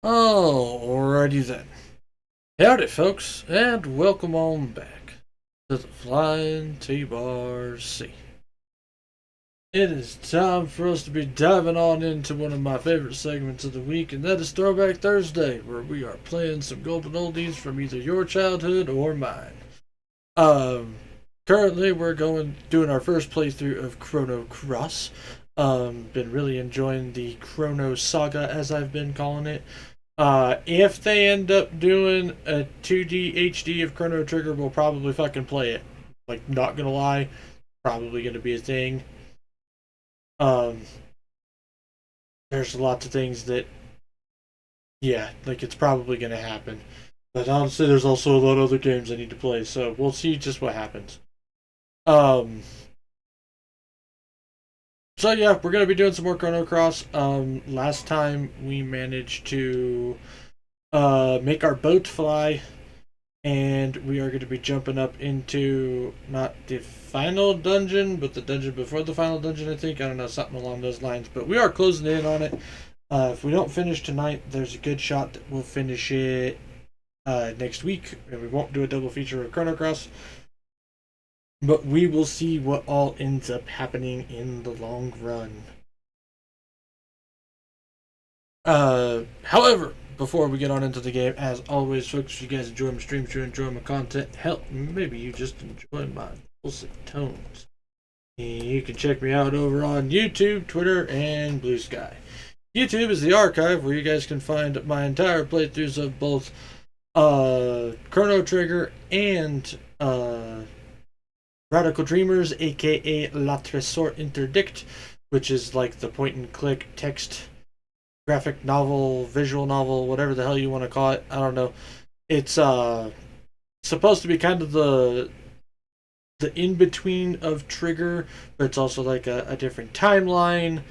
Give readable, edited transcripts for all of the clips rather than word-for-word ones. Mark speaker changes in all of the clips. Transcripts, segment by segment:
Speaker 1: Alrighty then. Howdy, folks, and welcome on back to the Flying T-Bar C. It is time for us to be diving on into one of my favorite segments of the week, and that is Throwback Thursday, where we are playing some golden oldies from either your childhood or mine. Um, Currently we're doing our first playthrough of Chrono Cross. Been really enjoying the Chrono Saga, as I've been calling it. If they end up doing a 2D HD of Chrono Trigger, we'll probably fucking play it. Like, not gonna lie, probably gonna be a thing. Um, there's lots of things that, yeah, like it's probably gonna happen. But honestly, there's also a lot of other games I need to play, so we'll see just what happens. Um, so yeah, we're gonna be doing some more Chrono Cross. Last time we managed to make our boat fly, and we are going to be jumping up into not the final dungeon, but the dungeon before the final dungeon, I think. I don't know, something along those lines. But we are closing in on it. If we don't finish tonight, there's a good shot that we'll finish it next week, and we won't do a double feature of Chrono Cross. But we will see what all ends up happening in the long run. However, before we get on into the game, as always, folks, if you guys enjoy my streams, you enjoy my content, hell, maybe you just enjoy my dulcet tones. You can check me out over on YouTube, Twitter, and Blue Sky. YouTube is the archive where you guys can find my entire playthroughs of both Chrono Trigger and Radical Dreamers, aka La Tresor Interdict, which is like the point and click text graphic novel, visual novel, whatever the hell you want to call it. I don't know. It's supposed to be kind of the in between of Trigger, but it's also like a different timeline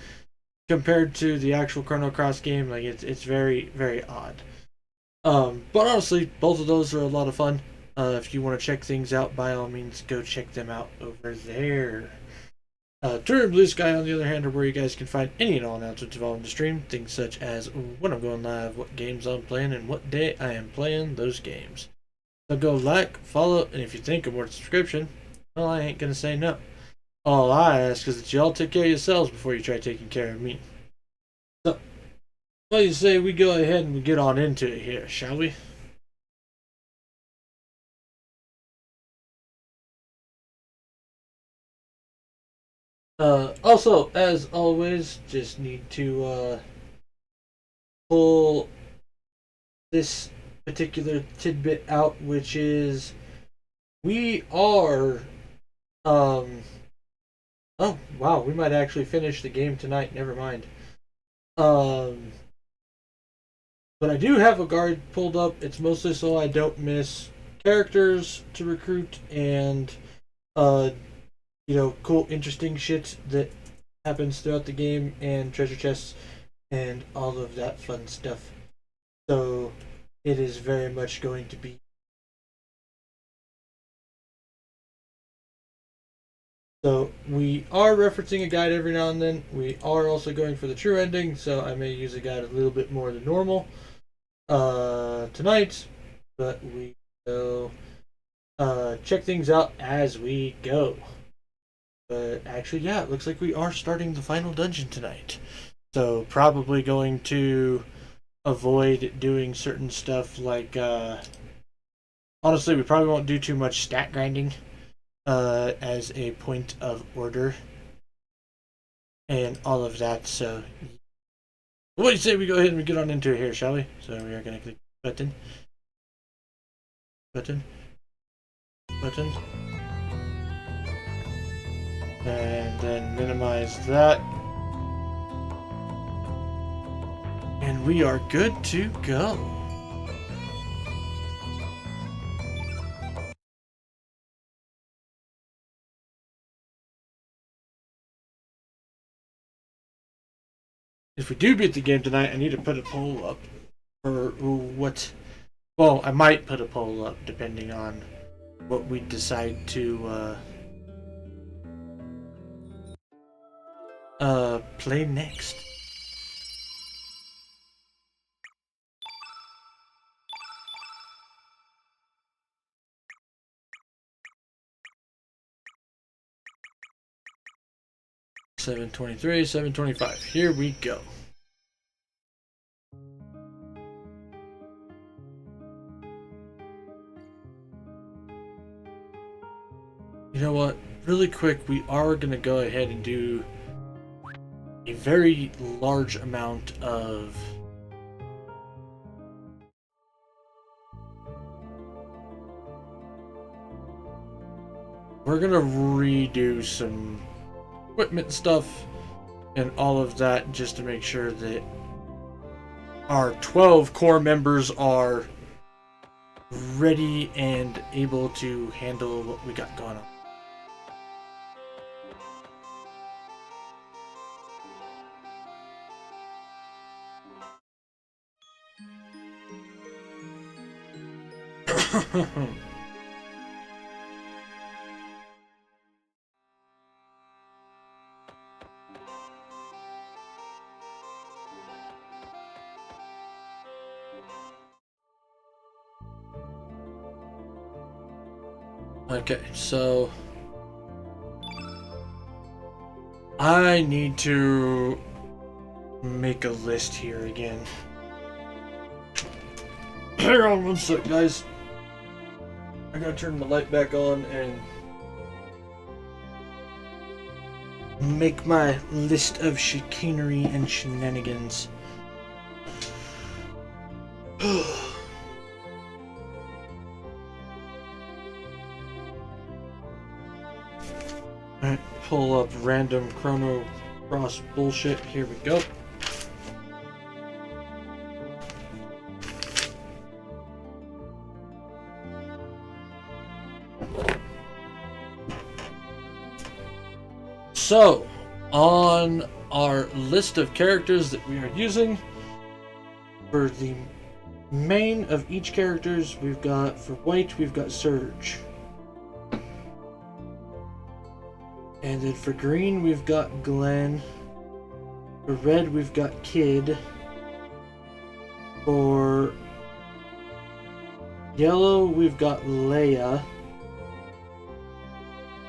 Speaker 1: compared to the actual Chrono Cross game. Like it's very very odd. But honestly, both of those are a lot of fun. If you want to check things out, by all means, go check them out over there. Twitter and Blue Sky, on the other hand, are where you guys can find any and all announcements involving the stream. Things such as when I'm going live, what games I'm playing, and what day I am playing those games. So go like, follow, and if you think of more subscription, well, I ain't gonna say no. All I ask is that y'all take care of yourselves before you try taking care of me. So, what do you say we go ahead and get on into it here, shall we? Also, as always, just need to pull this particular tidbit out, which is we are oh wow, we might actually finish the game tonight. Never mind. Um, but I do have a guard pulled up. It's mostly so I don't miss characters to recruit and uh cool interesting shit that happens throughout the game and treasure chests and all of that fun stuff. So it is very much going to be. So we are referencing a guide every now and then. We are also going for the true ending, so I may use a guide a little bit more than normal tonight, but we will check things out as we go. But actually, yeah, it looks like we are starting the final dungeon tonight. So probably going to avoid doing certain stuff like honestly, we probably won't do too much stat grinding as a point of order and all of that. So, what do you say we go ahead and get on into it here, shall we? So we are going to click button, button, button, and then minimize that. And we are good to go. If we do beat the game tonight, I need to put a poll up for what. Well, I might put a poll up depending on what we decide to play next. 723, 725. Here we go. You know what? Really quick, we are going to go ahead and do a very large amount of we're going to redo some equipment stuff and all of that just to make sure that our 12 core members are ready and able to handle what we got going on. Okay, so I need to make a list here again. Hang on one sec, guys. I gotta turn the light back on and make my list of chicanery and shenanigans. Alright, pull up random Chrono Cross bullshit. Here we go. So, on our list of characters that we are using, for the main of each characters, we've got, for white, we've got Surge. And then for green, we've got Glenn. For red, we've got Kid. For yellow, we've got Leia.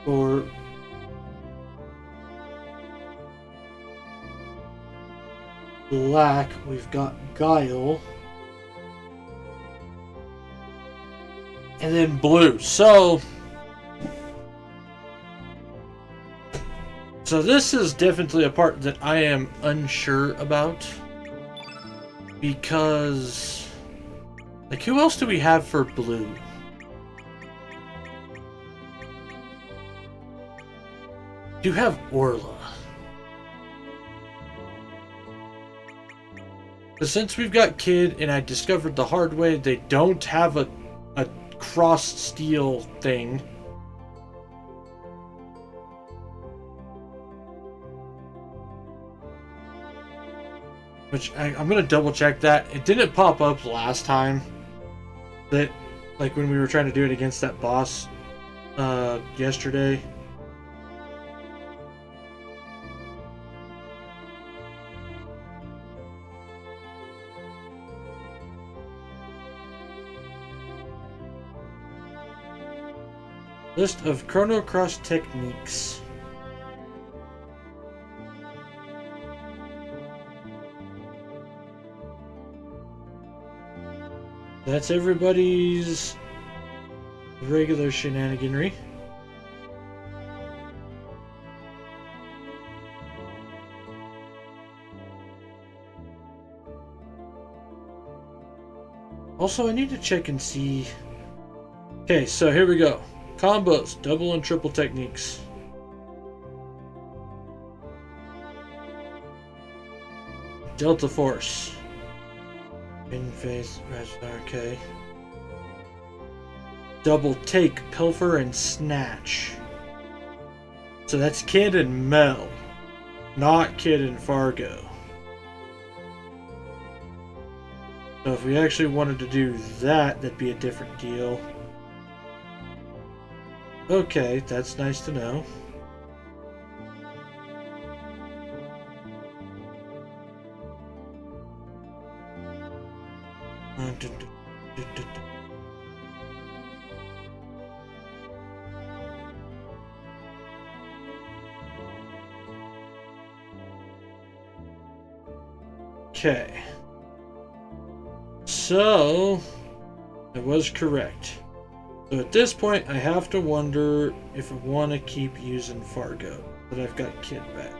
Speaker 1: For black, we've got Guile. And then blue. So this is definitely a part that I am unsure about. Because, like, who else do we have for blue? Do you have Orla? But since we've got Kid, and I discovered the hard way, they don't have a cross steel thing. Which I'm gonna double check that. It didn't pop up last time. That, like when we were trying to do it against that boss yesterday. List of Chrono Cross techniques. That's everybody's regular shenaniganry. Also, I need to check and see. Okay, so here we go. Combos, double and triple techniques. Delta Force. In phase, okay. Double take, pilfer, and snatch. So that's Kid and Mel, not Kid and Fargo. So if we actually wanted to do that, that'd be a different deal. Okay, that's nice to know. Okay. So, I was correct. So at this point, I have to wonder if I want to keep using Fargo, but I've got Kid back.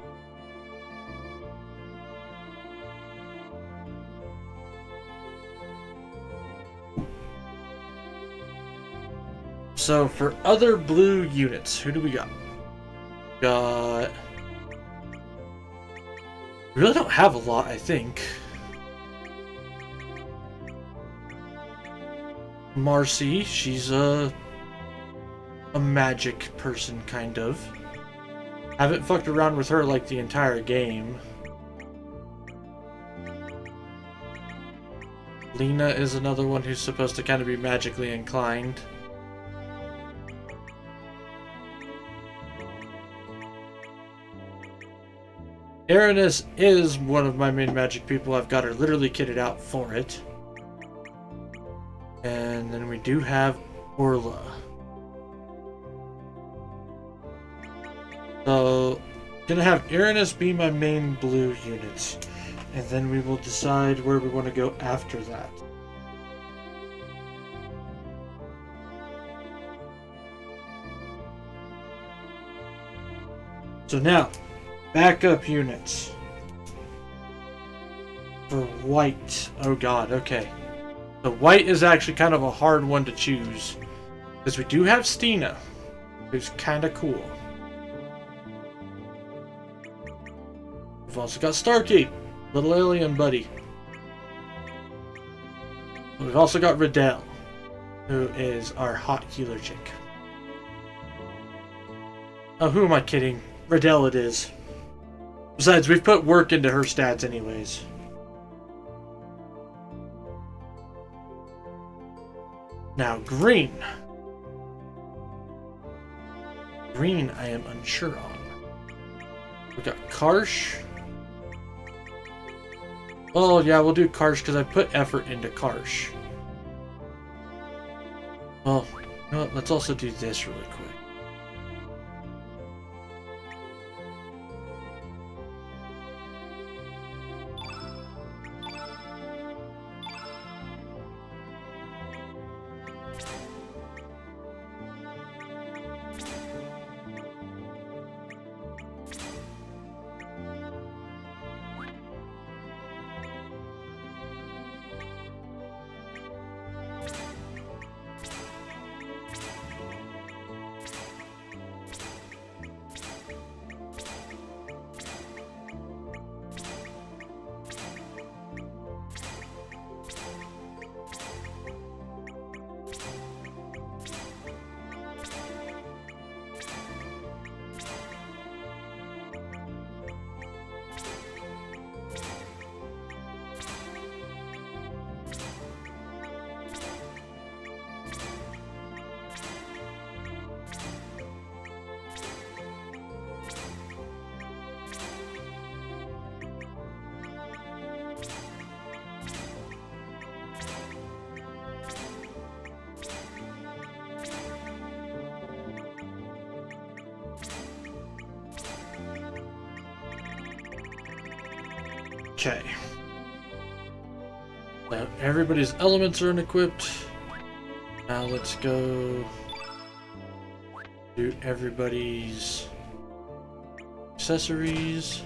Speaker 1: So for other blue units, who do we got? Got... We really don't have a lot, I think. Marcy, she's a magic person, kind of. Haven't fucked around with her like the entire game. Lena is another one who's supposed to kind of be magically inclined. Aranis is one of my main magic people. I've got her literally kitted out for it. And then we do have Orla. So, gonna have Aranis be my main blue units. And then we will decide where we want to go after that. So now, backup units. For white. Oh god, okay. The white is actually kind of a hard one to choose. Because we do have Stina, who's kind of cool. We've also got Starkey, little alien buddy. We've also got Riddell, who is our hot healer chick. Oh, who am I kidding? Riddell it is. Besides, we've put work into her stats anyways. Now, green. Green, I am unsure on. We got Karsh. Oh, yeah, we'll do Karsh because I put effort into Karsh. Well, you know what? Let's also do this really quick. Okay. Now everybody's elements are unequipped. Now let's go do everybody's accessories.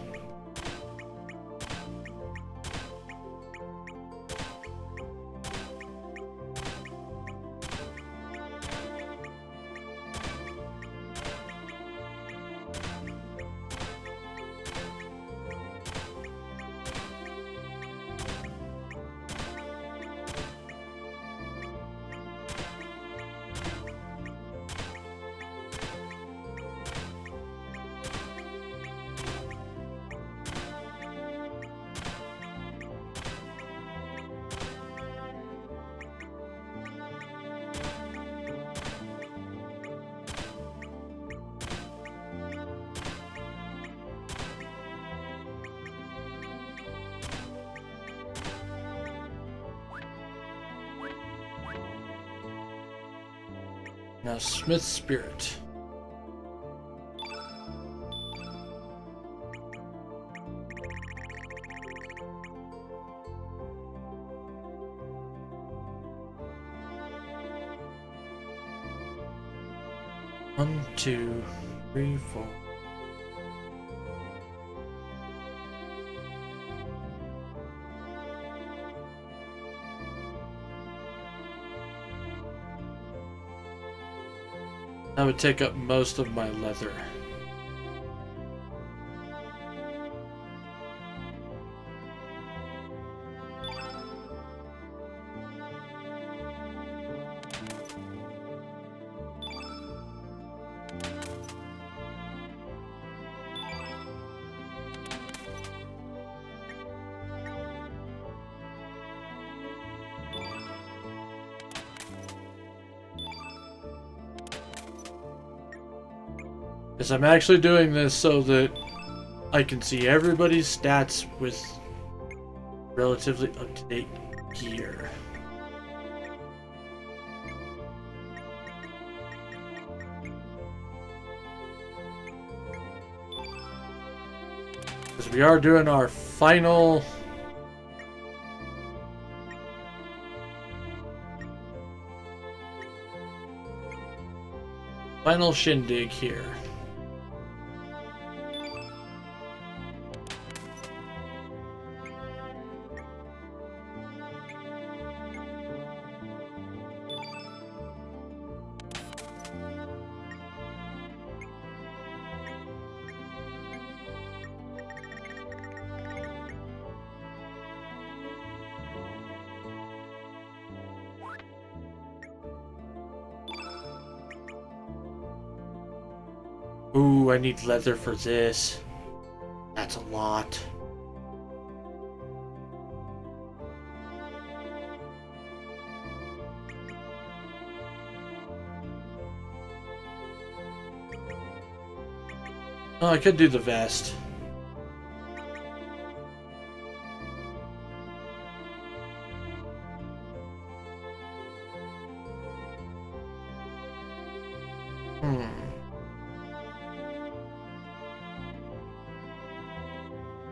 Speaker 1: Now, Smith's Spirit. 1, 2, 3, 4. That would take up most of my leather. Because I'm actually doing this so that I can see everybody's stats with relatively up-to-date gear. Because we are doing our final shindig here. Ooh, I need leather for this. That's a lot. Oh, I could do the vest.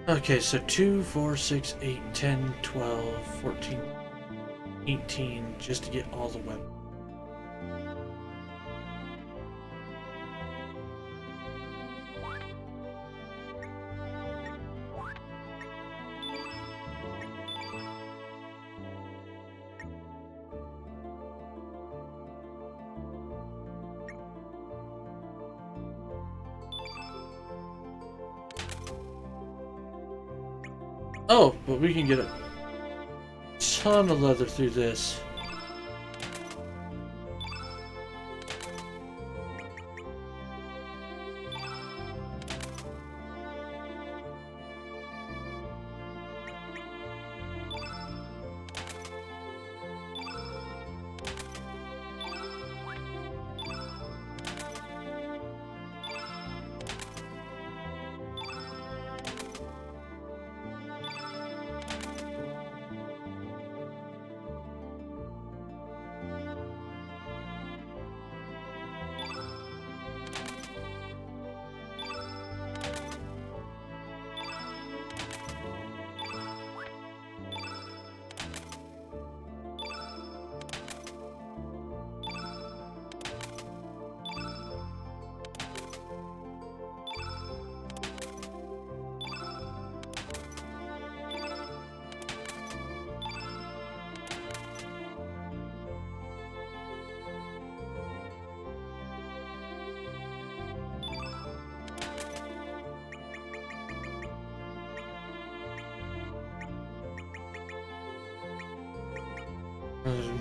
Speaker 1: Okay, so 2, 4, 6, 8, 10, 12, 14, 18, just to get all the weapons. Oh, but we can get a ton of leather through this.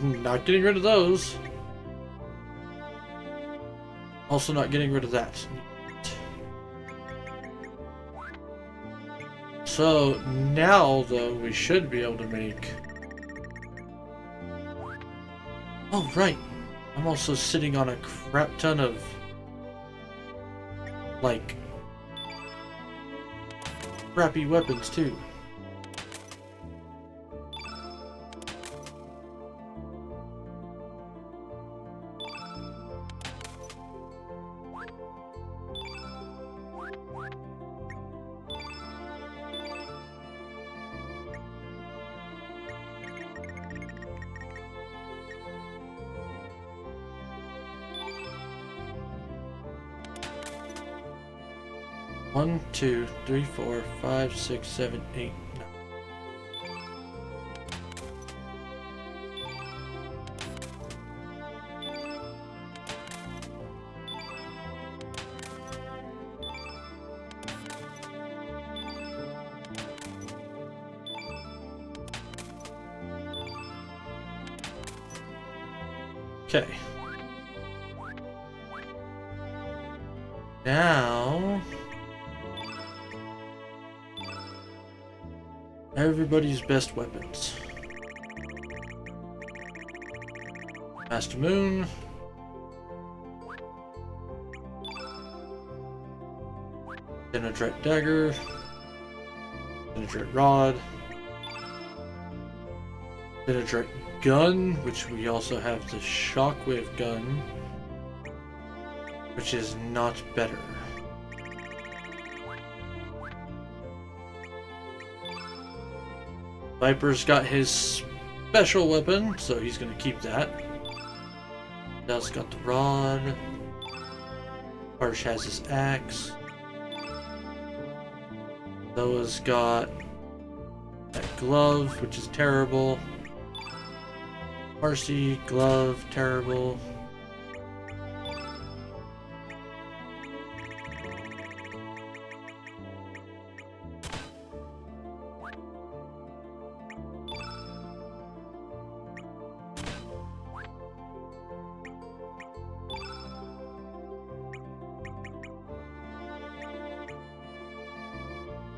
Speaker 1: Not getting rid of those. Also not getting rid of that. So now though we should be able to make... Oh right, I'm also sitting on a crap ton of like crappy weapons too. 1, 2, 3, 4, 5, 6, 7, 8, 9. Okay. Now everybody's best weapons. Master Moon. Denadret Dagger. Denadret Rod. Denadret Gun, which we also have the Shockwave Gun, which is not better. Viper's got his special weapon, so he's gonna keep that. Dell's got the rod. Harsh has his axe. Noah's got that glove, which is terrible. Marcy, glove, terrible.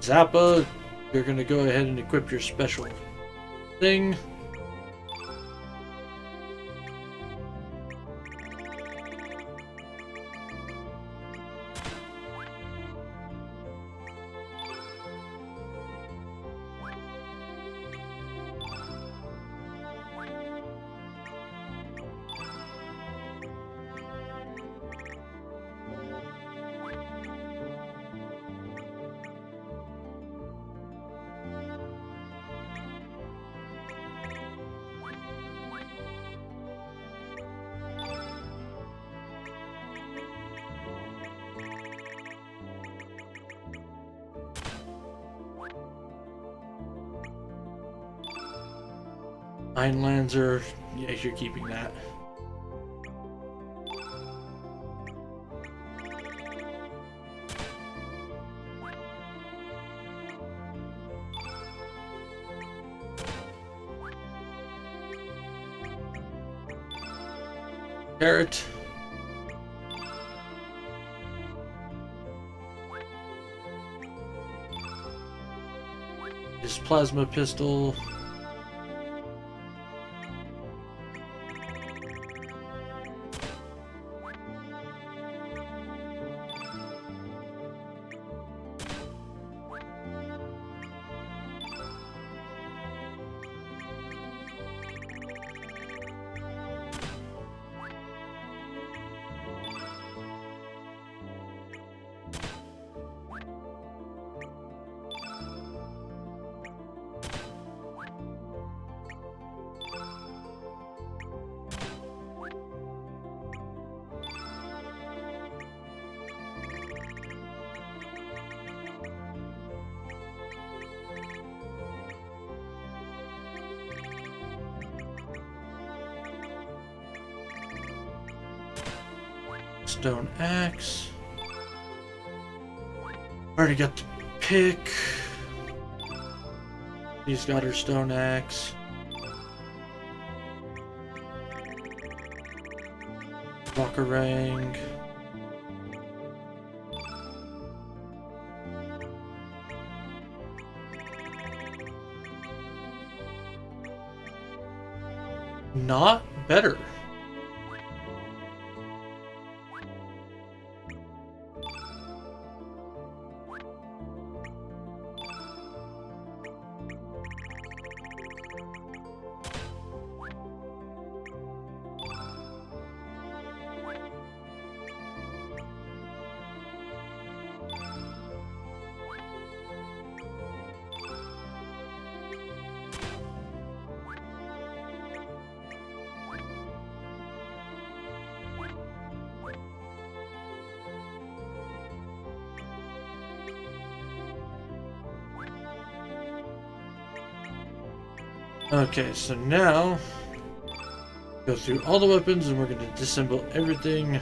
Speaker 1: Zappa, you're gonna go ahead and equip your special thing. Iron Lancer, yeah, you're keeping that. Carrot. His plasma pistol. Stone axe. Already got the pick. He's got her stone axe. Rockerang. Not better. Okay, so now go through all the weapons and we're going to disassemble everything.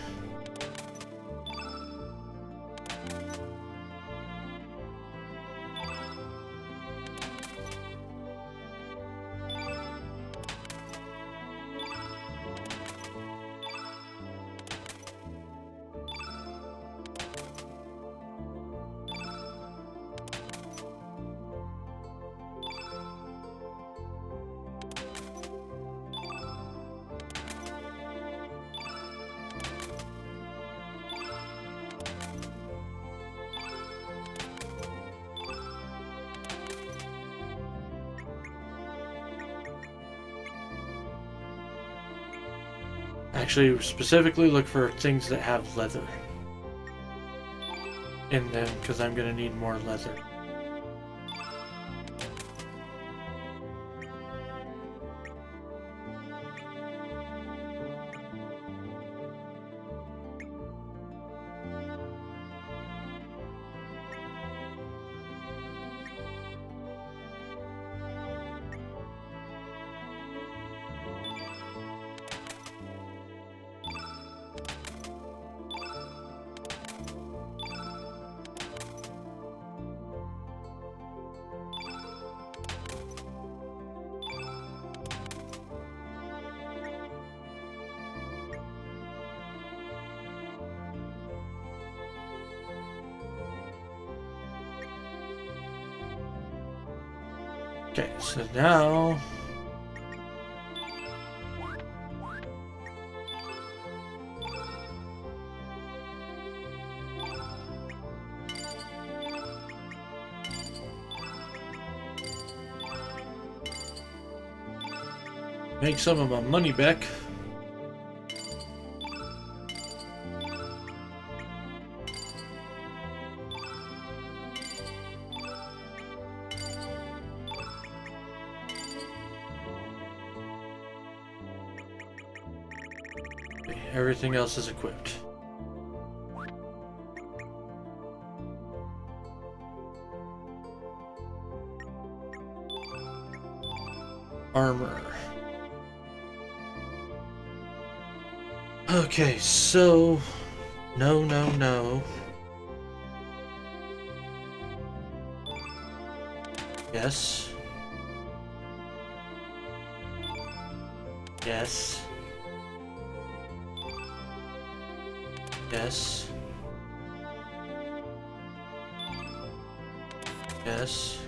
Speaker 1: Actually, specifically look for things that have leather in them, because I'm going to need more leather. Okay, so now make some of my money back. Okay, everything else is equipped. Armor. Okay, so no. Yes. Yes. Yes. Yes.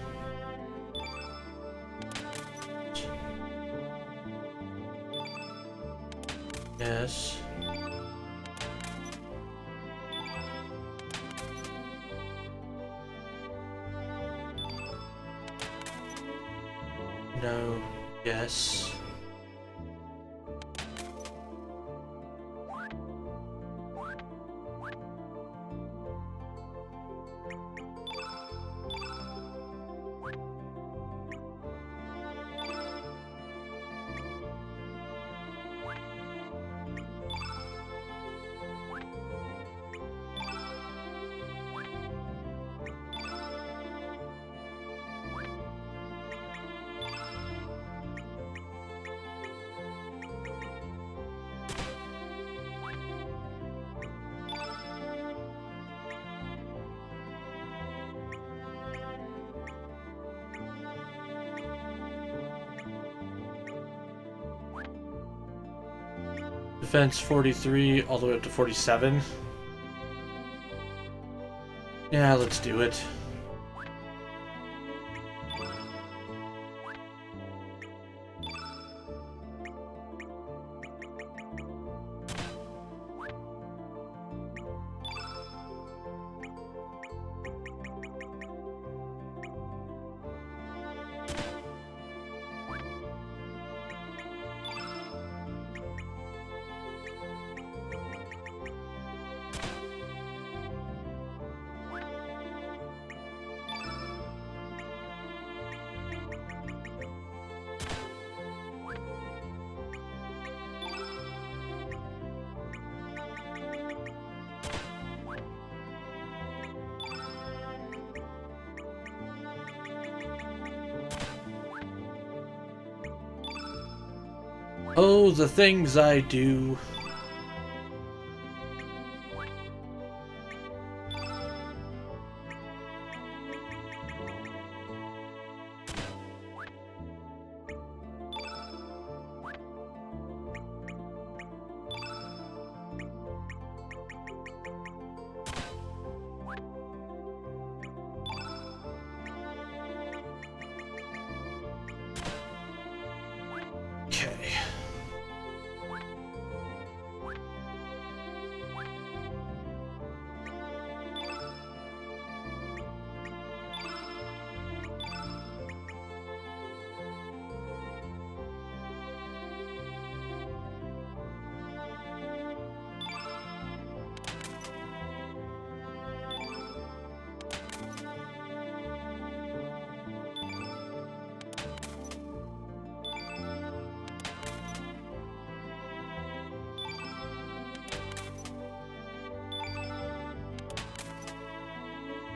Speaker 1: Yes. No. Yes. Defense 43 all the way up to 47. Yeah, let's do it. Oh, the things I do. Okay.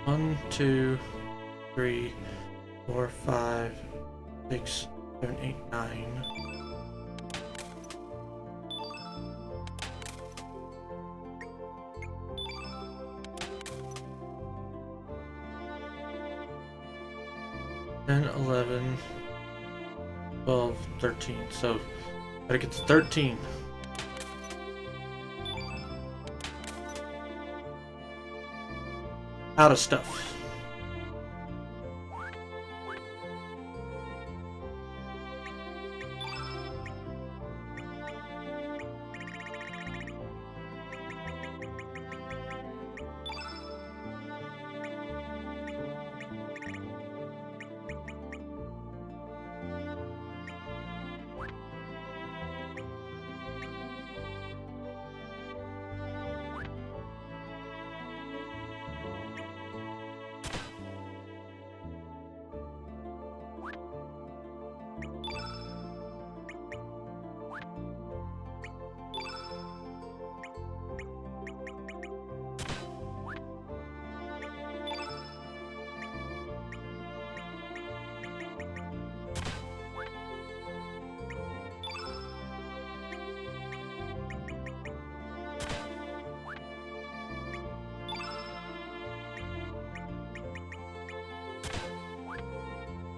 Speaker 1: One, two, 3, 4, 5, 6, 7, 8, 9. Then 11, 12, 13. So gotta get to 13. Out of stuff.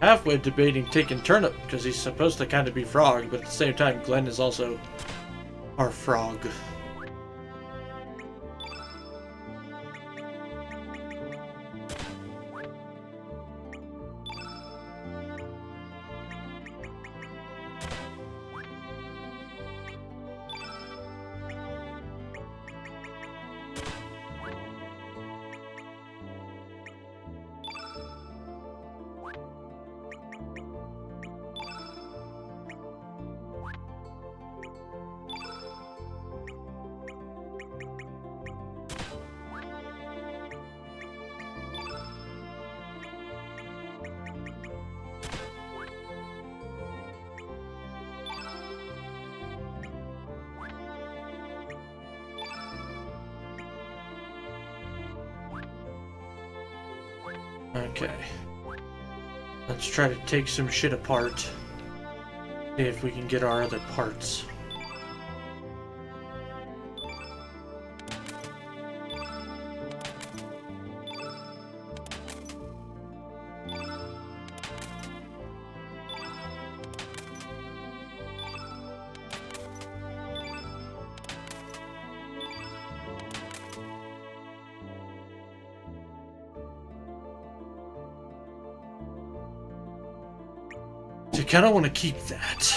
Speaker 1: Halfway debating taking Turnip because he's supposed to kind of be Frog, but at the same time, Glenn is also our Frog. Okay. Let's try to take some shit apart. See if we can get our other parts. I kind of want to keep that.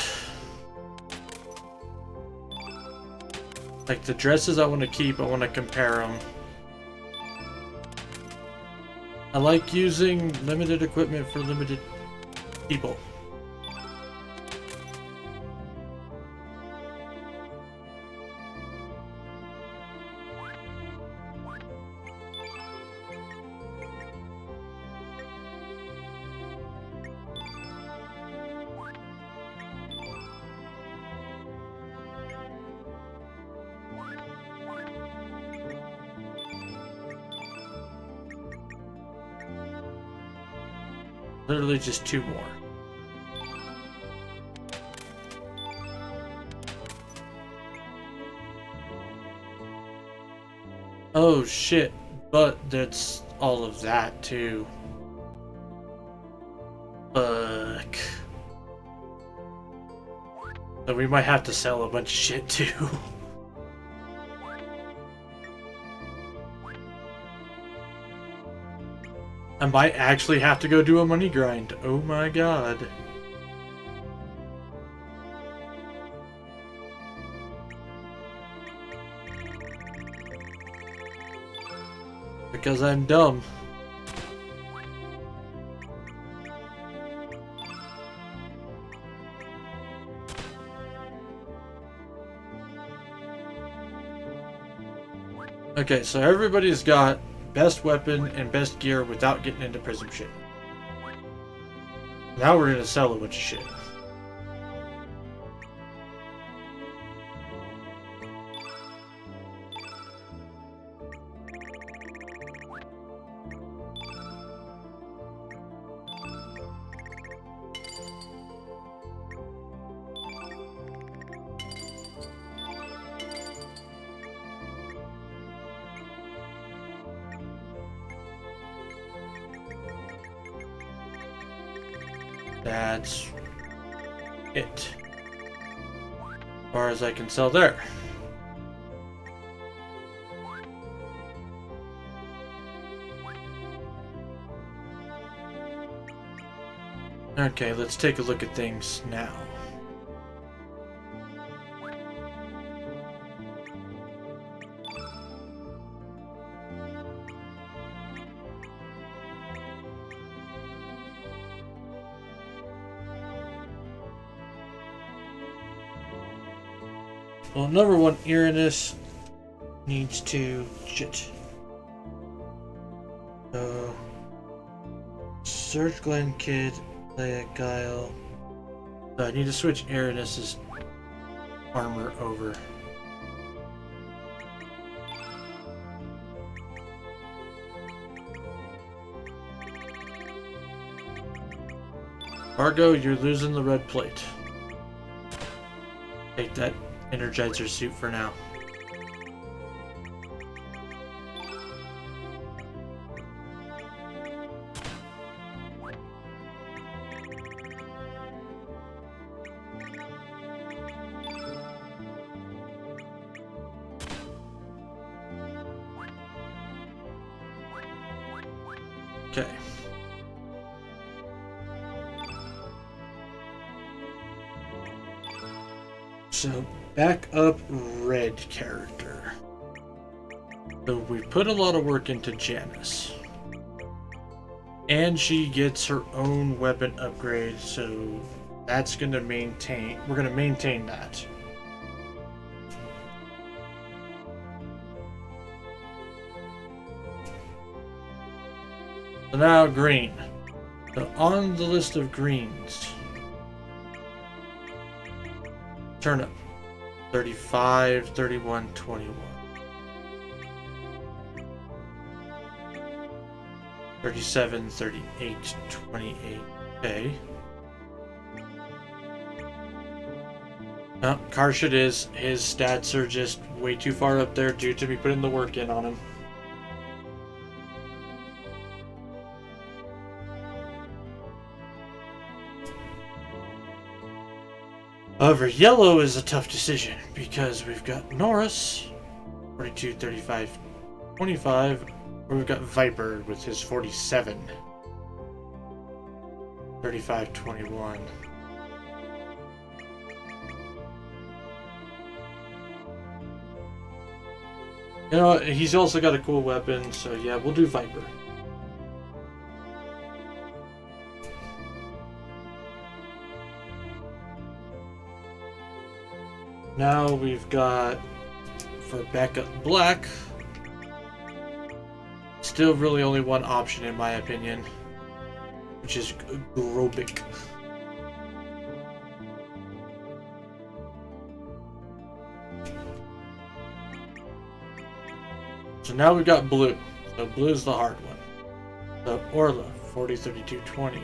Speaker 1: Like the dresses I want to keep, I want to compare them. I like using limited equipment for limited people. Literally just 2 more. Oh shit, but that's all of that too. Fuck. So we might have to sell a bunch of shit too. I might actually have to go do a money grind. Oh my god. Because I'm dumb. Okay, so everybody's got best weapon and best gear without getting into prism shit. Now we're gonna sell a bunch of shit. That's it. As far as I can sell there. Okay, let's take a look at things now. Well, number one, Uranus needs to shit. So, Surge Glen Kid, Leia Guile. So I need to switch Uranus's armor over. Fargo, you're losing the red plate. Take that Energizer suit for now. Okay. So, back up red character. So we put a lot of work into Janice. And she gets her own weapon upgrade, so that's gonna maintain, we're gonna maintain that. So now green. So on the list of greens, turnip, 35, 31, 21. 37, 38, 28. Okay. No, Karshid is. His stats are just way too far up there due to me putting the work in on him. However, yellow is a tough decision because we've got Norris, 42, 35, 25, or we've got Viper with his 47, 35, 21. You know, he's also got a cool weapon, so yeah, we'll do Viper. Now we've got, for backup black, still really only one option in my opinion, which is Grobik. So now we've got blue. So blue is the hard one. So Orla, 40, 32, 20.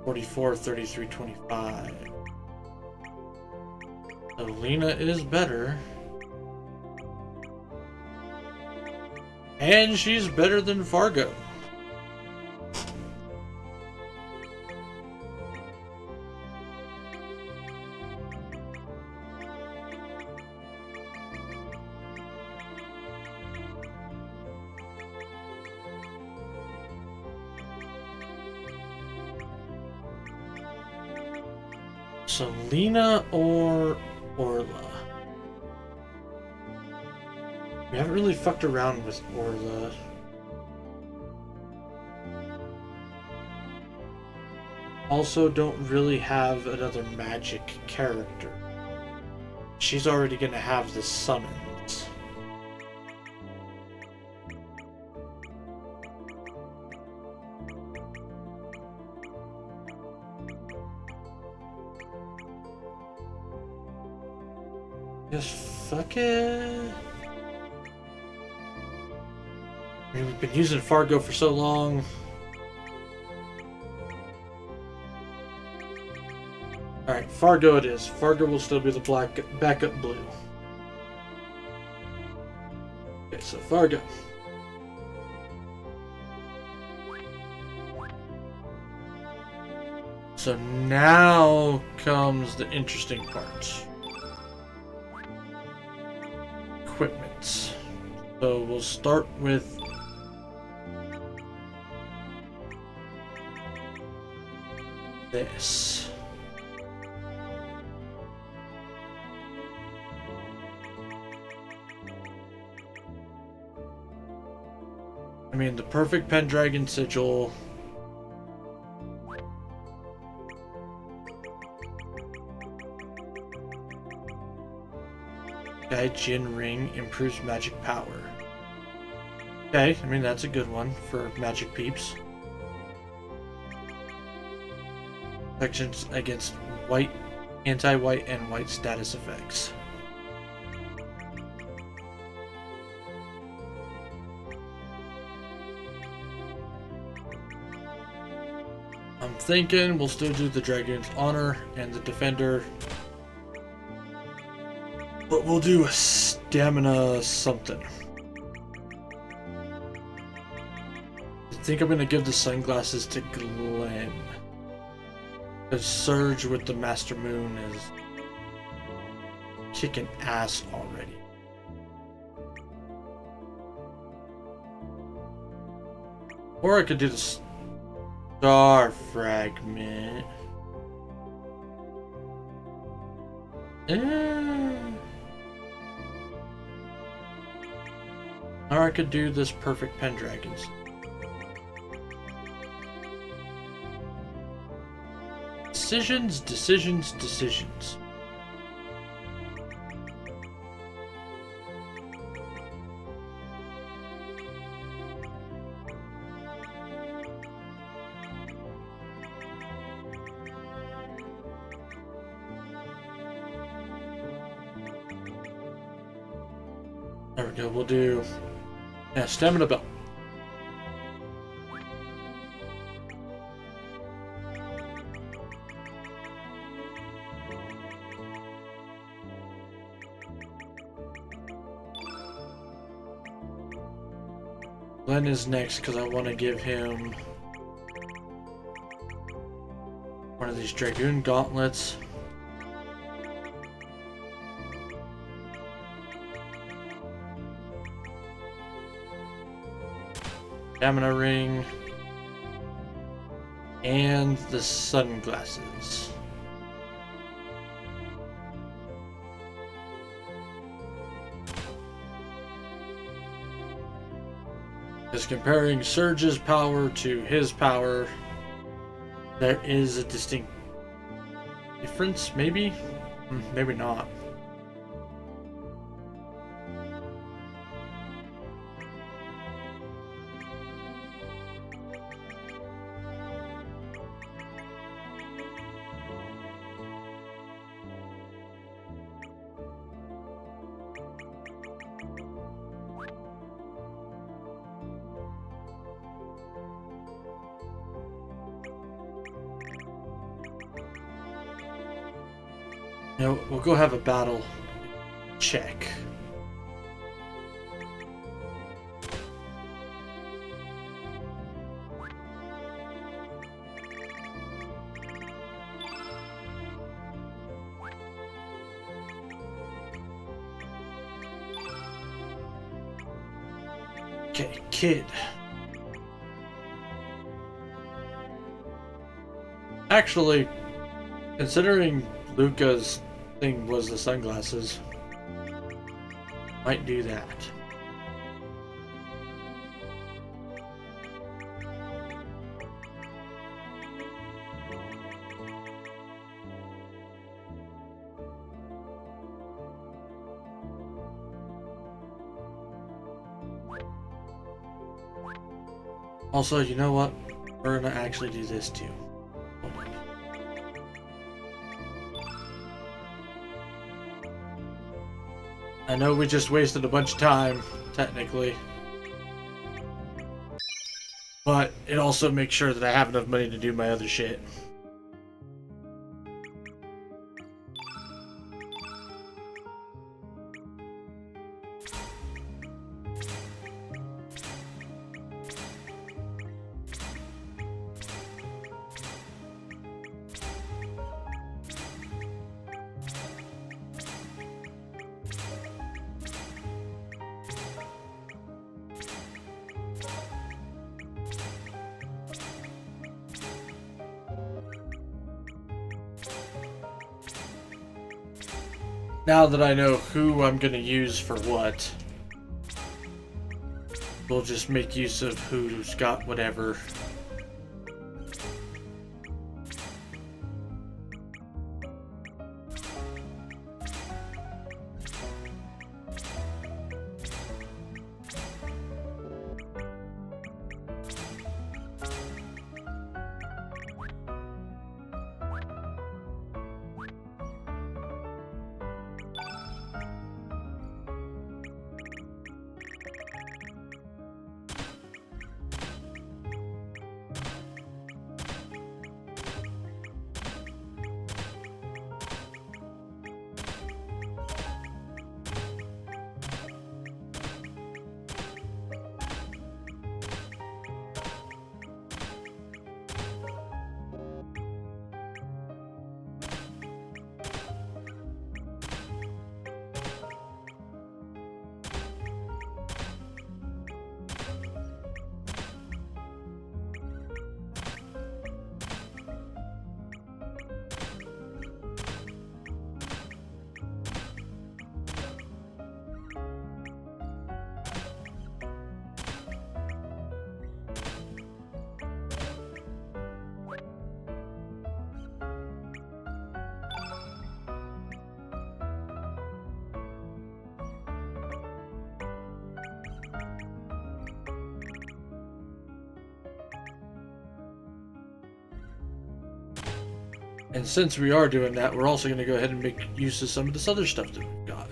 Speaker 1: 44, 33, 25. So Lena is better. And she's better than Fargo. So Lena or Orla? We haven't really fucked around with Orla. Also don't really have another magic character. She's already gonna have the summons. Just fuck it. I mean, we've been using Fargo for so long. Alright, Fargo it is. Fargo will still be the black backup blue. Okay, so Fargo. So now comes the interesting part. Equipment. So we'll start with this. I mean, the perfect Pendragon sigil. Gaijin ring improves magic power. Okay, I mean that's a good one for magic peeps. Protections against white, anti-white, and white status effects. I'm thinking we'll still do the Dragoon's Honor and the Defender. But we'll do a stamina something. I think I'm going to give the sunglasses to Glenn. Because Surge with the Master Moon is kicking ass already. Or I could do the Star Fragment. Or I could do this perfect Pendragons. Decisions, decisions, decisions. There we go, we'll do stamina belt. Glenn is next because I want to give him one of these Dragoon gauntlets. Stamina ring. And the sunglasses. Because comparing Surge's power to his power, there is a distinct difference, maybe? Maybe not. You know, we'll go have a battle. Check. Okay, kid. Actually, considering Luca's thing was the sunglasses, might do that. Also, you know what? We're gonna actually do this too. Hold on. I know we just wasted a bunch of time, technically. But it also makes sure that I have enough money to do my other shit. Now that I know who I'm gonna use for what, we'll just make use of who's got whatever. And since we are doing that, we're also going to go ahead and make use of some of this other stuff that we've got.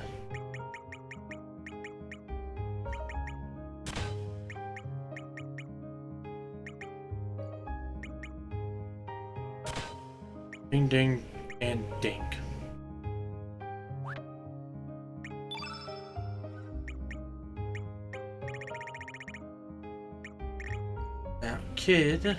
Speaker 1: Ding ding and ding. Now, kid.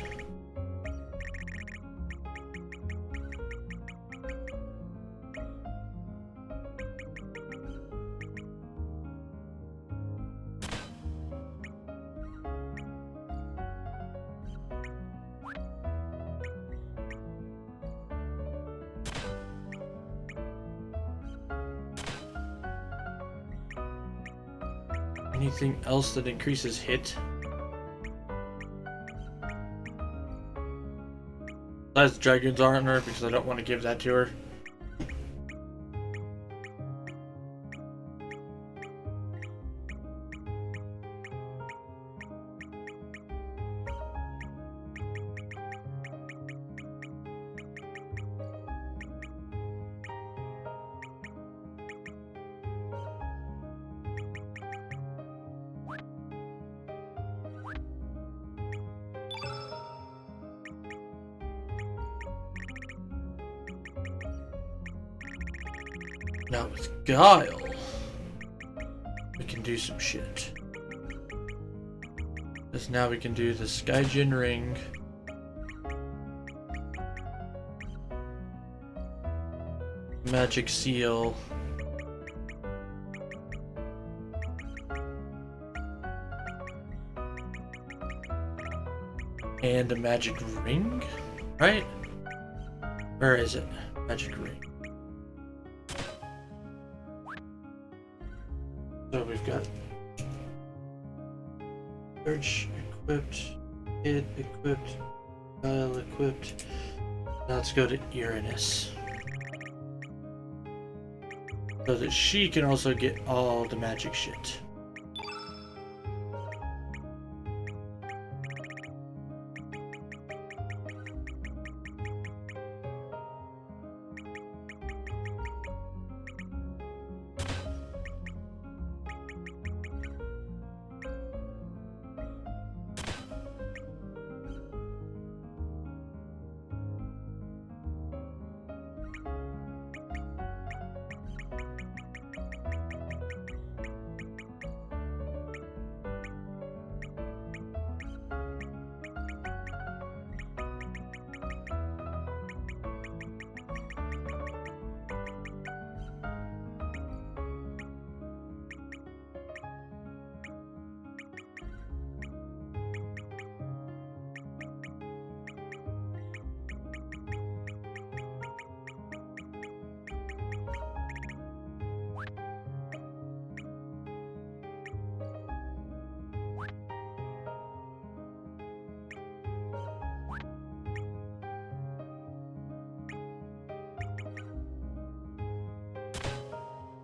Speaker 1: Anything else that increases hit? Besides Dragon's Armor, because I don't want to give that to her. Now with Guile, we can do some shit. Because now we can do the Skygen Ring. Magic Seal. And a magic ring, right? Where is it? Magic ring. So we've got Search equipped, Kid equipped, Guile equipped. Now let's go to Uranus. So that she can also get all the magic shit.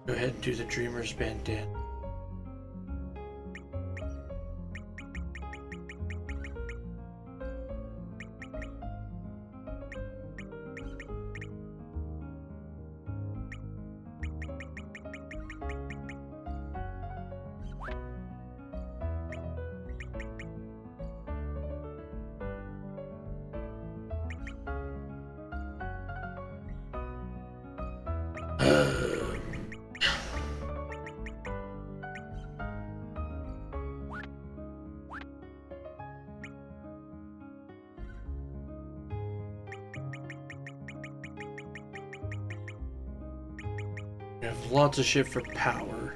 Speaker 1: Go ahead and do the Dreamer's Bandana. We have lots of shit for power.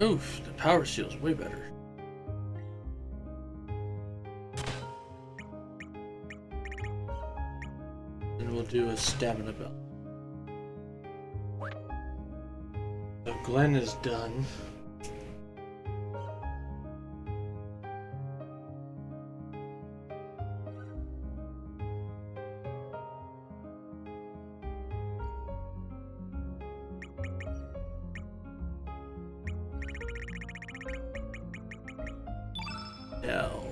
Speaker 1: Oof, the power seal's way better. And we'll do a stamina belt. So Glenn is done. No.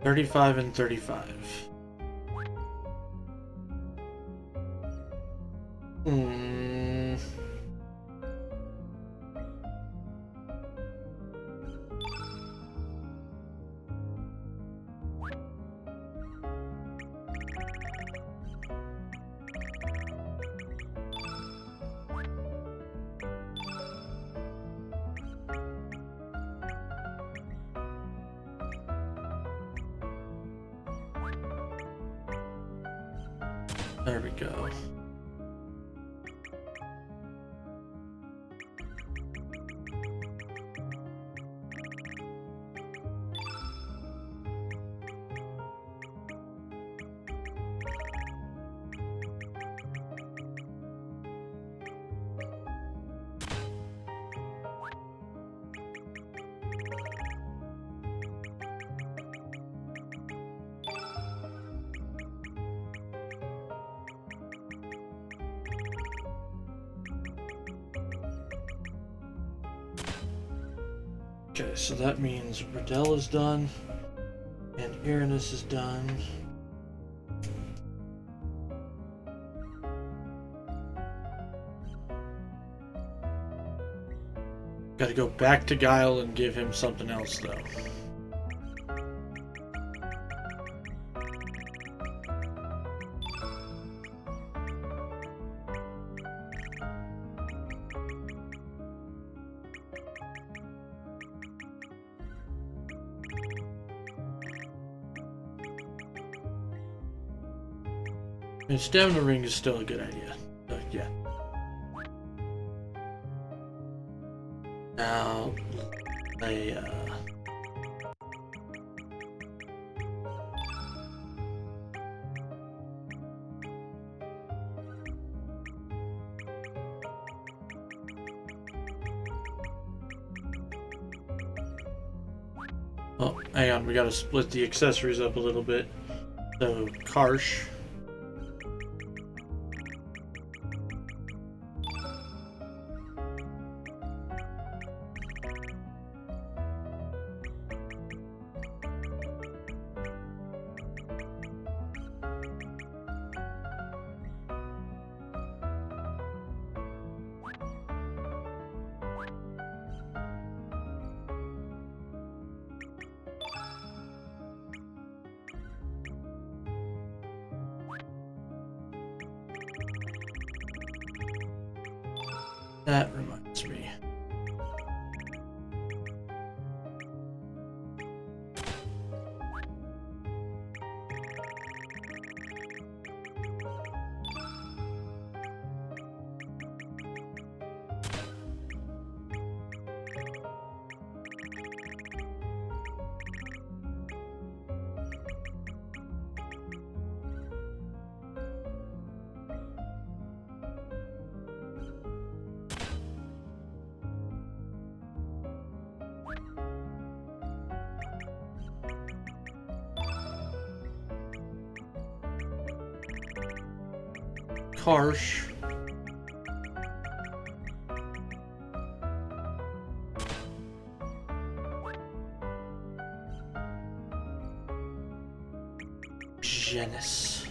Speaker 1: 35 and 35. Hmm. There we go. Okay, so that means Riddell is done, and Uranus is done. Got to go back to Guile and give him something else, though. And Stamina Ring is still a good idea. So, yeah. Now, oh, hang on, we gotta split the accessories up a little bit. So, Karsh. That reminds me. Karsh. Genis.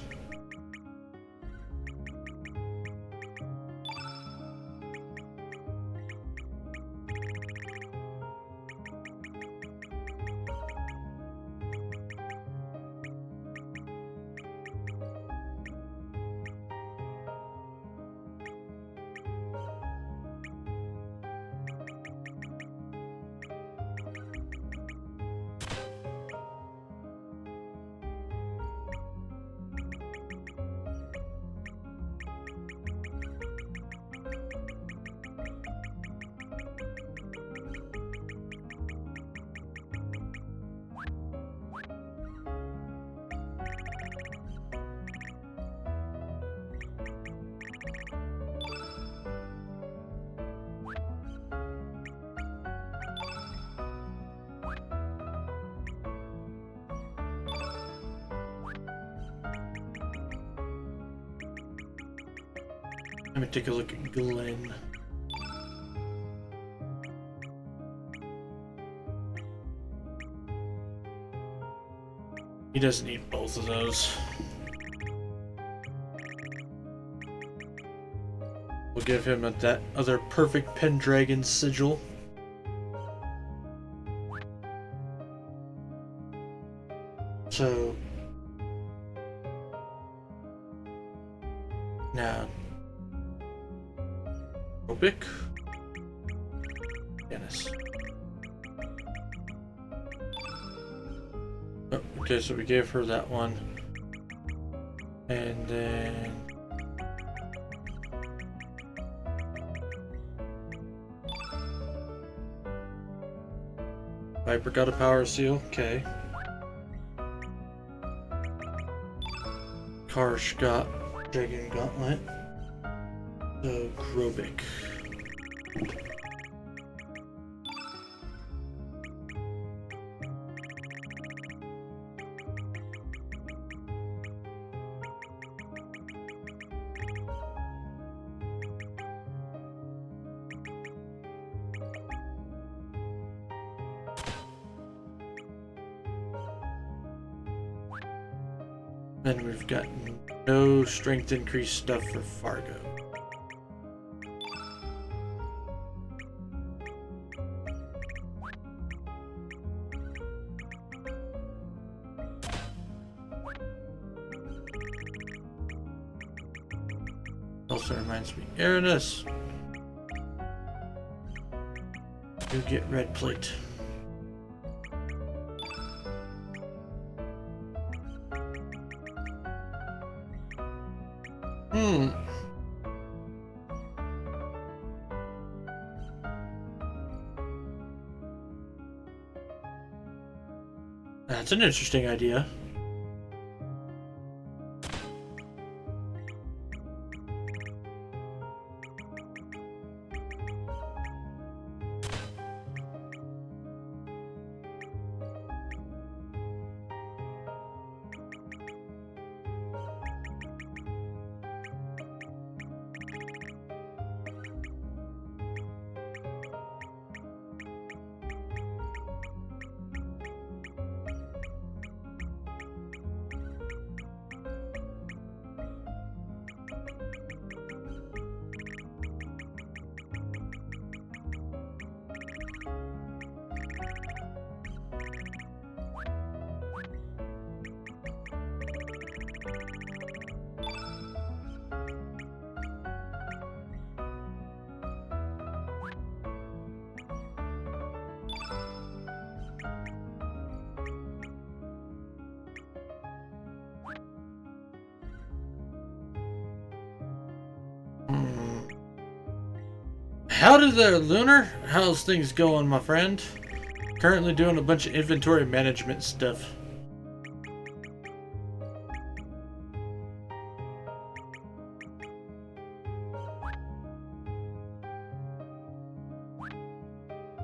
Speaker 1: Let me take a look at Glenn. He doesn't need both of those. We'll give him that other perfect Pendragon sigil. So now Robic. Dennis. Oh, okay, so we gave her that one. And then Viper got a power seal, okay. Karsh got Dragon Gauntlet. So Grobic. Then we've got no strength increase stuff for Fargo. Also reminds me, Aranus, you get red plate. That's an interesting idea. Howdy there, Lunar. How's things going, my friend? Currently doing a bunch of inventory management stuff.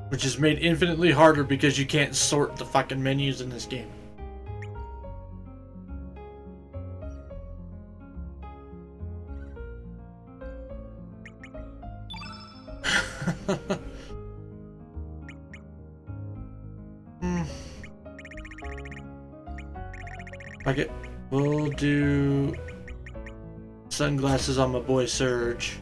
Speaker 1: Which is made infinitely harder because you can't sort the fucking menus in this game. Okay, we'll do sunglasses on my boy Surge.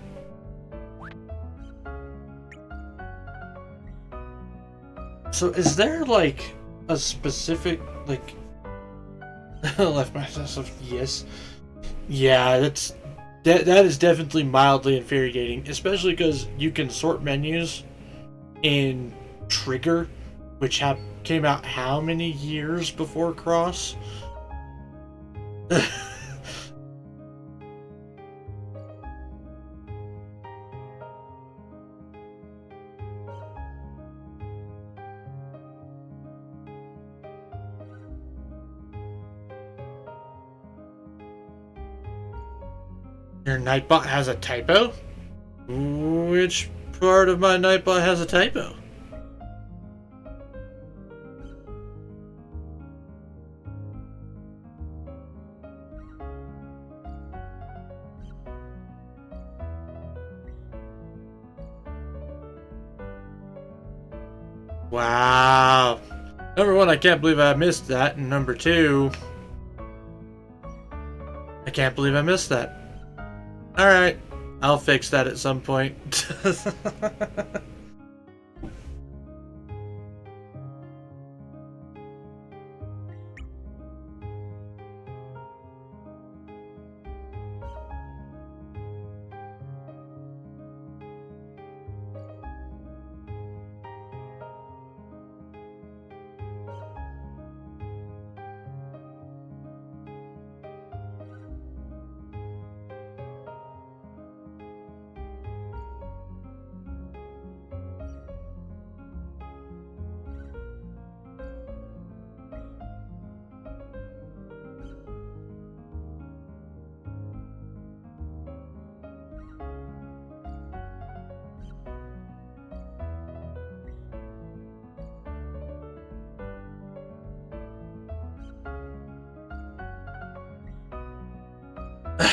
Speaker 1: So is there like a specific like left myself? Yes. Yeah, that is definitely mildly infuriating, especially because you can sort menus in Trigger, which came out how many years before Cross? Your Nightbot has a typo? Which part of my Nightbot has a typo? Wow. Number one, I can't believe I missed that. And number two, can't believe I missed that. Alright, I'll fix that at some point.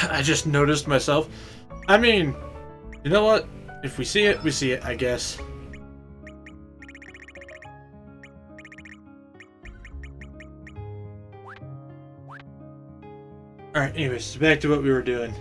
Speaker 1: I just noticed myself. I mean, you know what? If we see it, we see it, I guess. Alright, anyways, back to what we were doing.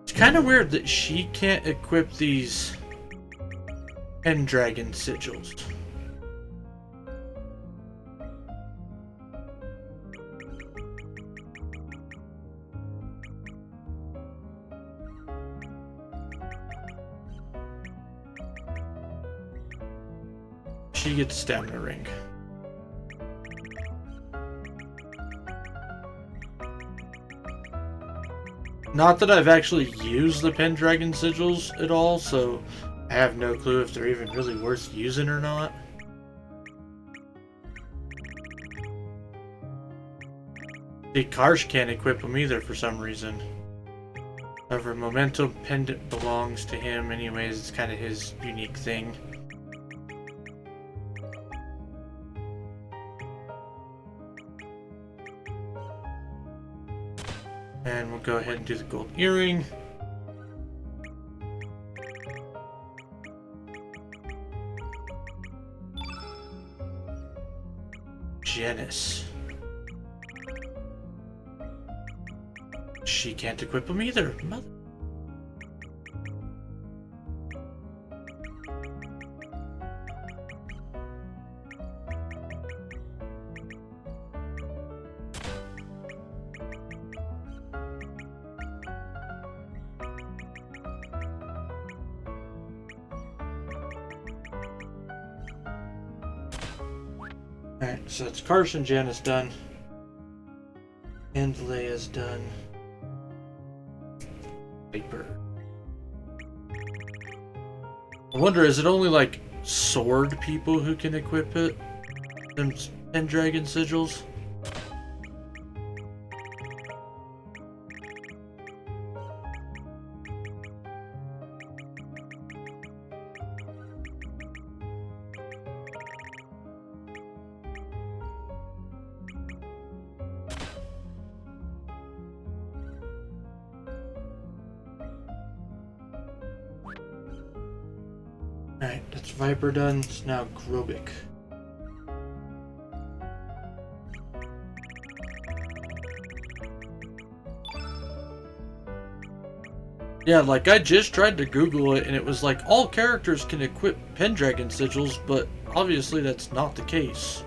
Speaker 1: It's kind of weird that she can't equip these Pendragon sigils. She gets stamina ring. Not that I've actually used the Pendragon sigils at all, so I have no clue if they're even really worth using or not. The Karsh can't equip them either for some reason. However, Momentum Pendant belongs to him anyways, it's kind of his unique thing. And we'll go ahead and do the gold earring. Janice. She can't equip them either. Mother. Alright, so it's Carson, Janice done. And Leia's done. Viper. I wonder, is it only like sword people who can equip it? Them Pendragon sigils? Alright, that's Viper done. It's now Grobic. Yeah, like I just tried to Google it and it was like all characters can equip Pendragon sigils, but obviously that's not the case.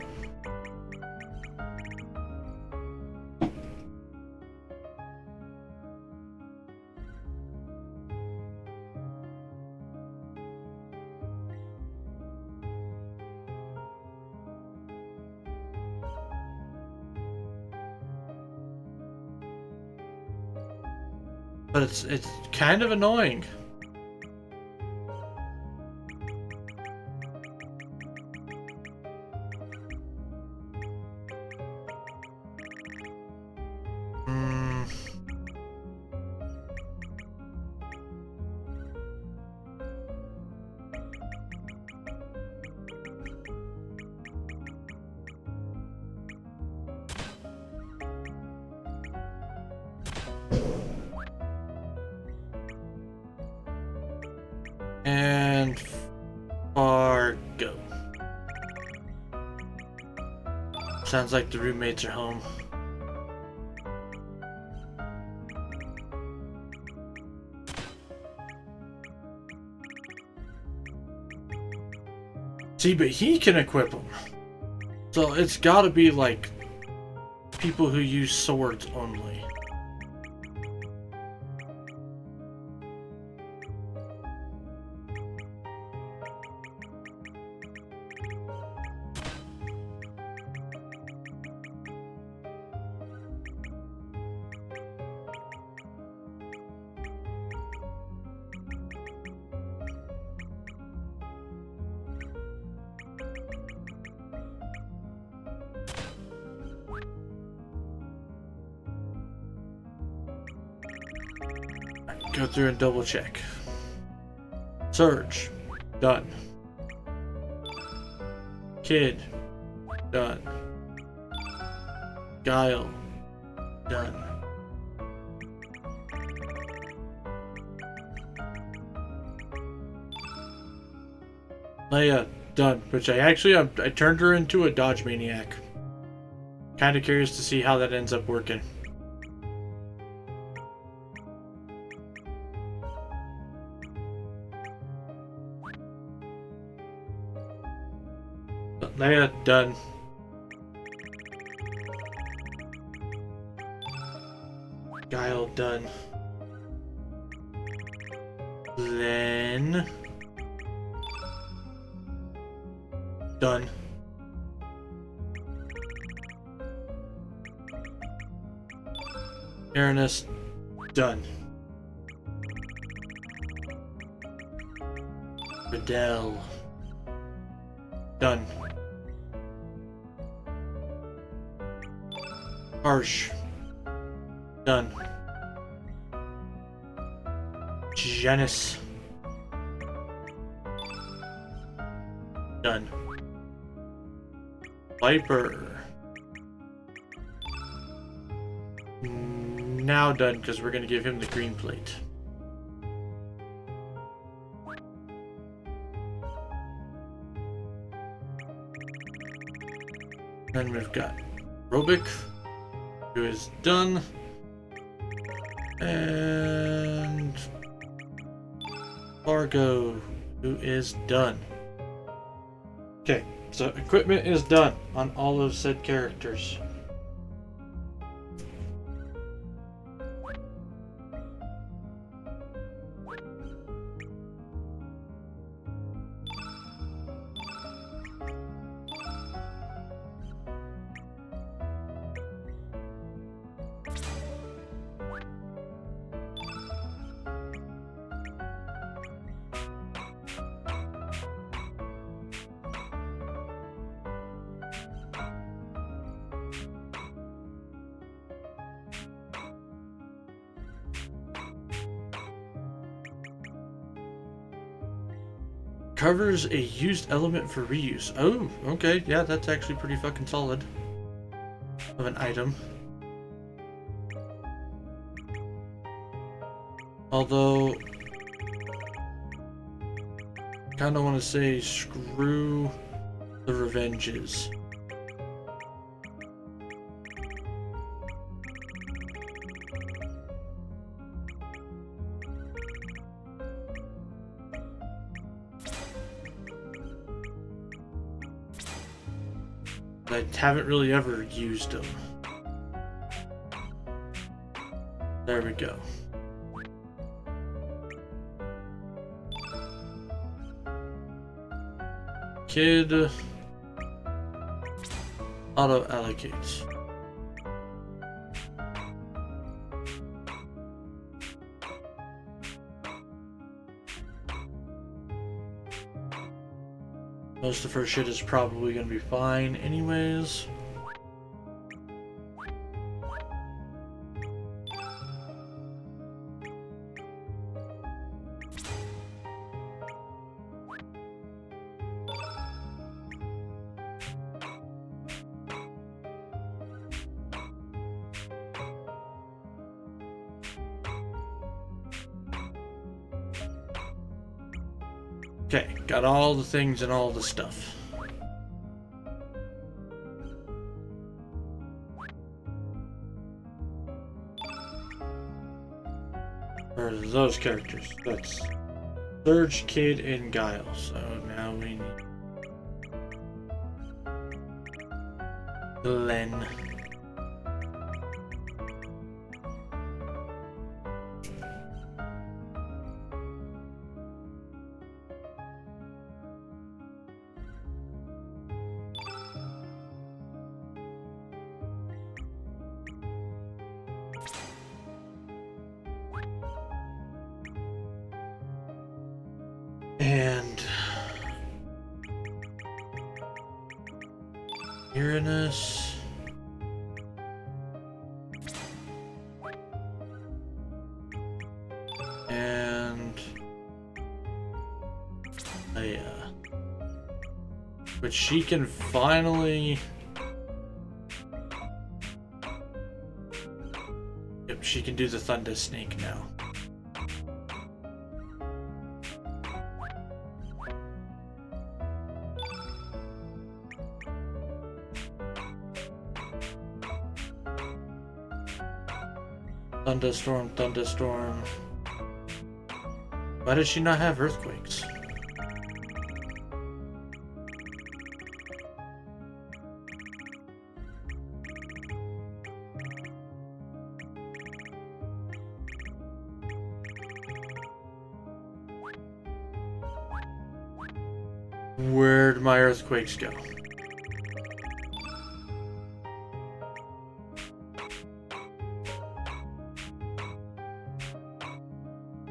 Speaker 1: But it's kind of annoying. And Fargo. Sounds like the roommates are home. See, but he can equip them. So it's gotta be like people who use swords only. Go through and double check. Surge, done. Kid, done. Guile, done. Leia, done. Which I turned her into a dodge maniac. Kind of curious to see how that ends up working. Leia, done. Guile, done. Then... done. Aranus, done. Videl, done. Harsh, done. Janice, done. Viper, now done, because we're going to give him the green plate. Then we've got Robic, who is done, and Fargo, who is done. Okay, so equipment is done on all of said characters. Covers a used element for reuse. Oh, okay. Yeah, that's actually pretty fucking solid. Of an item. Although, kind of want to say screw the revenges. I haven't really ever used them. There we go. Kid auto allocates. Most of her shit is probably gonna be fine anyways. Okay, got all the things and all the stuff. Or those characters. That's Surge, Kid, and Guile. So now we need Glenn. And Uranus. And but she can finally. Yep, she can do the Thunder Snake now. Thunderstorm, thunderstorm. Why does she not have earthquakes? Where'd my earthquakes go?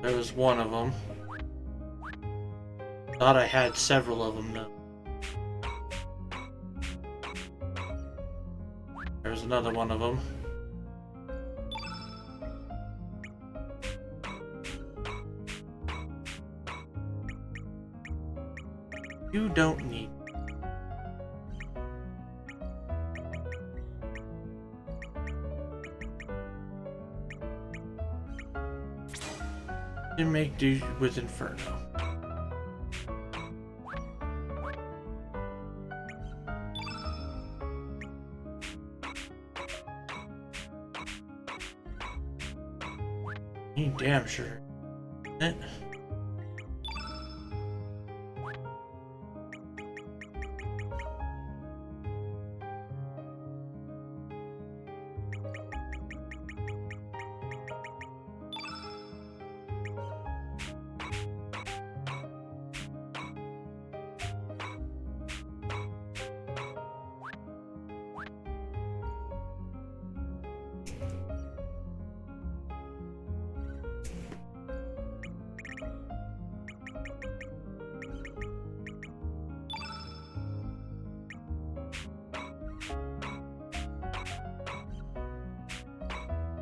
Speaker 1: There was one of them. Thought I had several of them though. There's another one of them. You don't need. You make do with Inferno. You damn sure. Eh?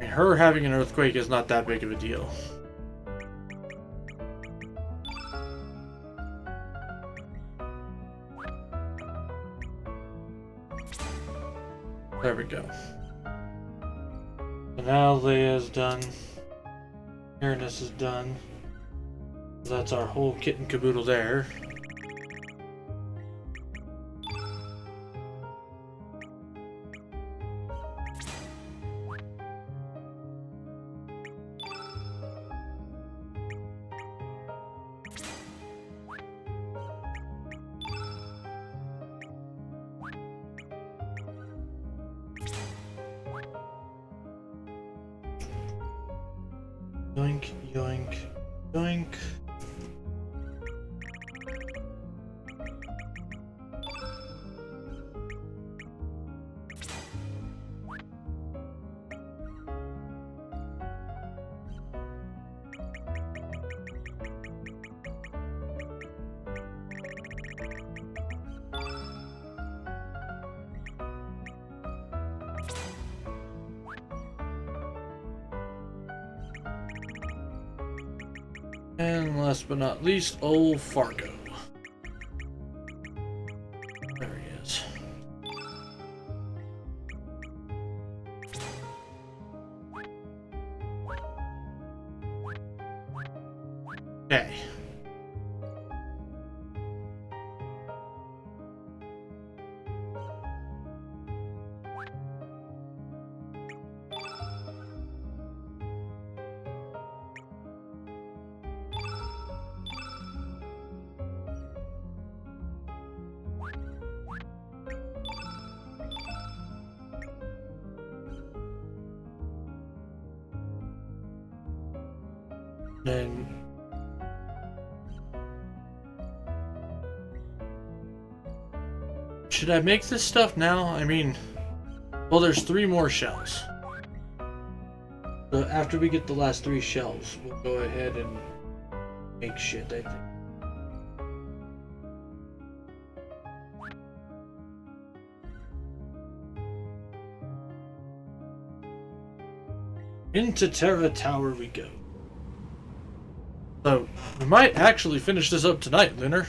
Speaker 1: Her having an earthquake is not that big of a deal. There we go. So now Leia's done. Uranus is done. That's our whole kit and caboodle there. Yoink, yoink, yoink. And last but not least, old Fargo. There he is. Okay. Then should I make this stuff now? I mean, well, there's 3 more shells. So after we get the last 3 shells, we'll go ahead and make shit, I think. Into Terra Tower we go. So, we might actually finish this up tonight, Lunar.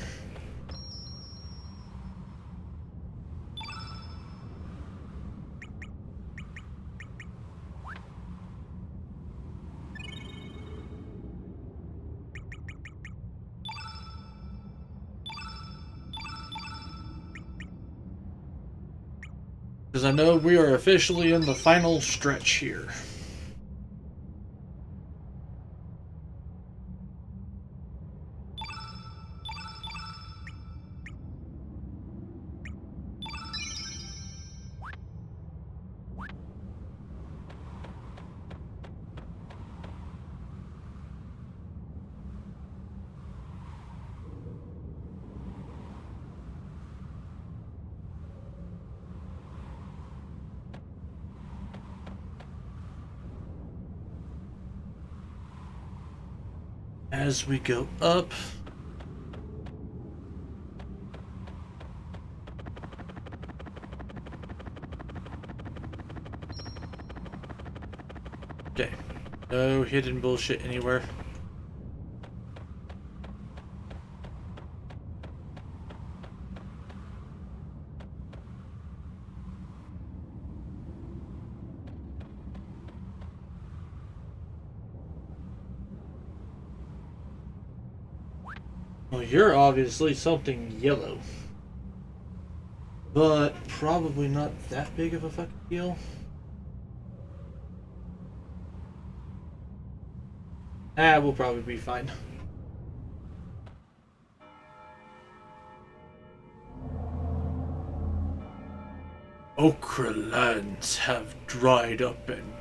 Speaker 1: Because I know we are officially in the final stretch here. As we go up, okay, no hidden bullshit anywhere. Well, you're obviously something yellow. But probably not that big of a fucking deal. We'll probably be fine. Okra lands have dried up and...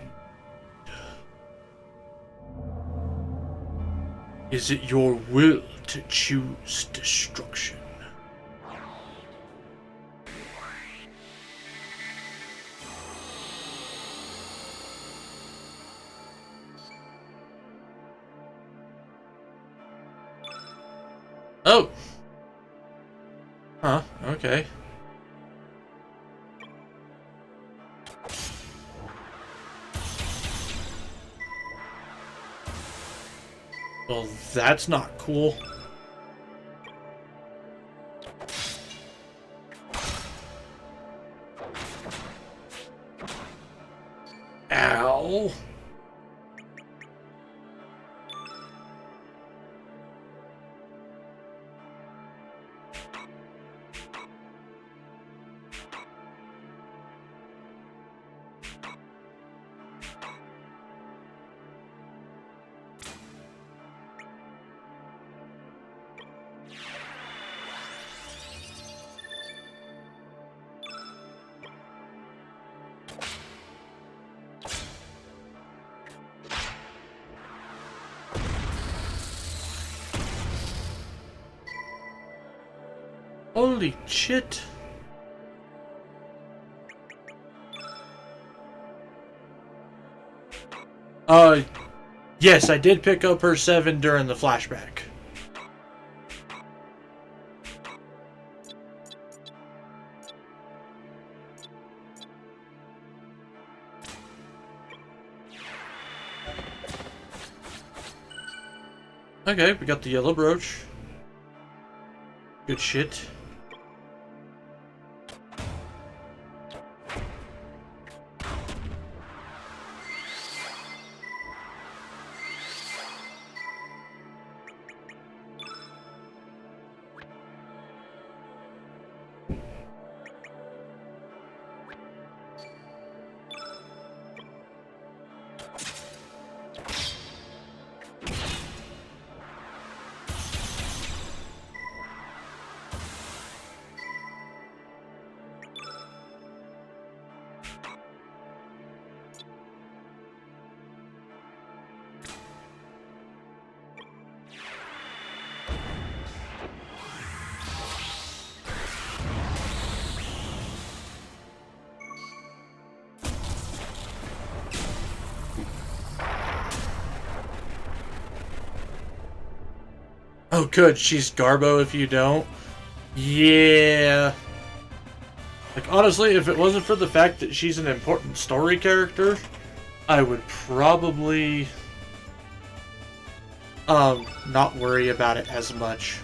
Speaker 1: Is it your will to choose destruction? Oh! Huh, okay. Well, that's not cool. Ow! Holy shit. Yes, I did pick up her 7 during the flashback. Okay, we got the yellow brooch. Good shit. Oh, good. She's Garbo if you don't. Yeah. Like, honestly, if it wasn't for the fact that she's an important story character, I would probably not worry about it as much.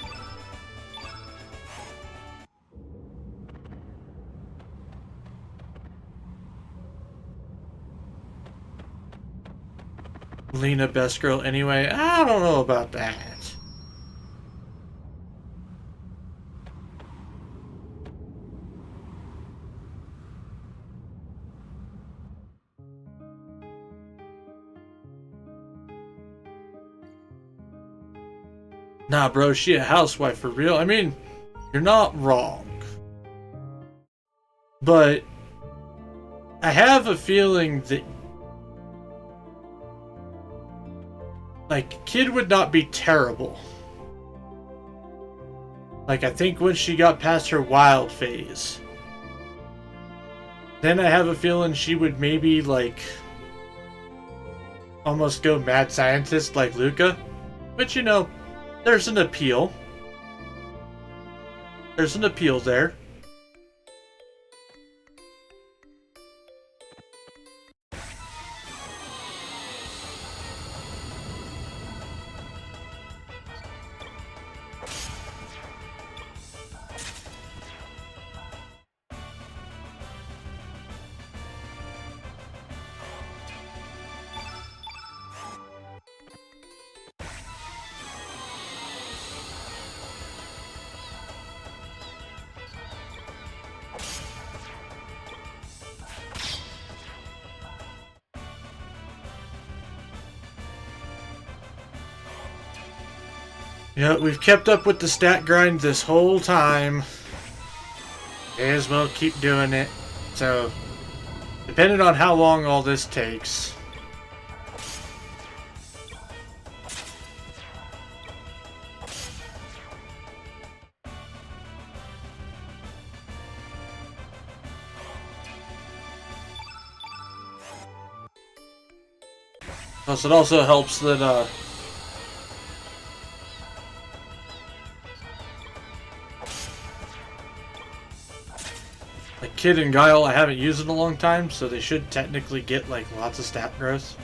Speaker 1: Lena best girl anyway. I don't know about that. Nah, bro, she a housewife for real. I mean, you're not wrong. But I have a feeling that like Kid would not be terrible. Like I think when she got past her wild phase, then I have a feeling she would maybe like almost go mad scientist like Luca. But you know, there's an appeal. There's an appeal there. Yeah, we've kept up with the stat grind this whole time. May as well keep doing it. So, depending on how long all this takes. Plus, it also helps that, like Kid and Guile I haven't used in a long time, so they should technically get, like, lots of stat growth.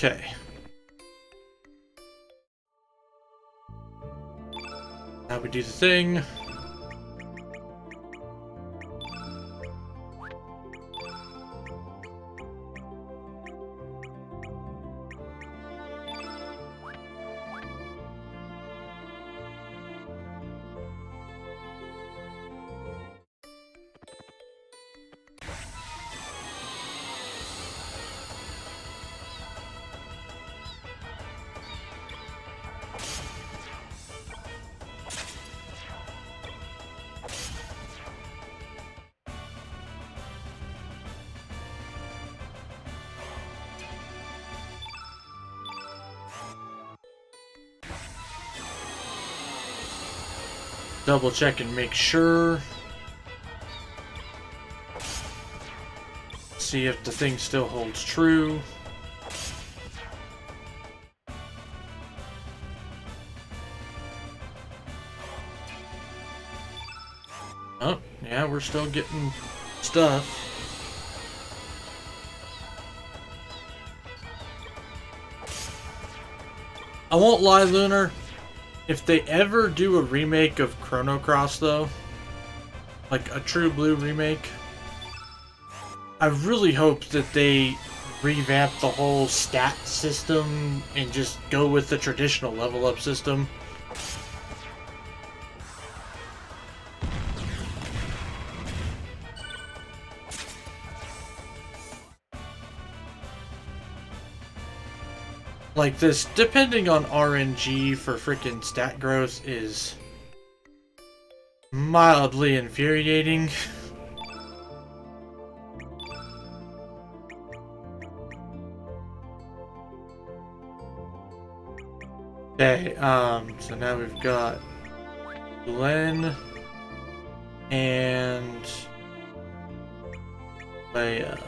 Speaker 1: Okay. Now we do the thing. Double check and make sure. See if the thing still holds true. Oh, yeah, we're still getting stuff. I won't lie, Lunar. If they ever do a remake of Chrono Cross, though, like a True Blue remake, I really hope that they revamp the whole stat system and just go with the traditional level up system. Like this, depending on RNG for freaking stat growth is mildly infuriating. Okay, so now we've got Glenn and Leia.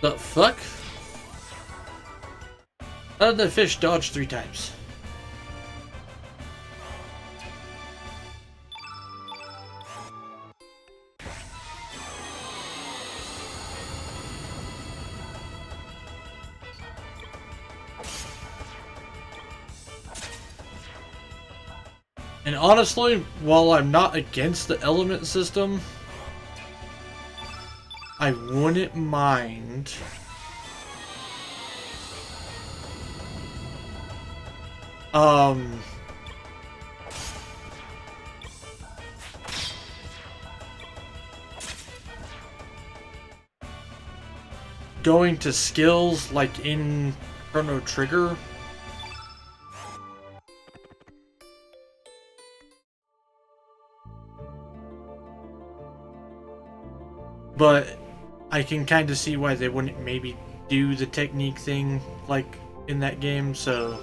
Speaker 1: The fuck? How did that fish dodge 3 times? And honestly, while I'm not against the element system, I wouldn't mind going to skills like in Chrono Trigger. But I can kind of see why they wouldn't maybe do the technique thing like in that game, so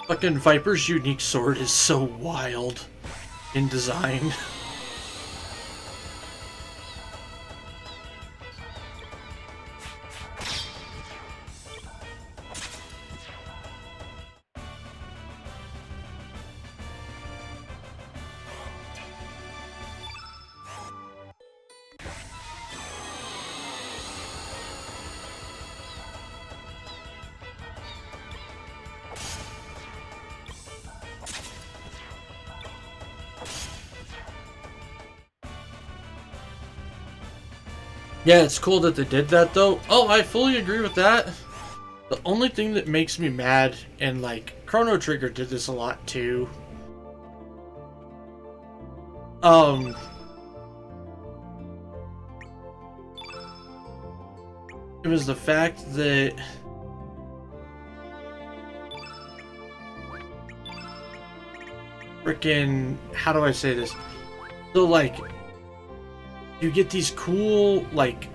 Speaker 1: fucking Viper's unique sword is so wild in design. Yeah, it's cool that they did that though. Oh, I fully agree with that. The only thing that makes me mad, and like Chrono Trigger did this a lot too. It was the fact that freaking, how do I say this? So like you get these cool like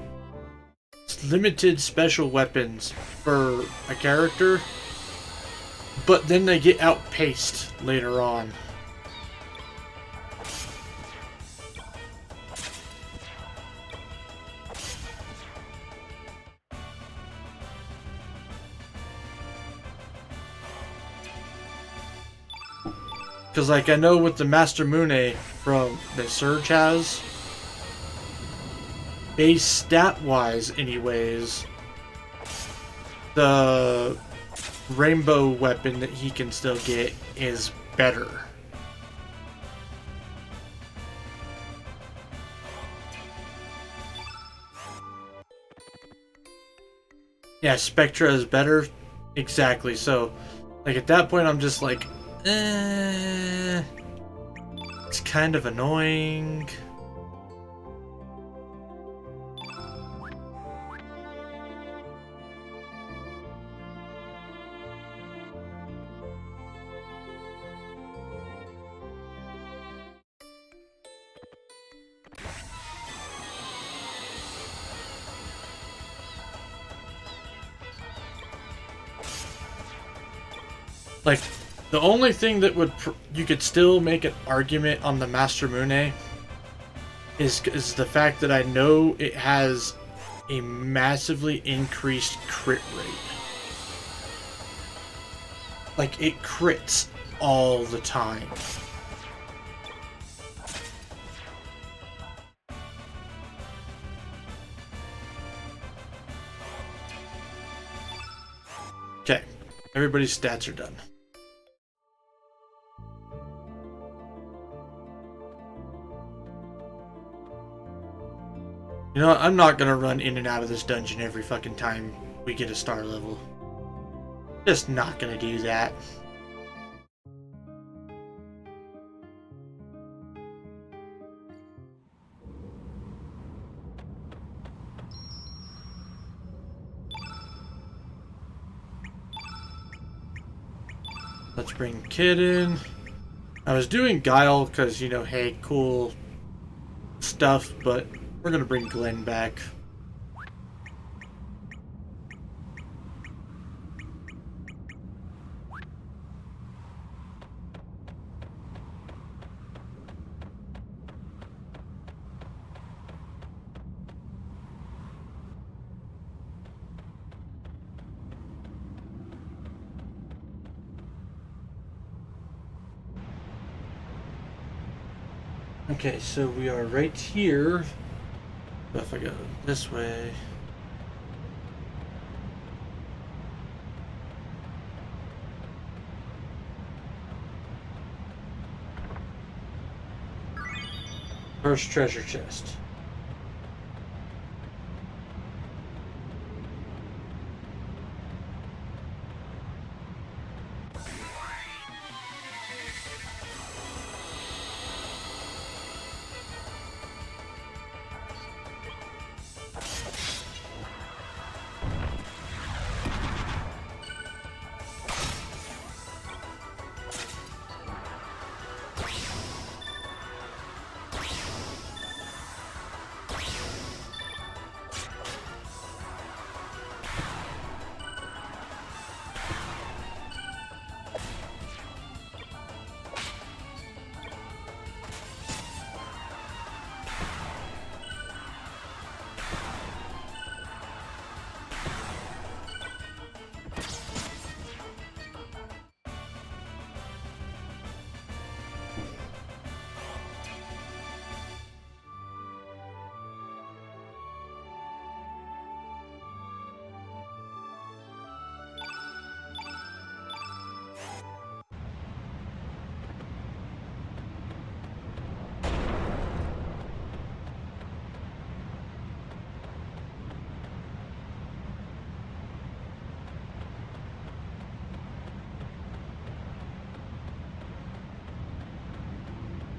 Speaker 1: limited special weapons for a character, but then they get outpaced later on. Because like I know with the Master Mune from that Surge has, base stat wise anyways, the rainbow weapon that he can still get is better. Yeah, Spectra is better. Exactly. So like at that point I'm just like it's kind of annoying. Like, the only thing that would you could still make an argument on the Master Mune is the fact that I know it has a massively increased crit rate. Like, it crits all the time. Okay, everybody's stats are done. You know what? I'm not gonna run in and out of this dungeon every fucking time we get a star level. Just not gonna do that. Let's bring Kid in. I was doing Guile because, you know, hey, cool stuff, but we're gonna bring Glenn back. Okay, so we are right here. But if I go this way... First treasure chest.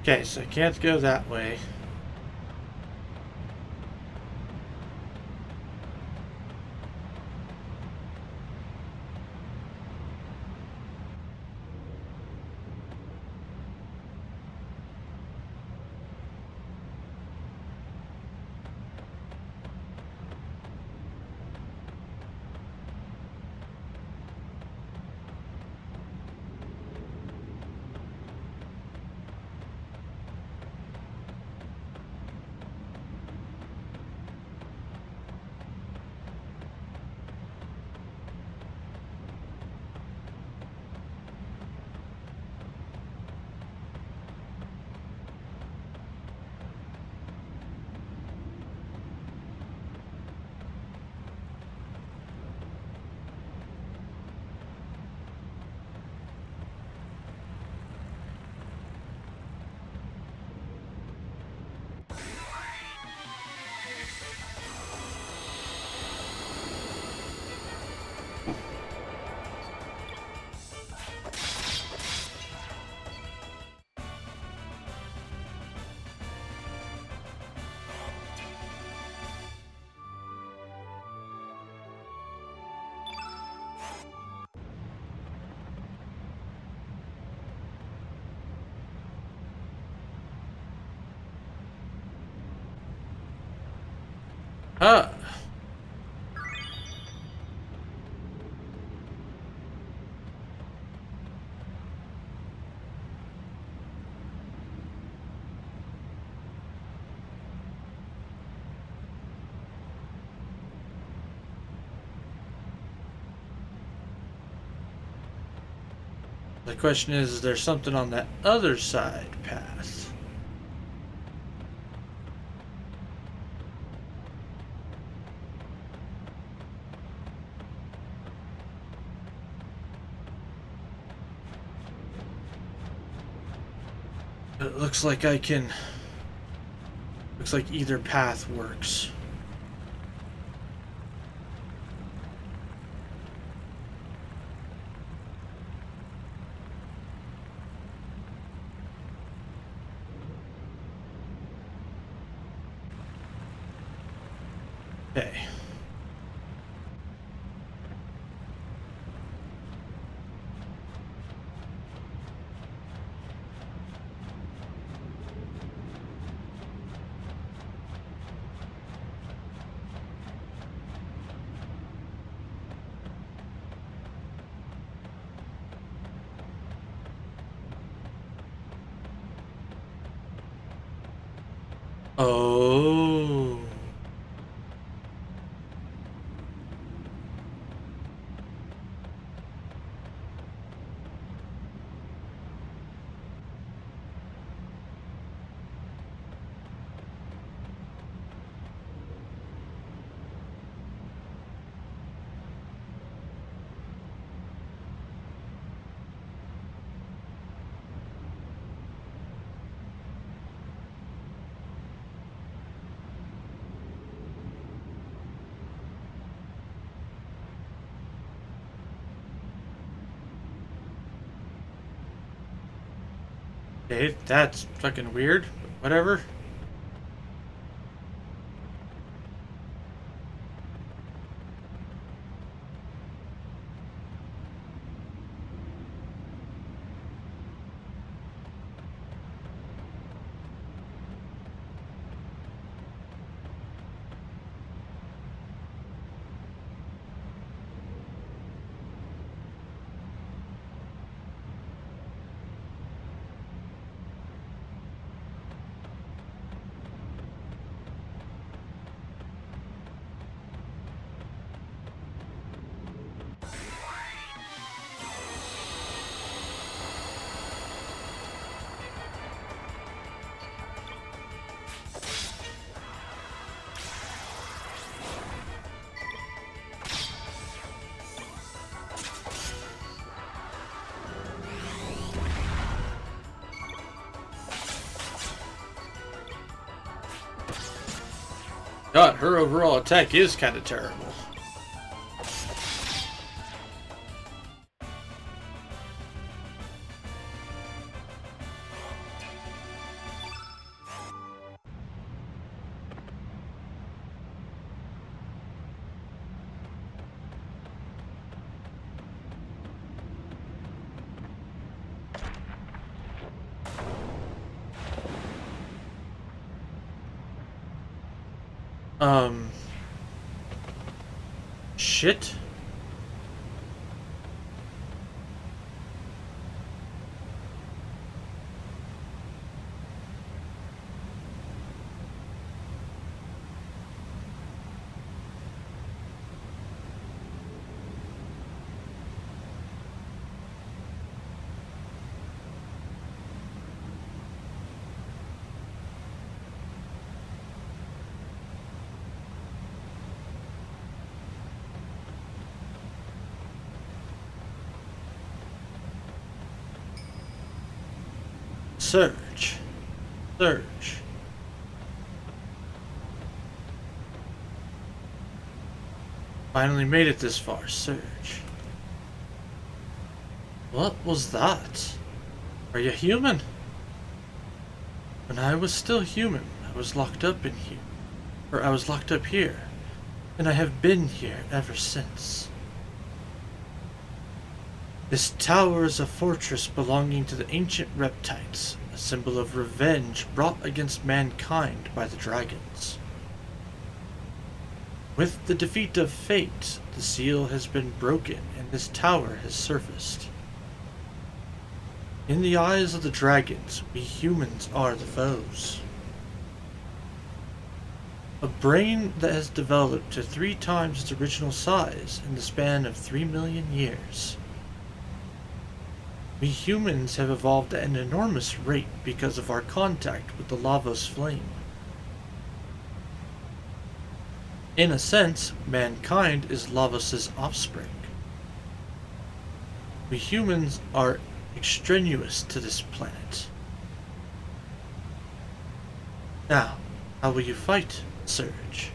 Speaker 1: Okay, so I can't go that way. Ah. The question is there something on that other side path? It looks like I can... Looks like either path works. Okay. Oh. Okay, that's fucking weird. Whatever. God, her overall attack is kind of terrible. Shit. Surge. Surge. Finally made it this far. Surge. What was that? Are you human? When I was still human, I was locked up in here. Or I was locked up here. And I have been here ever since. This tower is a fortress belonging to the ancient reptiles, a symbol of revenge brought against mankind by the dragons. With the defeat of fate, the seal has been broken and this tower has surfaced. In the eyes of the dragons, we humans are the foes. A brain that has developed to 3 times its original size in the span of 3 million years. We humans have evolved at an enormous rate because of our contact with the lava's flame. In a sense, mankind is Lavos' offspring. We humans are extraneous to this planet. Now, how will you fight, Surge?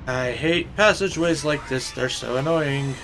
Speaker 1: I hate passageways like this, they're so annoying.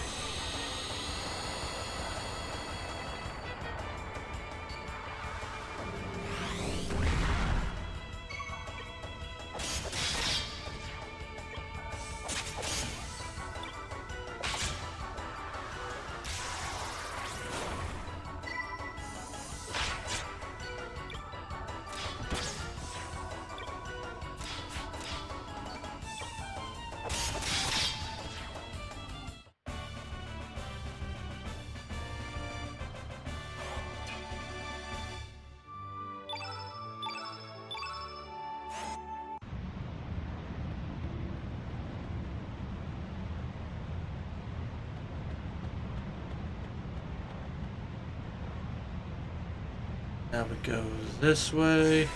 Speaker 1: Now we go this way.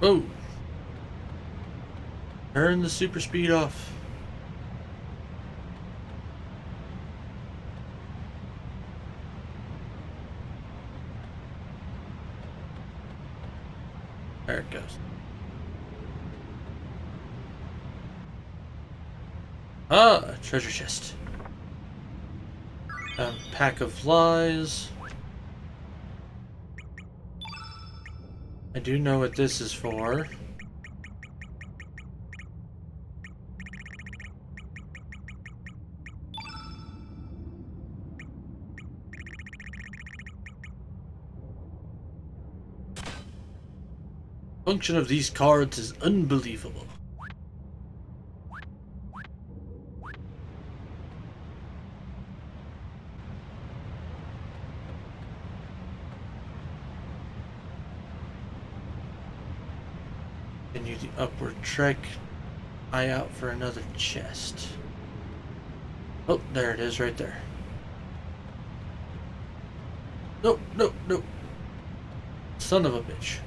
Speaker 1: Oh! Turn the super speed off. There it goes. Ah, treasure chest. A pack of lies. I do know what this is for. Function of these cards is unbelievable. Continue the upward trek. Eye out for another chest. Oh, there it is right there. Nope, nope, nope. Son of a bitch.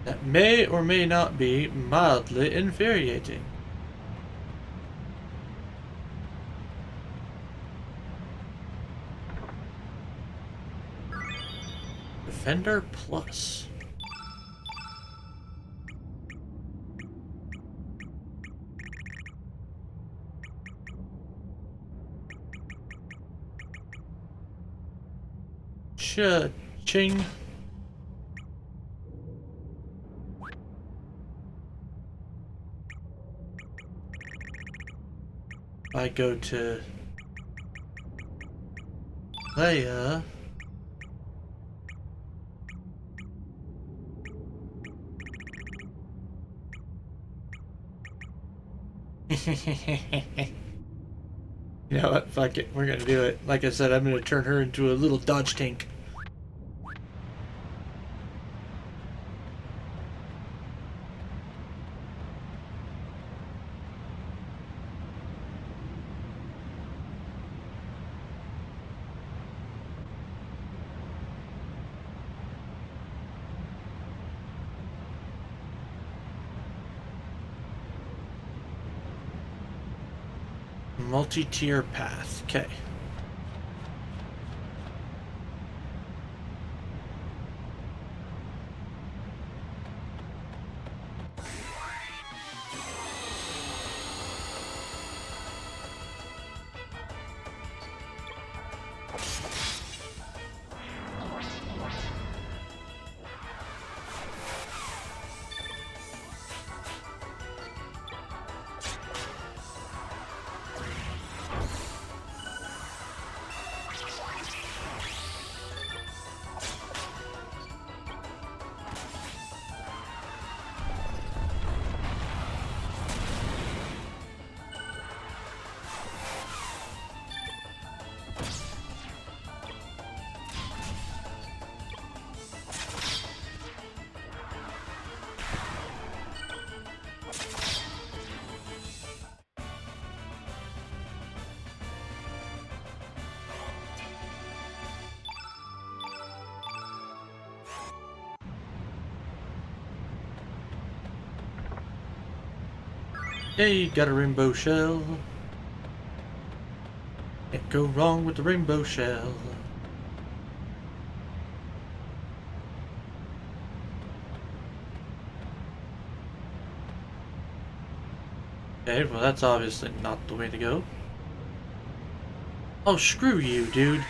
Speaker 1: That may or may not be mildly infuriating. Defender Plus. Cha-ching. I go to Leia. You know what? Fuck it. We're gonna do it. Like I said, I'm gonna turn her into a little dodge tank. Multi-tier path. Okay. Hey, got a rainbow shell. Can't go wrong with the rainbow shell. Okay, well that's obviously not the way to go. Oh, screw you, dude.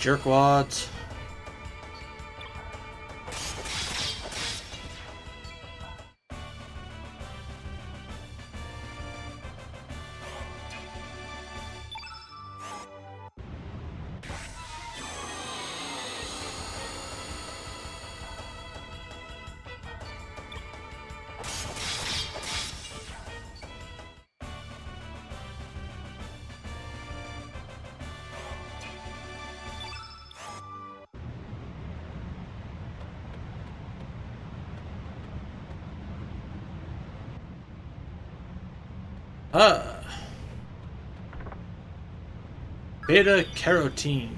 Speaker 1: Jerkwads. Beta carotene.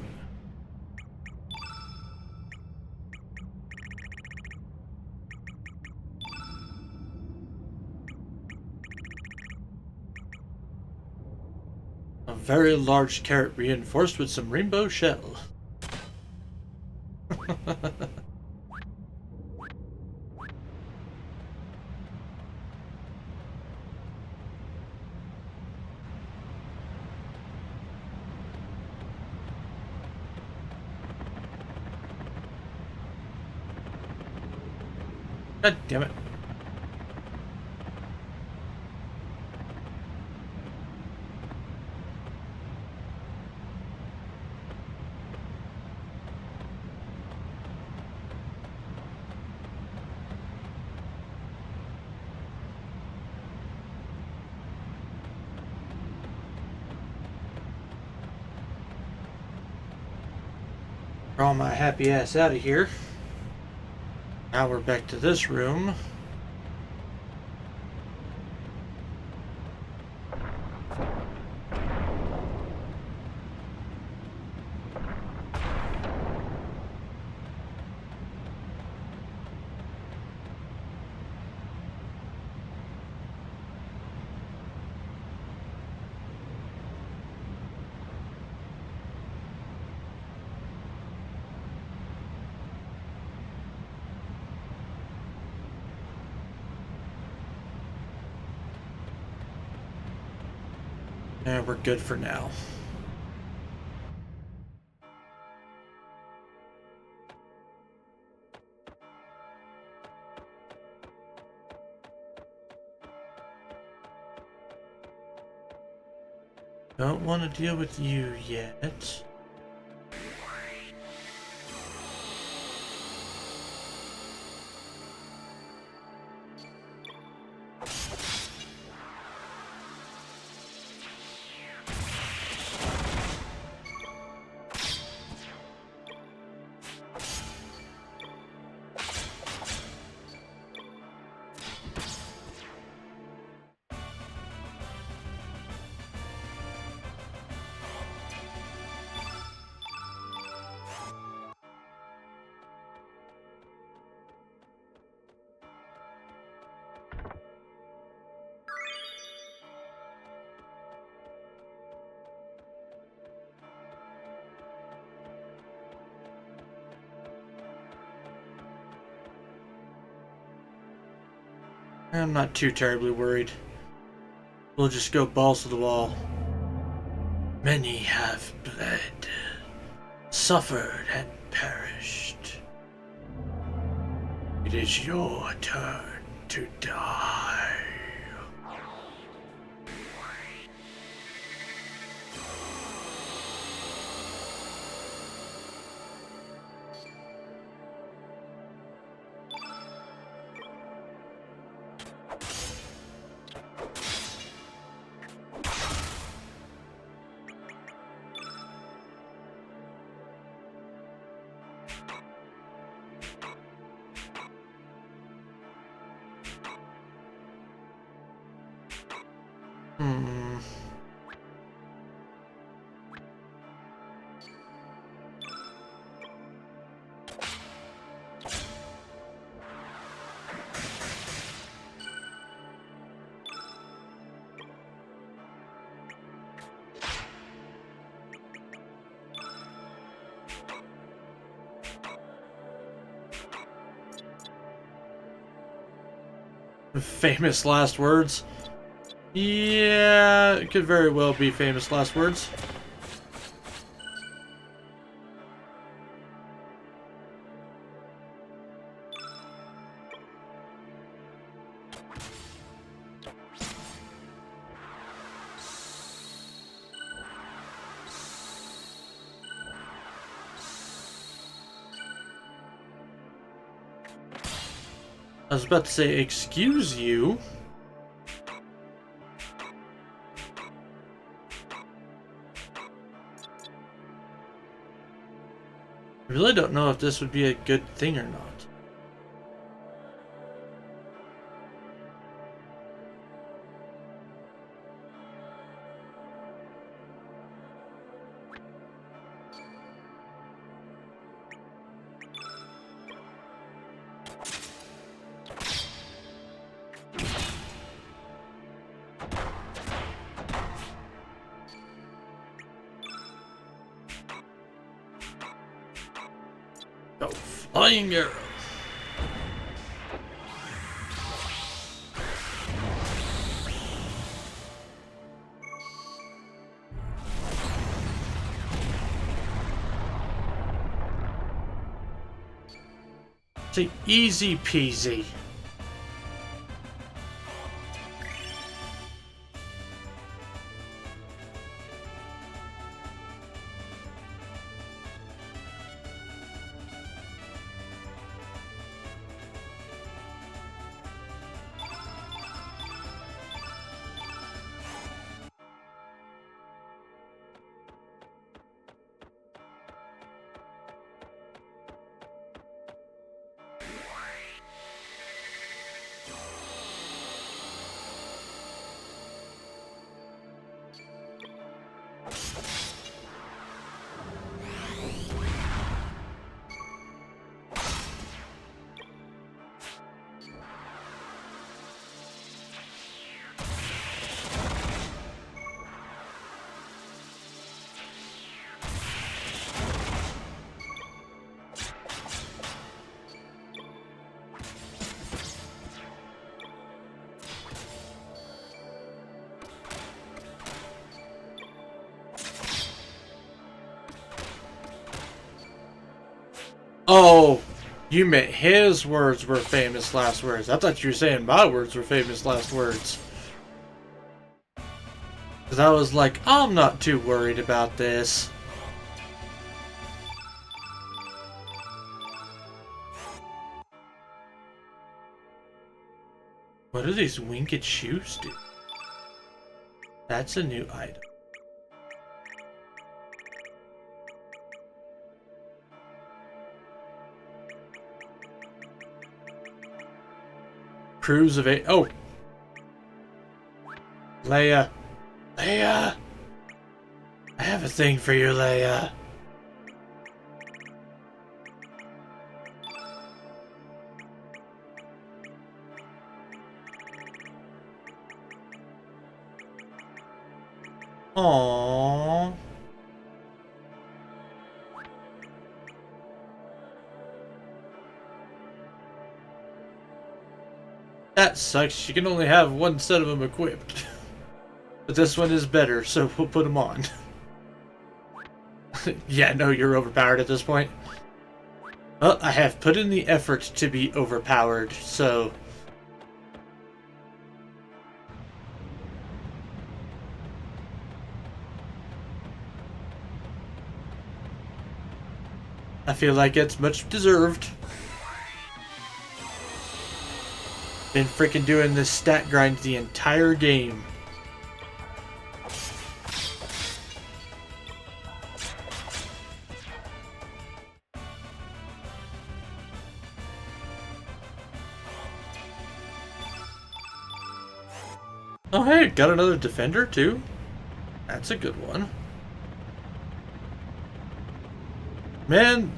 Speaker 1: A very large carrot reinforced with some rainbow shell. God damn it. Draw my happy ass out of here. Now we're back to this room. And we're good for now. Don't want to deal with you yet. I'm not too terribly worried. We'll just go balls to the wall. Many have bled, suffered, and perished. It is your turn to die. Famous last words? Yeah, it could very well be famous last words. I was about to say, excuse you. I really don't know if this would be a good thing or not. Oh, flying arrow. It's easy peasy. Oh, you meant his words were famous last words. I thought you were saying my words were famous last words. Because I was like, I'm not too worried about this. What do these winged shoes do? That's a new item. Cruise of a... Oh! Leia! Leia! I have a thing for you, Leia. Aww. That sucks. You can only have one set of them equipped. But this one is better, so we'll put them on. Yeah, no, you're overpowered at this point. Well, I have put in the effort to be overpowered, so... I feel like it's much deserved. Been freaking doing this stat grind the entire game. Oh hey, got another defender too? That's a good one. Man,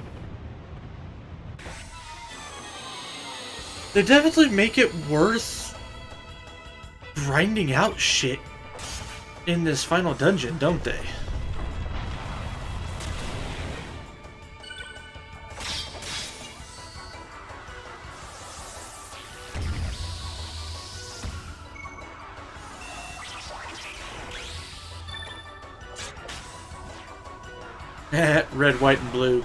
Speaker 1: they definitely make it worth grinding out shit in this final dungeon, don't they? Red, white, and blue.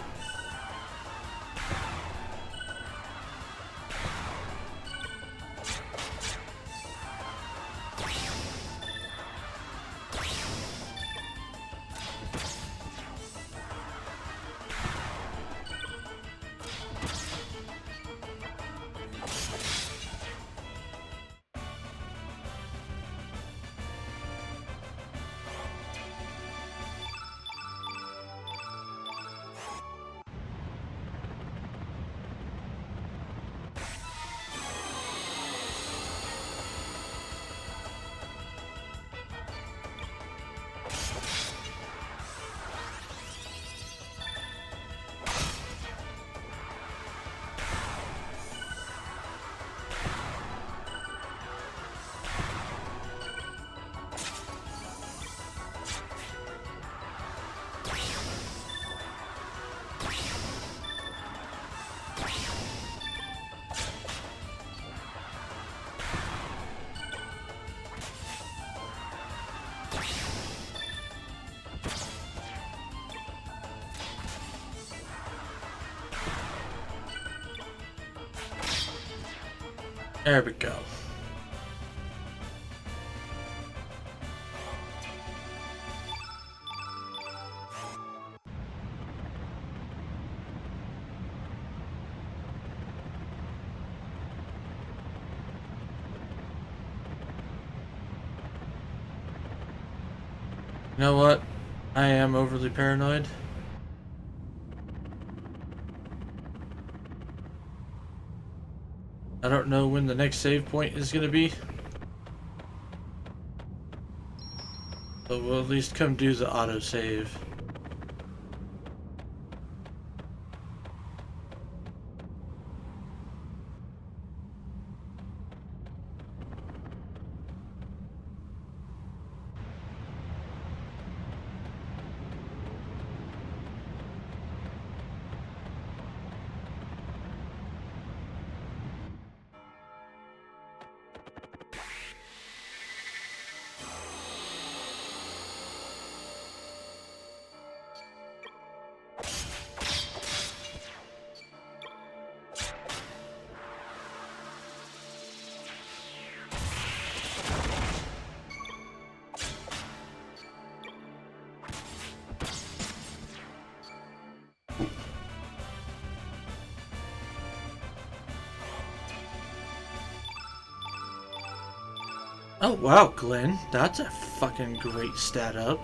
Speaker 1: There we go. You know what? I am overly paranoid. I don't know when the next save point is going to be. But we'll at least come do the autosave. Oh wow, Glenn, that's a fucking great stat up.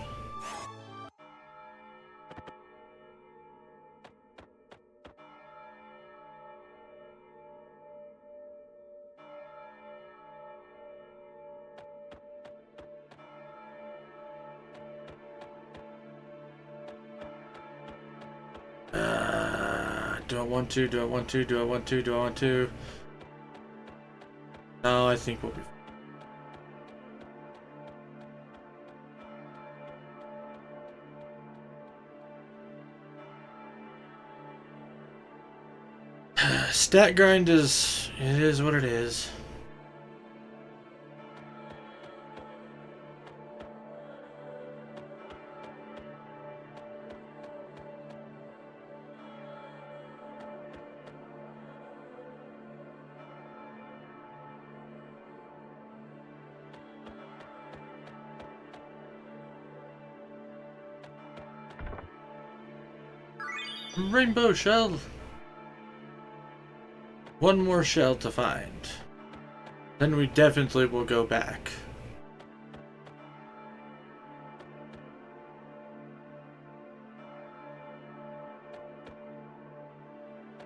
Speaker 1: Do I want to? Do I want to? Do I want to? Do I want to? No, I think we'll be. Stat grind is, it is what it is. Rainbow shell. One more shell to find. Then we definitely will go back.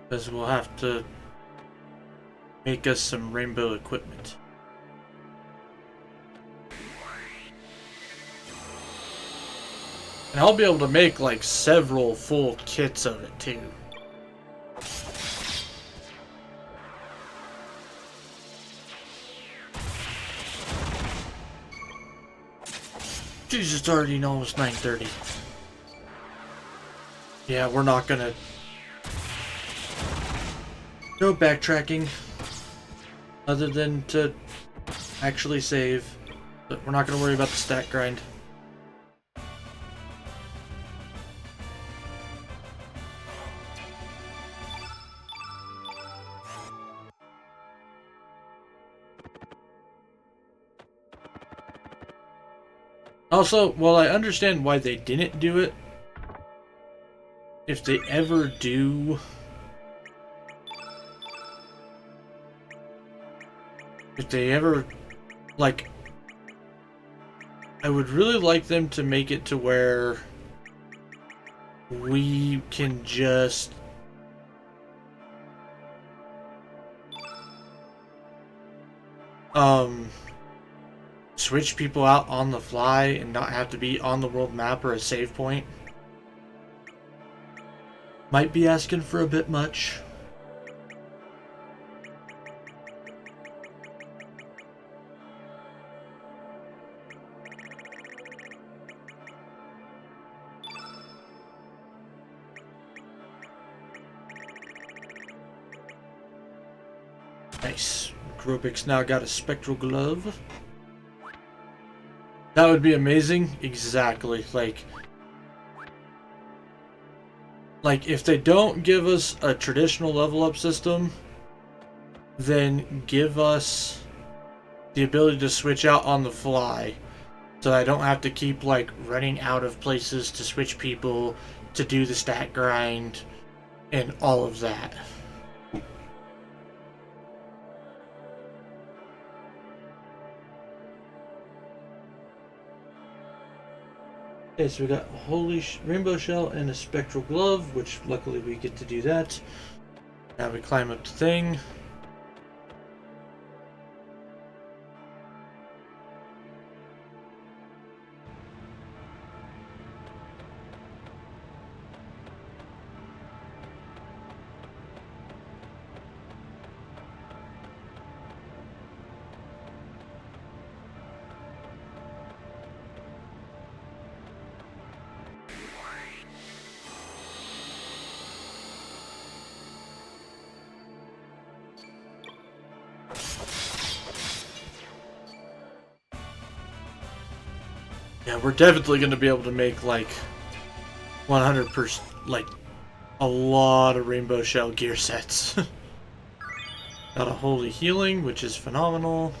Speaker 1: Because we'll have to make us some rainbow equipment. And I'll be able to make like several full kits of it too. Jesus, it's already almost 9:30. Yeah, we're not gonna... No backtracking. Other than to actually save. But we're not gonna worry about the stat grind. Also, while I understand why they didn't do it, if they ever do... If they ever, like... I would really like them to make it to where we can just... switch people out on the fly and not have to be on the world map or a save point. Might be asking for a bit much. Nice. Grobik's now got a spectral glove. That would be amazing. Exactly. Like if they don't give us a traditional level up system, then give us the ability to switch out on the fly. So I don't have to keep like running out of places to switch people, to do the stat grind, and all of that. Okay, so we got Holy Rainbow Shell and a Spectral Glove, which luckily we get to do that. Now we climb up the thing. Yeah, we're definitely going to be able to make like 100%, like a lot of Rainbow Shell gear sets. Got a Holy Healing, which is phenomenal.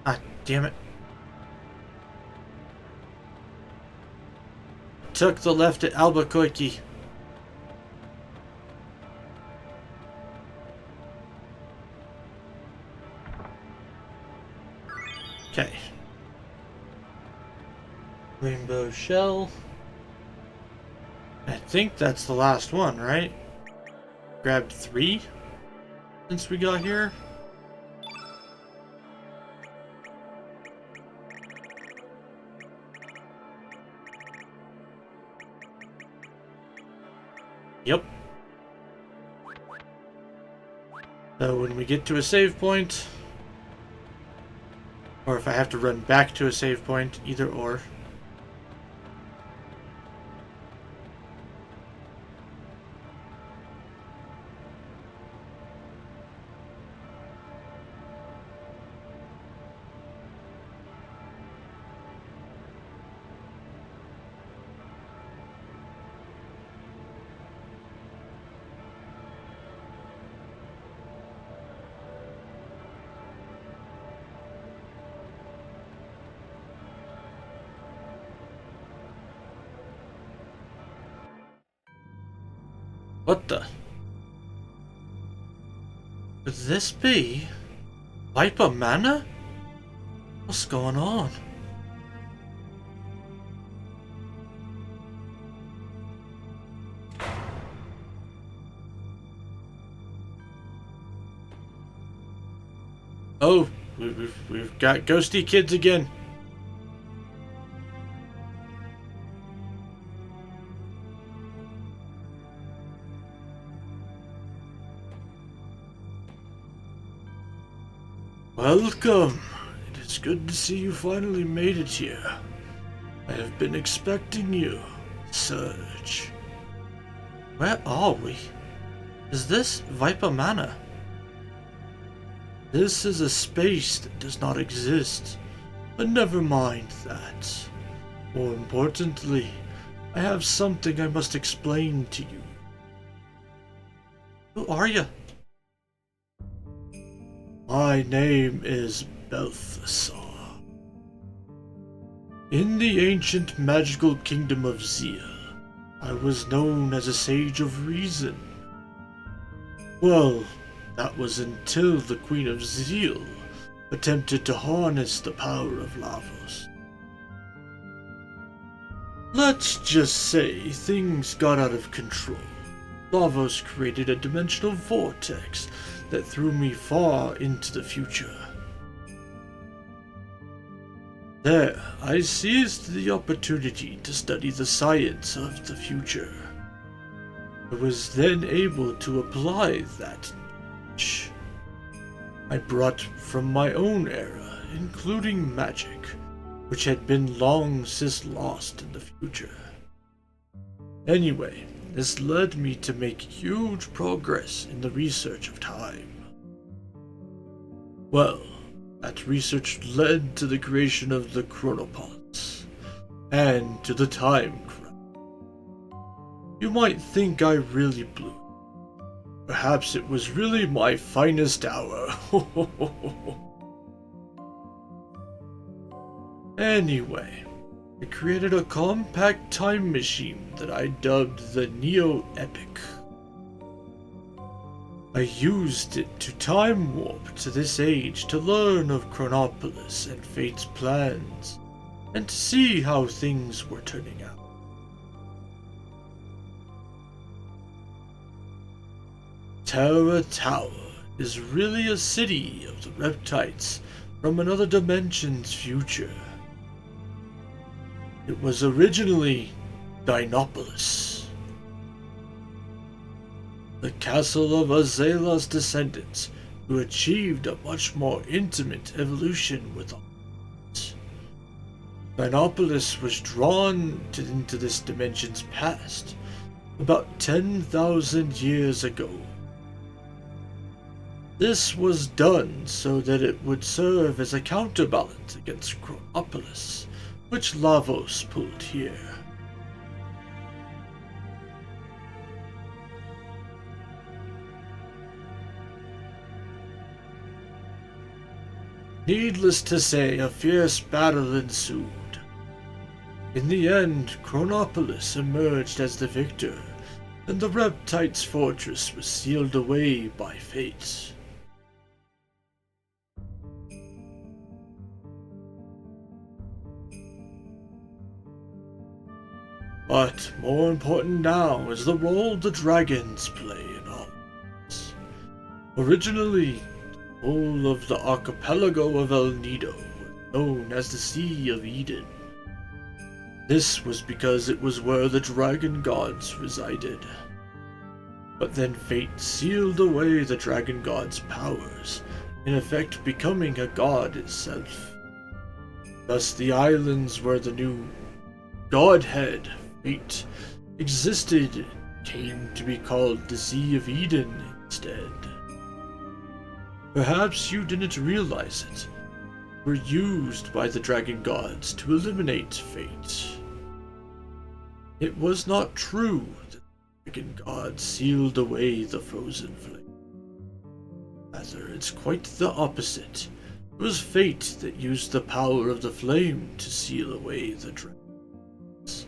Speaker 1: Ah, damn it. took the left at Albuquerque. Okay. Rainbow shell. I think that's the last one, right? Grabbed 3 since we got here. Yep. So when we get to a save point, or if I have to run back to a save point, either or. What the? Could this be Viper Mana? What's going on? Oh, we've got ghosty kids again. Welcome. It is good to see you finally made it here. I have been expecting you, Surge. Where are we? Is this Viper Mana? This is a space that does not exist, but never mind that. More importantly, I have something I must explain to you. Who are you? My name is Balthasar. In the ancient magical kingdom of Zia, I was known as a sage of reason. Well, that was until the Queen of Zeal attempted to harness the power of Lavos. Let's just say things got out of control. Lavos created a dimensional vortex that threw me far into the future. There, I seized the opportunity to study the science of the future. I was then able to apply that knowledge I brought from my own era, including magic, which had been long since lost in the future. Anyway, this led me to make huge progress in the research of time. Well, that research led to the creation of the chronopods, and to the time crown. You might think I really blew it. Perhaps it was really my finest hour. Anyway, I created a compact time machine that I dubbed the Neo-Epic. I used it to time warp to this age to learn of Chronopolis and Fate's plans, and to see how things were turning out. Terra Tower is really a city of the Reptites from another dimension's future. It was originally Dinopolis, the castle of Azala's descendants, who achieved a much more intimate evolution with us. Dinopolis was drawn into this dimension's past about 10,000 years ago. This was done so that it would serve as a counterbalance against Chronopolis, which Lavos pulled here. Needless to say, a fierce battle ensued. In the end, Chronopolis emerged as the victor, and the Reptites' fortress was sealed away by fate. But more important now is the role the dragons play in all this. Originally, the whole of the archipelago of El Nido was known as the Sea of Eden. This was because it was where the dragon gods resided. But then fate sealed away the dragon god's powers, in effect becoming a god itself. Thus the islands where the new godhead, fate, existed came to be called the Sea of Eden instead. Perhaps you didn't realize it, were used by the dragon gods to eliminate fate. It was not true that the dragon gods sealed away the frozen flame. Rather, it's quite the opposite. It was fate that used the power of the flame to seal away the dragons.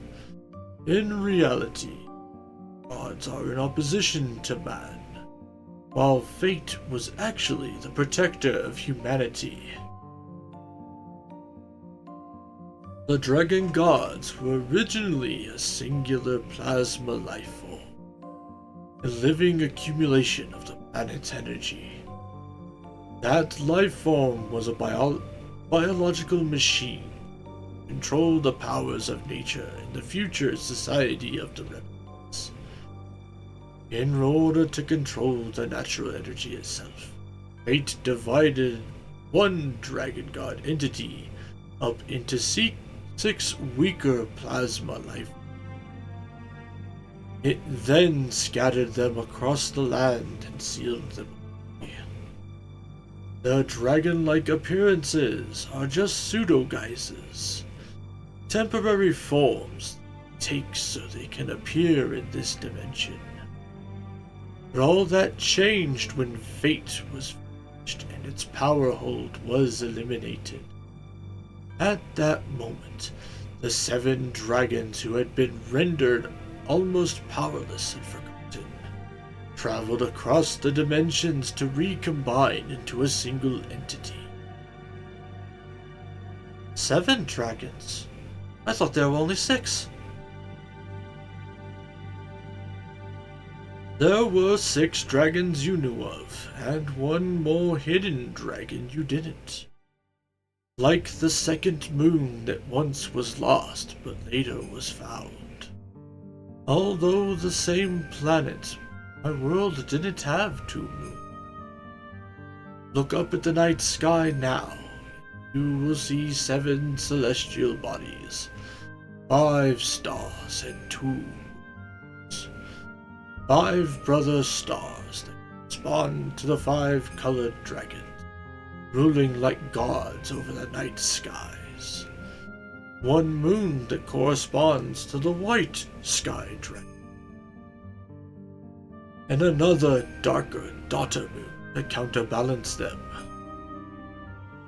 Speaker 1: In reality, gods are in opposition to man, while fate was actually the protector of humanity. The dragon gods were originally a singular plasma life form, a living accumulation of the planet's energy. That life form was a biological machine that controlled the powers of nature in the future society of the reptiles. In order to control the natural energy itself, fate divided one dragon god entity up into six weaker plasma life. It then scattered them across the land and sealed them away. The dragon-like appearances are just pseudo-guises, temporary forms they take so they can appear in this dimension. But all that changed when fate was finished and its power hold was eliminated. At that moment, the 7 dragons who had been rendered almost powerless and forgotten traveled across the dimensions to recombine into a single entity. 7 dragons? I thought there were only 6. There were 6 dragons you knew of, and one more hidden dragon you didn't. Like the second moon that once was lost but later was found. Although the same planet, my world didn't have 2 moons. Look up at the night sky now. You will see 7 celestial bodies, 5 stars and 2 moons. 5 brother stars that correspond to the 5 colored dragons, ruling like gods over the night skies. 1 moon that corresponds to the white sky dragon. And another darker daughter moon that counterbalance them.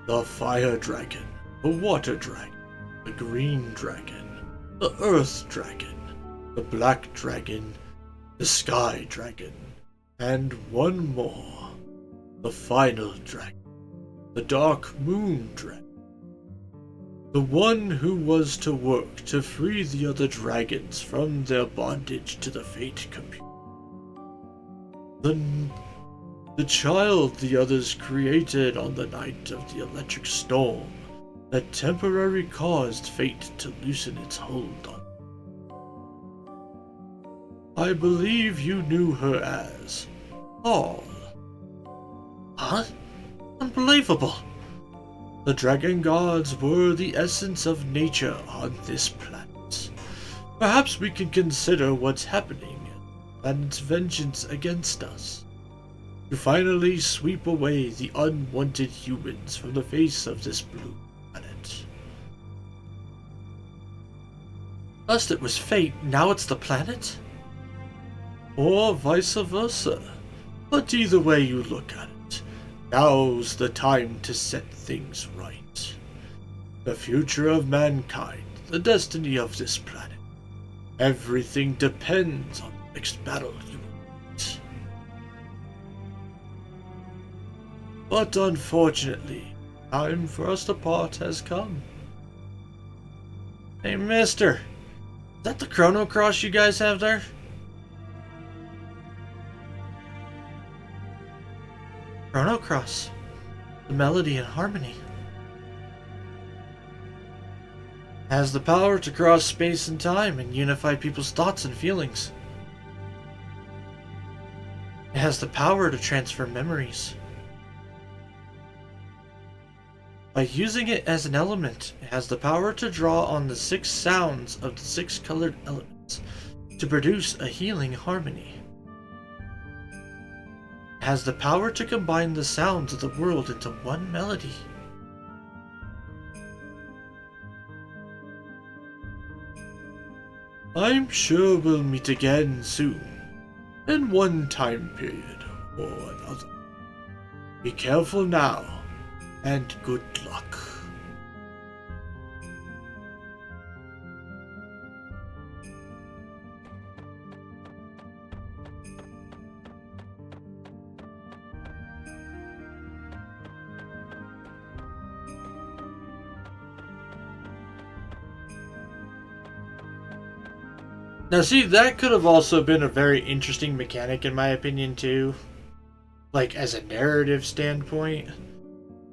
Speaker 1: The fire dragon, the water dragon, the green dragon, the earth dragon, the black dragon, the sky dragon, and 1 more, the final dragon. The Dark Moon Dragon. The one who was to work to free the other dragons from their bondage to the Fate computer. The child the others created on the night of the electric storm that temporarily caused Fate to loosen its hold on. I believe you knew her as All. Huh? Unbelievable! The dragon gods were the essence of nature on this planet. Perhaps we can consider what's happening and its vengeance against us, to finally sweep away the unwanted humans from the face of this blue planet. First it was fate, now it's the planet? Or vice versa. But either way you look at it, now's the time to set things right. The future of mankind, the destiny of this planet. Everything depends on the next battle you fight. But unfortunately, time for us to part has come. Hey, mister. Is that the Chrono Cross you guys have there? Chrono Cross. The melody and harmony. Has the power to cross space and time and unify people's thoughts and feelings. It has the power to transfer memories. By using it as an element, it has the power to draw on the 6 sounds of the 6 colored elements to produce a healing harmony. It has the power to combine the sounds of the world into one melody. I'm sure we'll meet again soon, in one time period or another. Be careful now, and good luck. Now see, that could have also been a very interesting mechanic in my opinion too. Like as a narrative standpoint.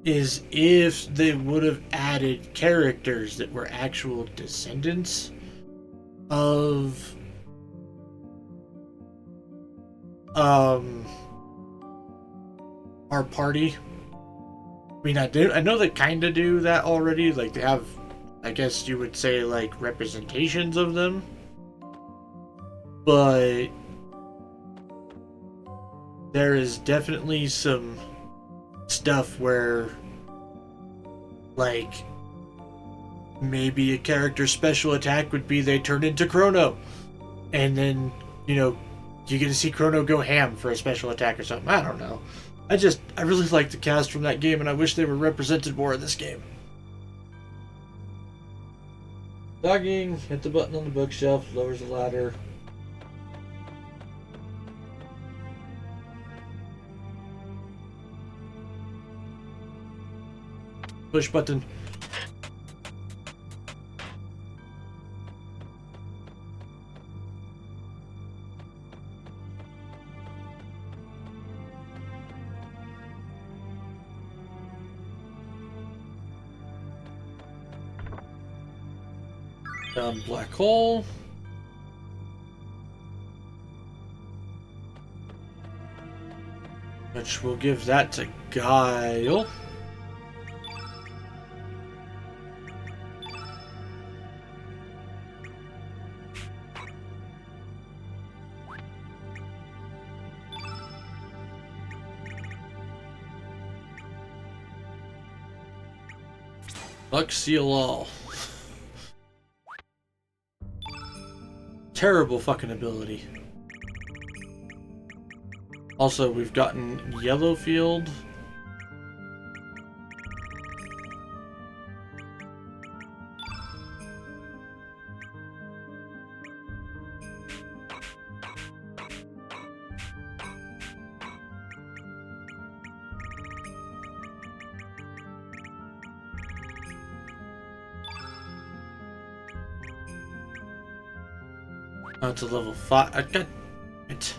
Speaker 1: Is if they would have added characters that were actual descendants of our party. I mean, I know they kind of do that already. Like they have, I guess you would say, like representations of them. But there is definitely some stuff where, like, maybe a character's special attack would be they turn into Chrono, and then, you know, you get to see Chrono go ham for a special attack or something. I don't know. I really like the cast from that game, and I wish they were represented more in this game. Dogging, hit the button on the bookshelf, lowers the ladder. Push button. Down black hole. Which we'll give that to Guile. Luck seal all. Terrible fucking ability. Also, we've gotten Yellow Field. Oh, to level 5. I got it.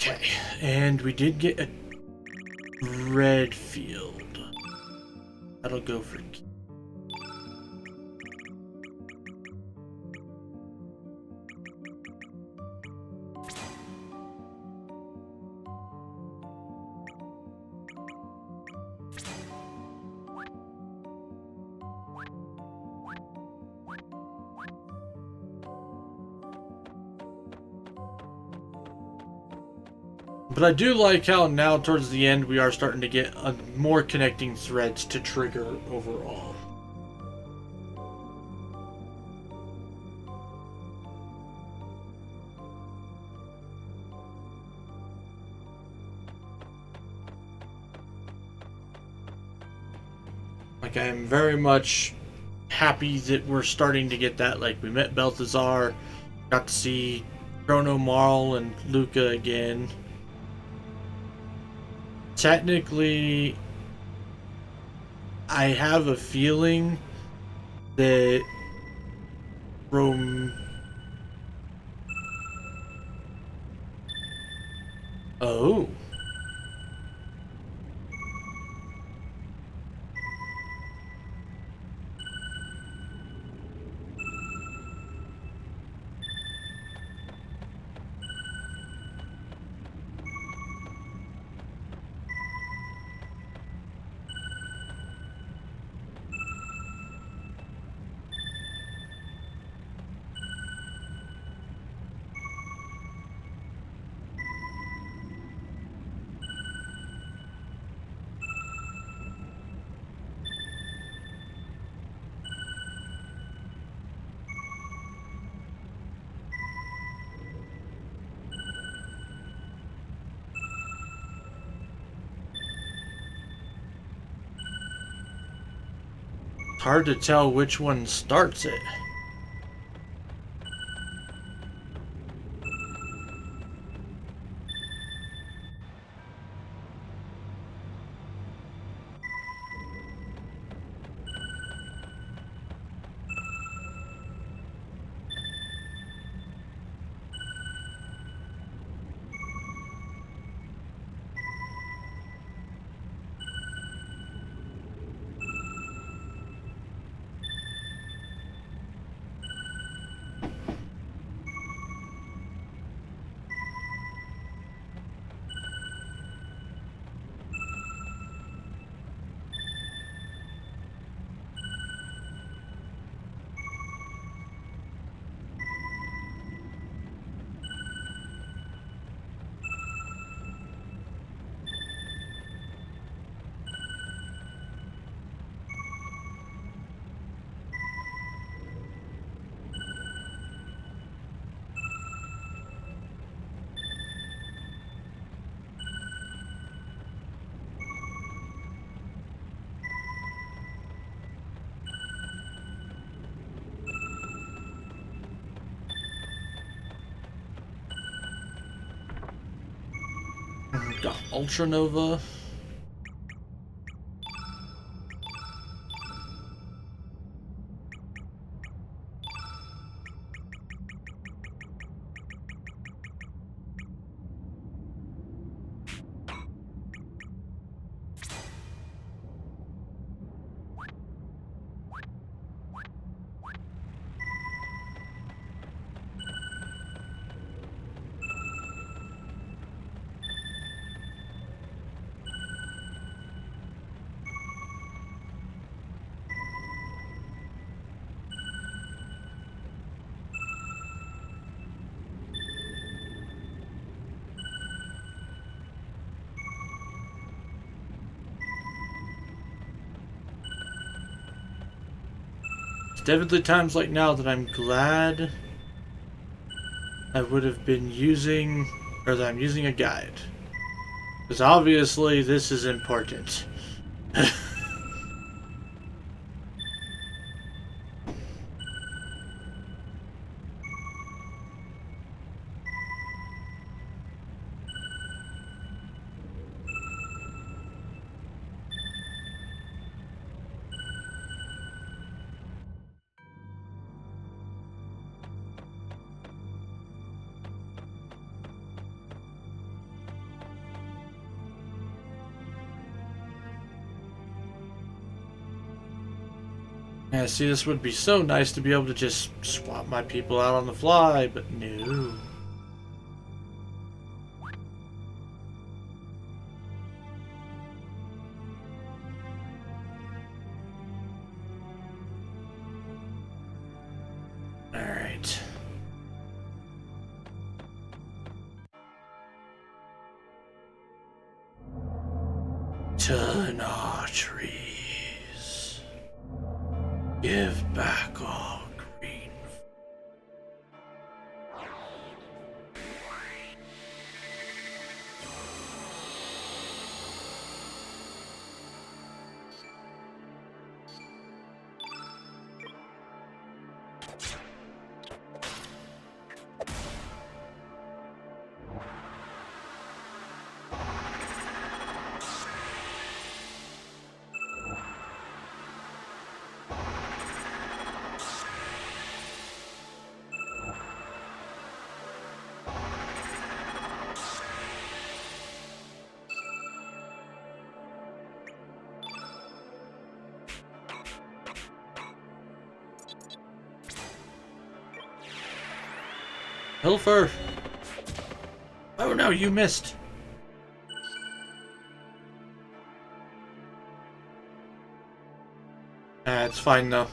Speaker 1: Okay, and we did get a red field. That'll go for But I do like how now towards the end we are starting to get more connecting threads to trigger overall. Like, I am very much happy that we're starting to get that. Like, we met Balthazar, got to see Chrono, Marl, and Luca again. Technically, I have a feeling that Rome. Oh. Hard to tell which one starts it. Ultra Nova. It's definitely times like now that I'm glad I would have been using, or that I'm using a guide. Because obviously this is important. Yeah, see, this would be so nice to be able to just swap my people out on the fly, but no. Alright. Turn our trees. Give back our green. Hilfer! Oh no, you missed! It's fine though.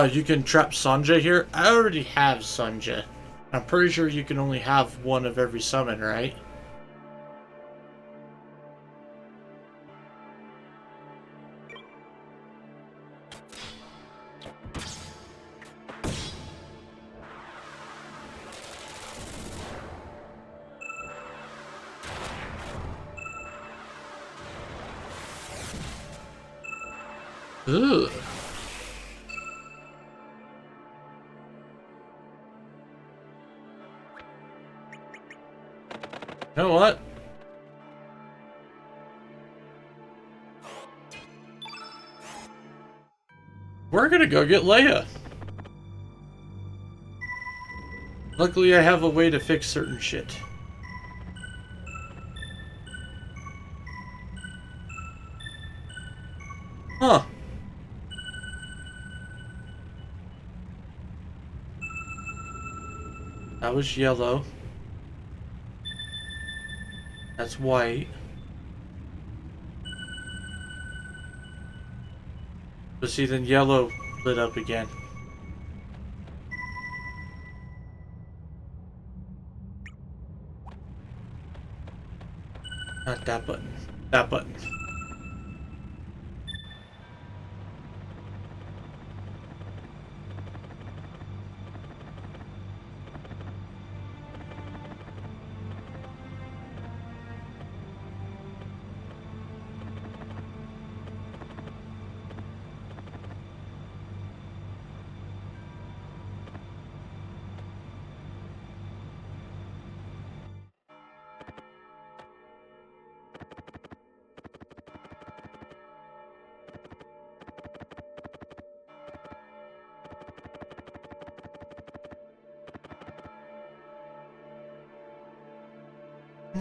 Speaker 1: You can trap Sonja here. I already have Sonja. I'm pretty sure you can only have one of every summon, right? Ugh. You know what? We're gonna go get Leia. Luckily, I have a way to fix certain shit. Huh. That was yellow. That's white. But see, then yellow lit up again. Not that button. That button.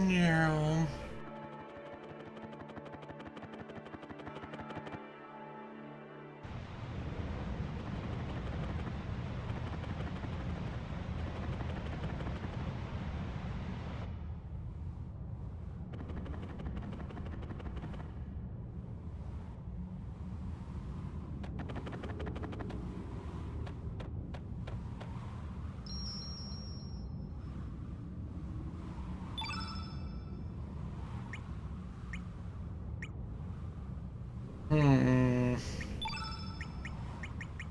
Speaker 1: Yeah.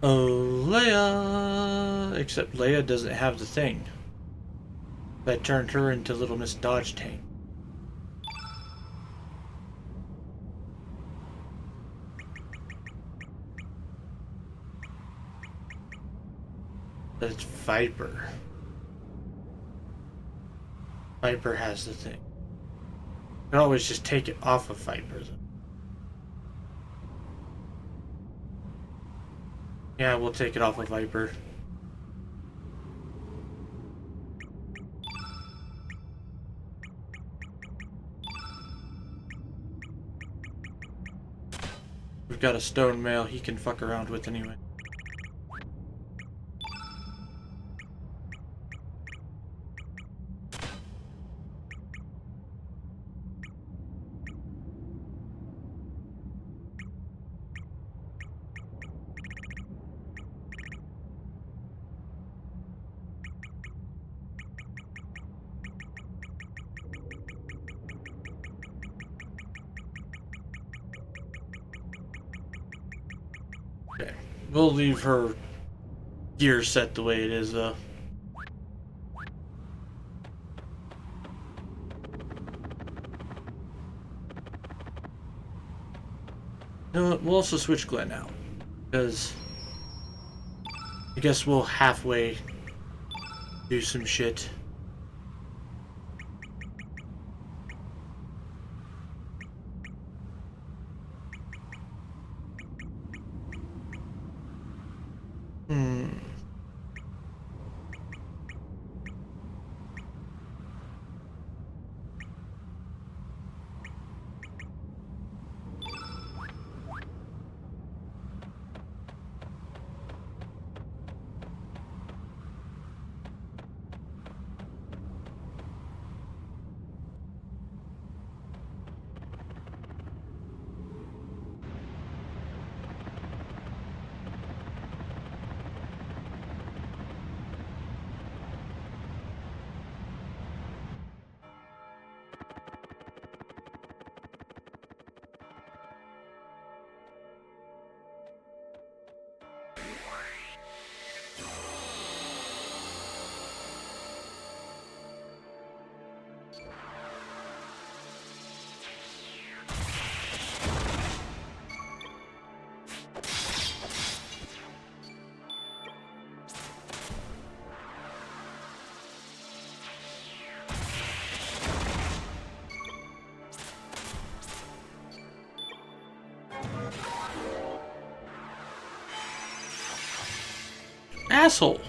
Speaker 1: Oh, Leia! Except Leia doesn't have the thing that turned her into Little Miss Dodge Tank. But it's Viper. Viper has the thing. You can always just take it off of Viper. Yeah, we'll take it off of Viper. We've got a stone mail he can fuck around with anyway. Okay. We'll leave her gear set the way it is, though. You know what? We'll also switch Glenn out. Because I guess we'll halfway do some shit. Hmm. Asshole.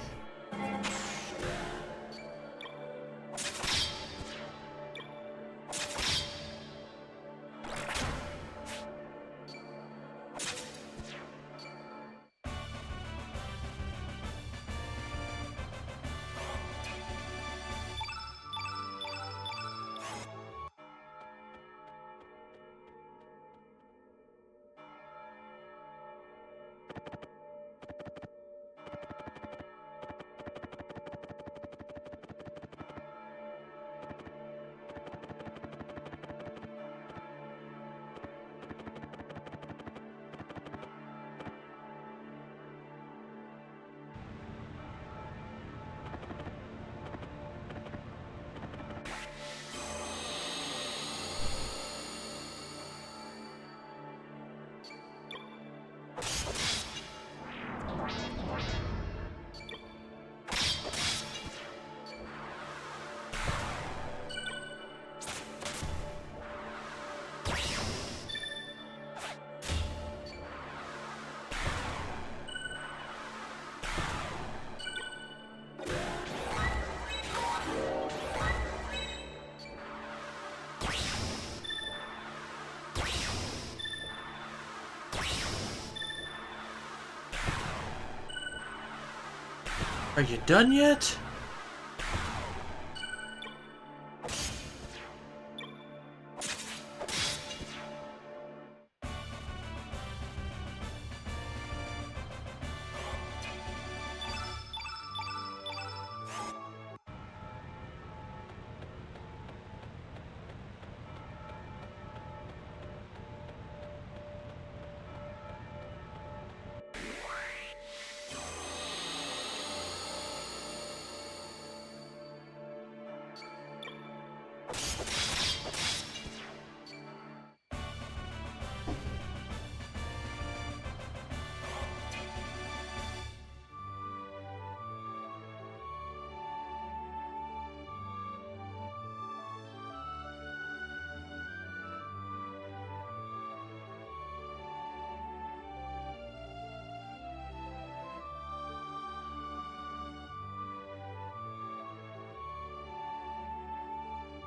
Speaker 1: Are you done yet?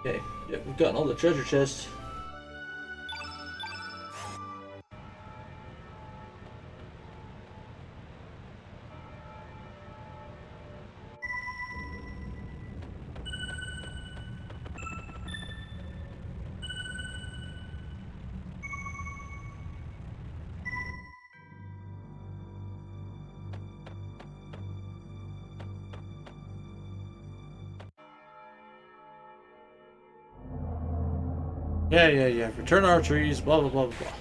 Speaker 1: Okay, yeah, we've gotten all the treasure chests. Yeah. Return our trees, blah, blah, blah, blah.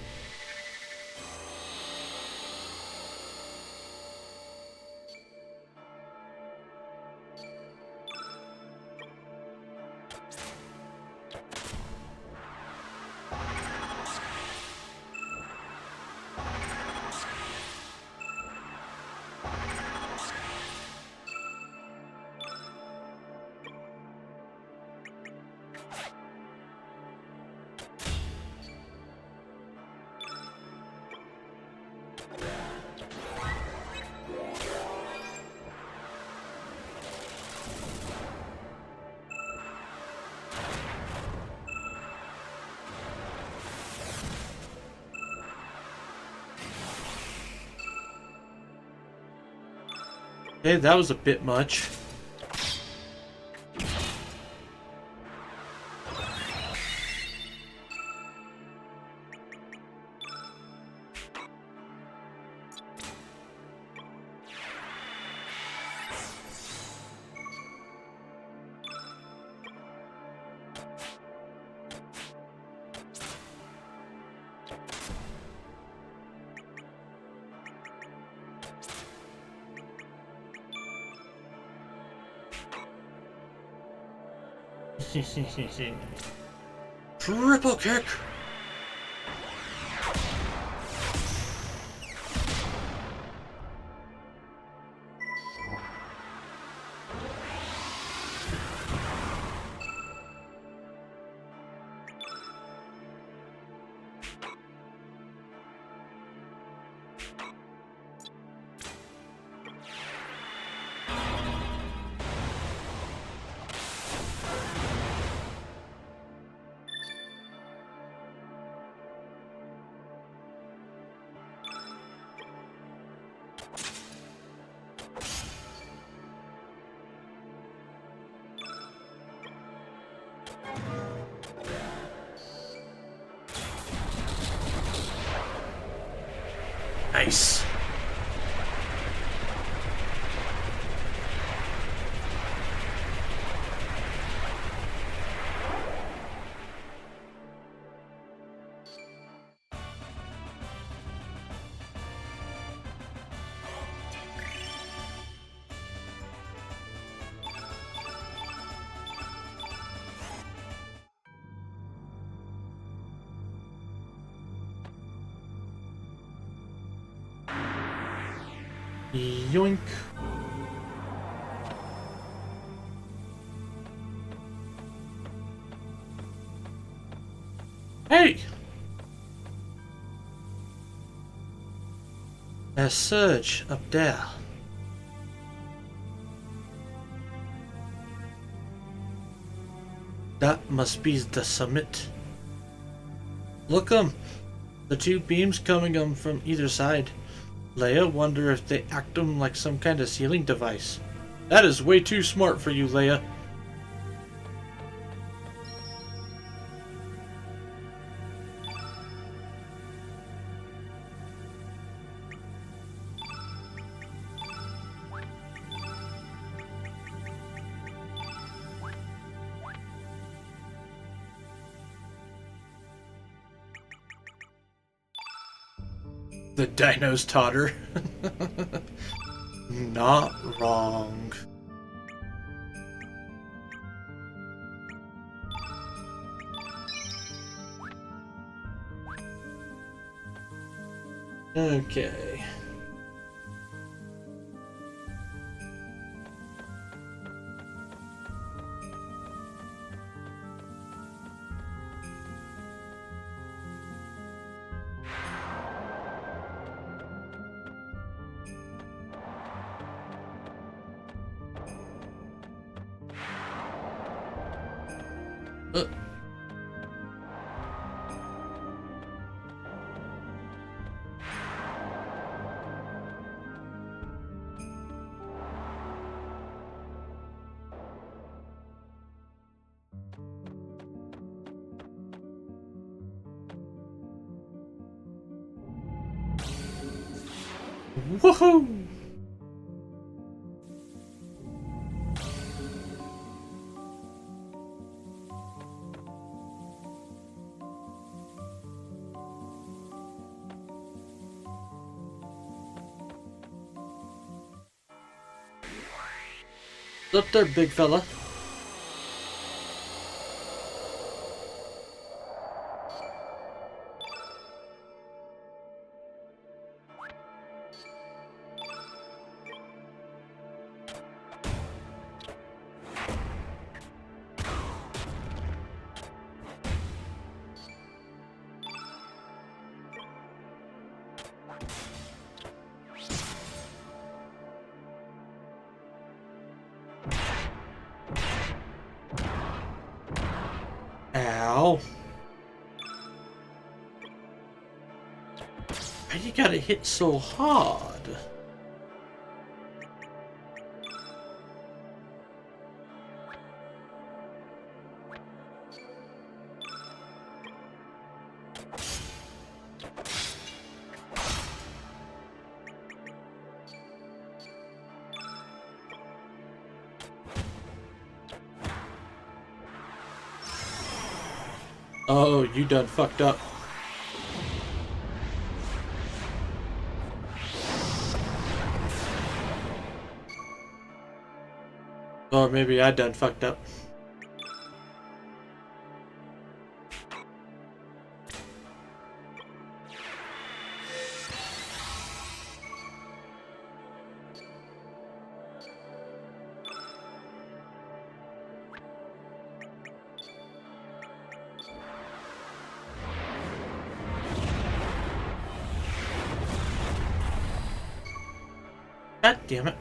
Speaker 1: Okay, that was a bit much. Triple kick! Nice. Yoink. Hey! A surge up there. That must be the summit. Look the two beams coming from either side. Leia, wonder if they act like some kind of sealing device. That is way too smart for you, Leia. The dinos taught her. Not wrong. Okay. Woohoo! Up there, big fella. Ow. Why you gotta hit so hard? Oh, you done fucked up. Or maybe I done fucked up. God damn it.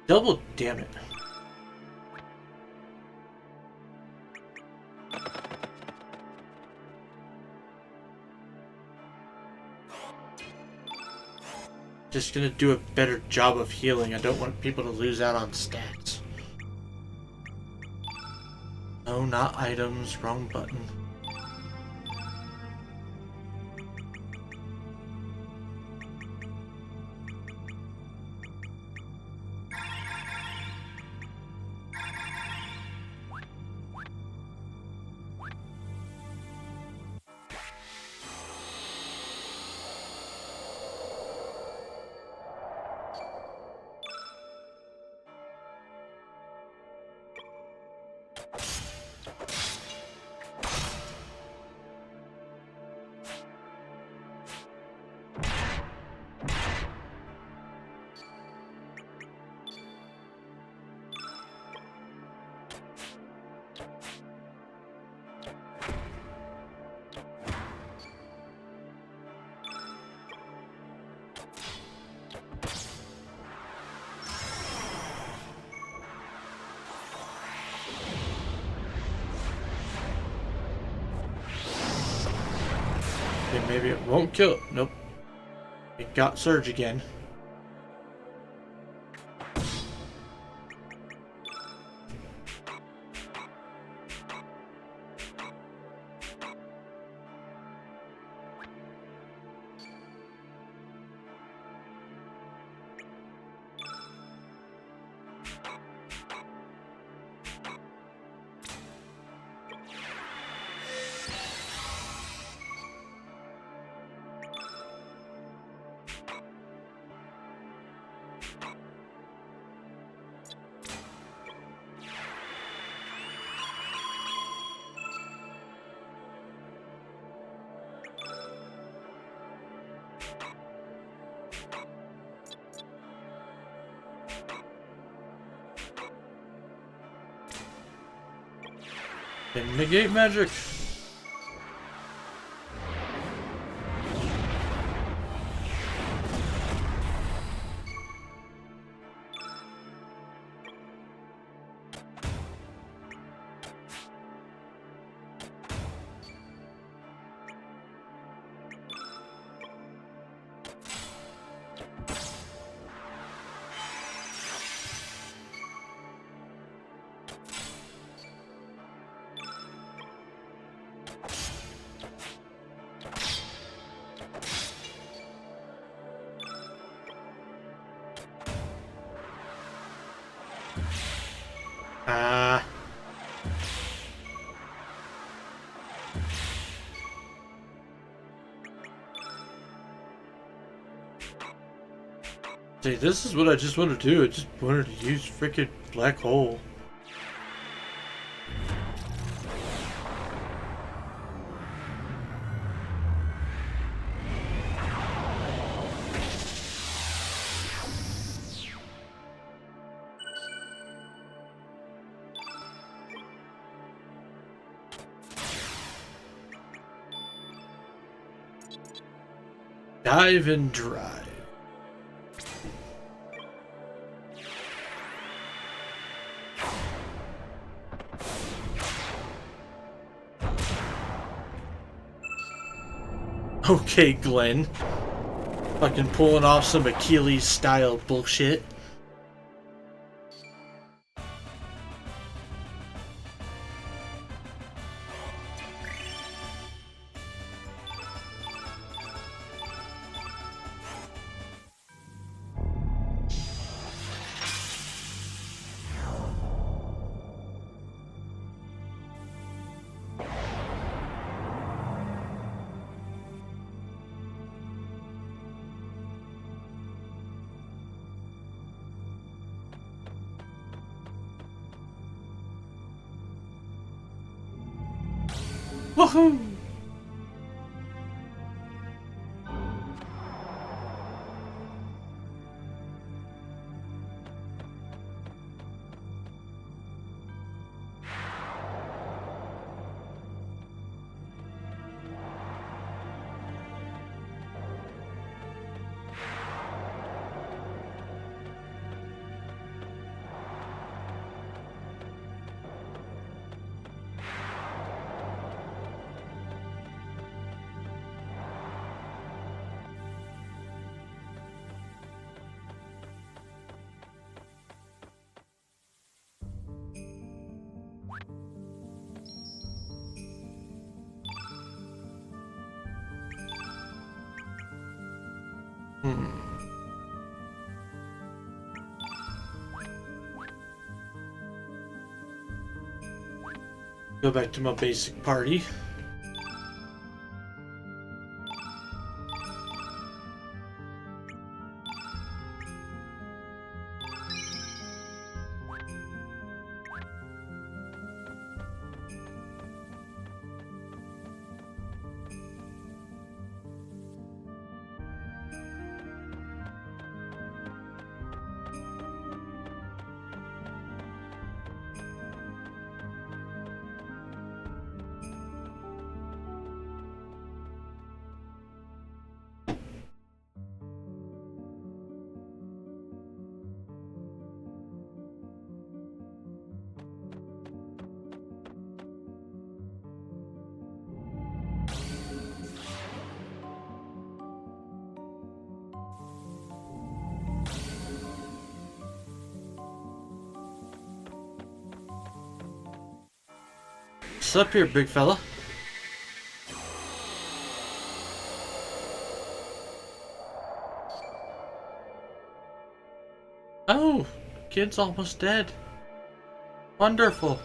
Speaker 1: Double damn it. Just gonna do a better job of healing. I don't want people to lose out on stats. No, not items. Wrong button. Okay, maybe it won't kill. Nope. It got Surge again. And negate magic. Ah. See, this is what I just wanted to do. I just wanted to use freaking black hole. Dive and drive. Okay, Glenn. Fucking pulling off some Achilles style bullshit. Woohoo! Go back to my basic party. What's up here, big fella? Oh, kid's almost dead. Wonderful.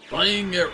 Speaker 1: Flying arrow.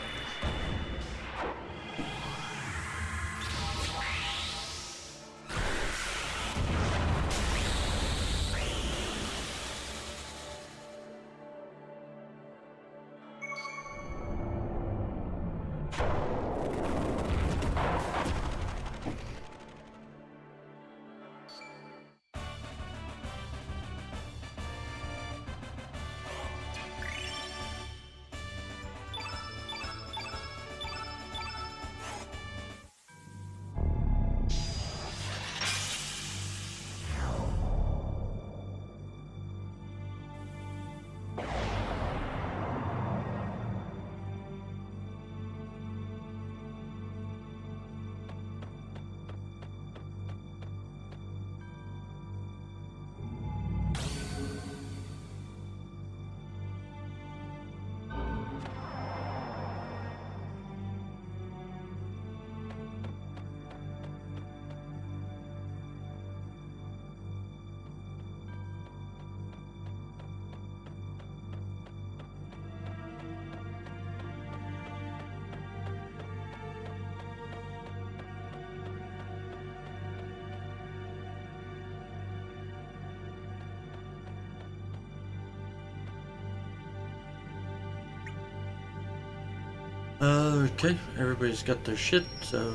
Speaker 1: Okay, everybody's got their shit, so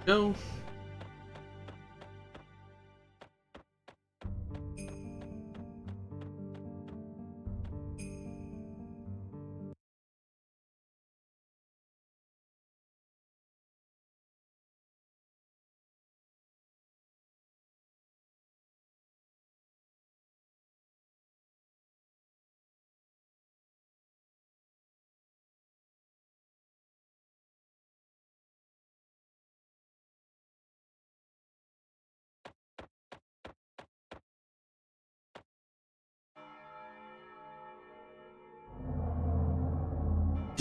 Speaker 1: go.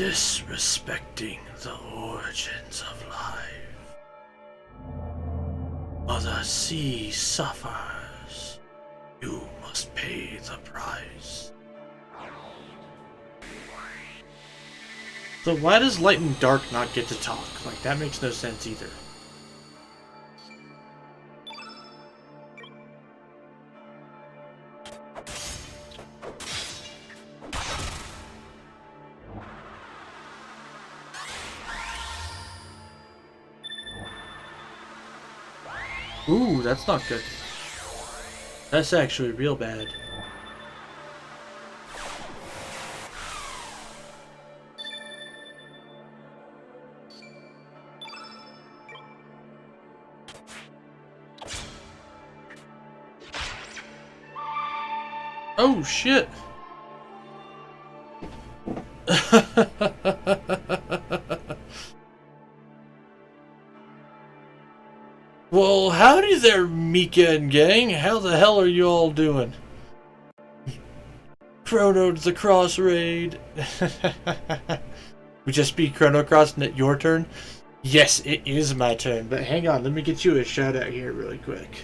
Speaker 1: Disrespecting the origins of life. Mother Sea suffers. You must pay the price. So why does Light and Dark not get to talk? Like, that makes no sense either. Ooh, that's not good. That's actually real bad. Oh shit! Well, howdy there, Mika and gang. How the hell are you all doing? Chrono to the cross raid. We just beat Chrono Cross and it's your turn? Yes, it is my turn, but hang on, let me get you a shout out here really quick.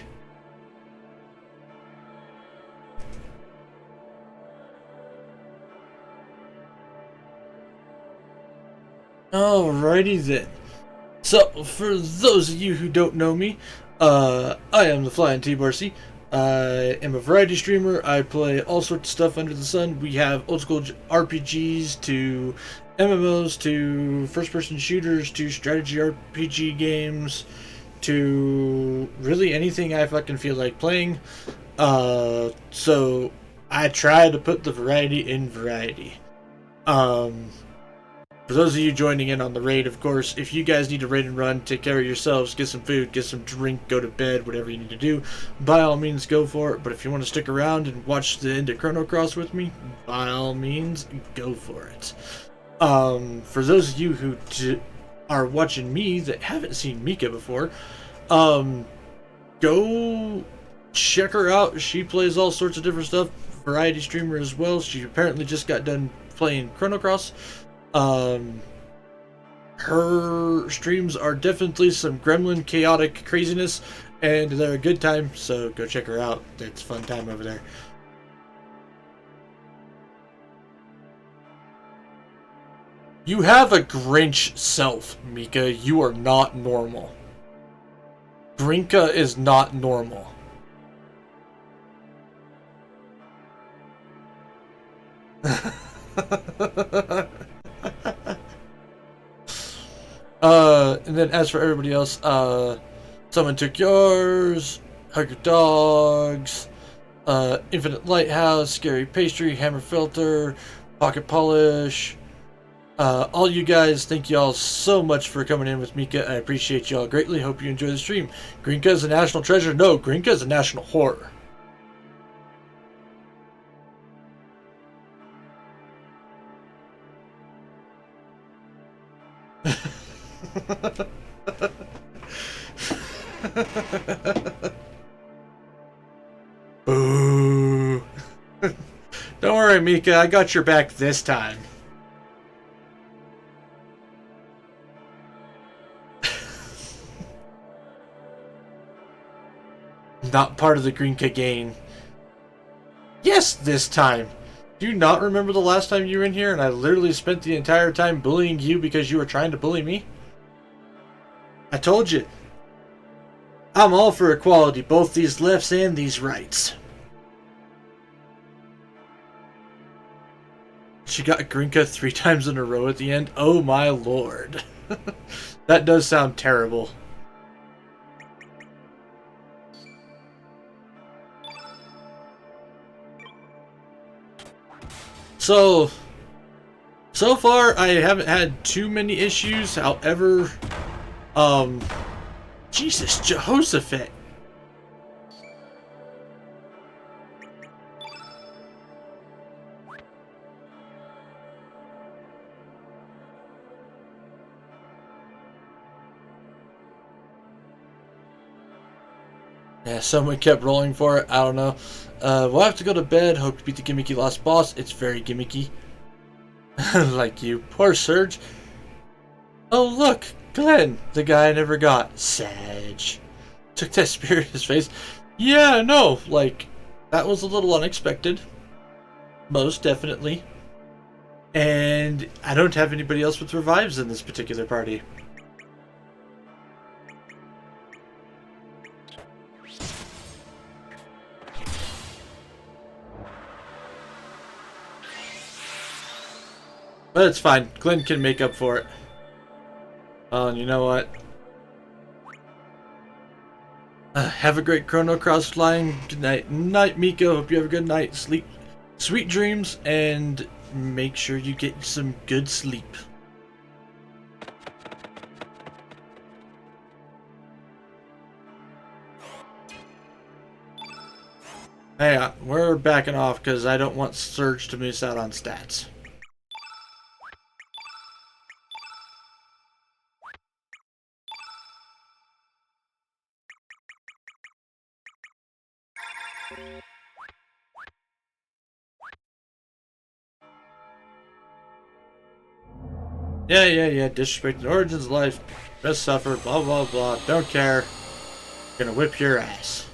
Speaker 1: Alrighty then. So, for those of you who don't know me, I am the Flying T-Barcy. I am a variety streamer. I play all sorts of stuff under the sun. We have old school RPGs to MMOs to first-person shooters to strategy RPG games to really anything I fucking feel like playing. So I try to put the variety in variety. For those of you joining in on the raid, of course, if you guys need to raid and run, take care of yourselves, get some food, get some drink, go to bed, whatever you need to do, by all means go for it. But if you want to stick around and watch the end of Chrono Cross with me, by all means, go for it. For those of you who are watching me that haven't seen Mika before, go check her out. She plays all sorts of different stuff, variety streamer as well. She apparently just got done playing Chrono Cross. Her streams are definitely some gremlin chaotic craziness, and they're a good time, so go check her out. It's a fun time over there. You have a Grinch self, Mika. You are not normal. Grinka is not normal. And then as for everybody else, someone took yours, hug your dogs, Infinite Lighthouse, Scary Pastry, Hammer Filter, Pocket Polish, all you guys, thank y'all so much for coming in with Mika. I appreciate y'all greatly. Hope you enjoy the stream. Grinka is a national treasure. No, Grinka is a national horror. Boo. Don't worry, Mika. I got your back this time. Not part of the Grinka gang. Yes, this time. Do you not remember the last time you were in here and I literally spent the entire time bullying you because you were trying to bully me? I told you. I'm all for equality, both these lefts and these rights. She got Grinka 3 times in a row at the end. Oh my lord. That does sound terrible. So far I haven't had too many issues. However, Jesus, Jehoshaphat. Yeah, someone kept rolling for it. I don't know. We'll have to go to bed. Hope to beat the gimmicky last boss. It's very gimmicky. Like you, poor Surge. Oh look, Glenn, the guy I never got. Sag. Took that spear in his face. Yeah, no, like, that was a little unexpected. Most definitely. And I don't have anybody else with revives in this particular party. But it's fine. Glenn can make up for it. Oh, and you know what? Have a great Chrono Cross flying. Good night. Night, Miko. Hope you have a good night. Sleep. Sweet dreams, and make sure you get some good sleep. Hey, we're backing off because I don't want Surge to miss out on stats. Yeah. Disrespect the origins of life. Just suffer. Blah, blah, blah. Don't care. Gonna whip your ass.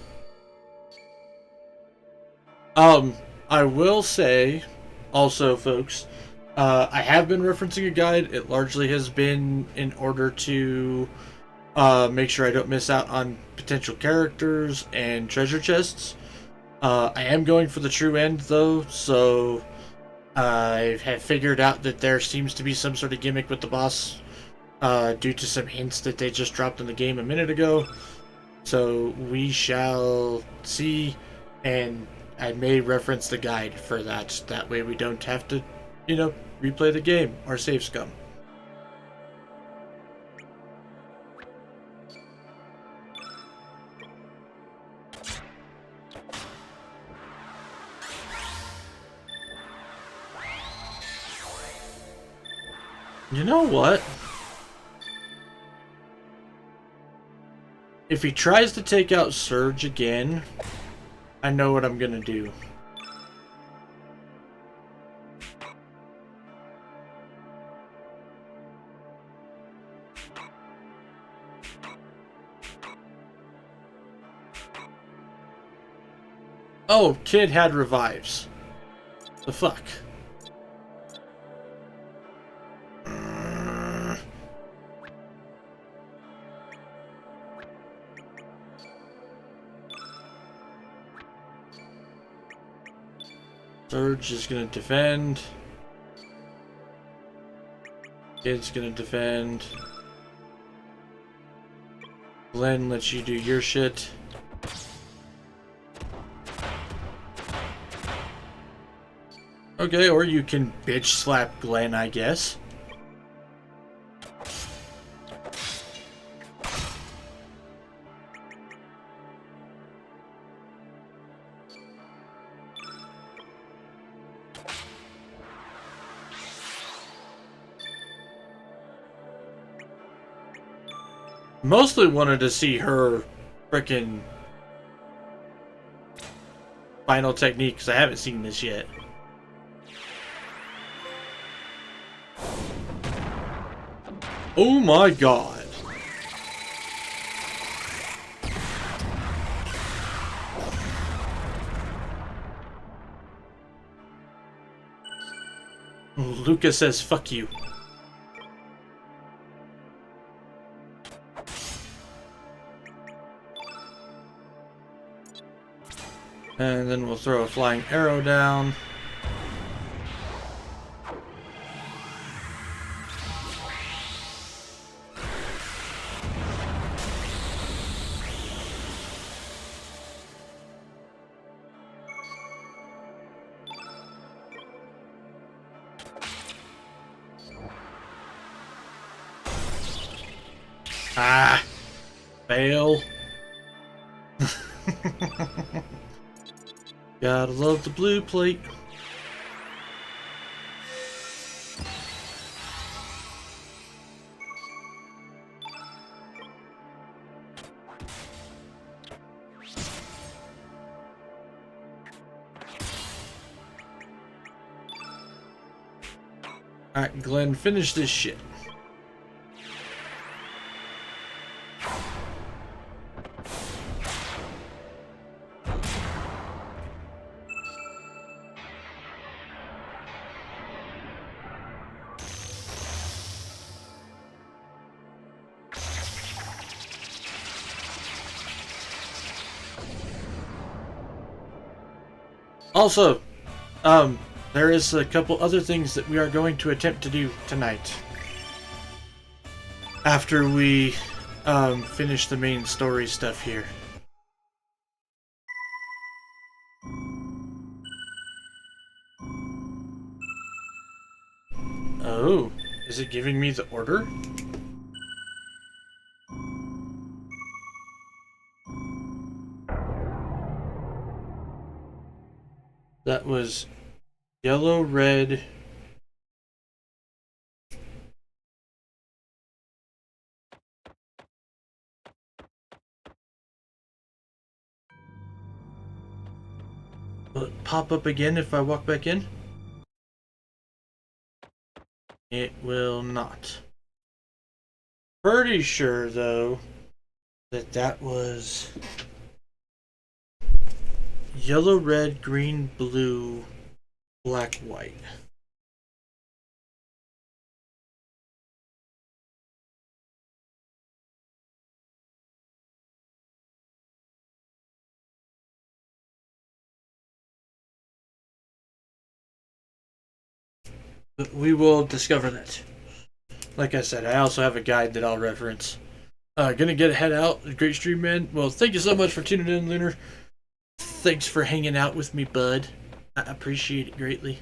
Speaker 1: I will say, also, folks, I have been referencing a guide. It largely has been in order to make sure I don't miss out on potential characters and treasure chests. I am going for the true end, though, so I have figured out that there seems to be some sort of gimmick with the boss due to some hints that they just dropped in the game a minute ago. So we shall see, and I may reference the guide for that. That way we don't have to, replay the game or save scum. You know what? If he tries to take out Surge again, I know what I'm gonna do. Oh, kid had revives. The fuck? Surge is gonna defend. Kid's gonna defend. Glenn lets you do your shit. Okay, or you can bitch slap Glenn, I guess. Mostly wanted to see her frickin' final technique because I haven't seen this yet. Oh my god. Lucas says fuck you. And then we'll throw a flying arrow down. Ah! Fail. Gotta love the blue plate. Alright, Glenn, finish this shit. Also, there is a couple other things that we are going to attempt to do tonight. After we, finish the main story stuff here. Oh, is it giving me the order? That was yellow, red. Will it pop up again if I walk back in? It will not. Pretty sure, though, that that was yellow, red, green, blue, black, white. But we will discover that. Like I said, I also have a guide that I'll reference. Gonna get a head out. Great stream, man. Well, thank you so much for tuning in, Lunar. Thanks for hanging out with me, bud. I appreciate it greatly.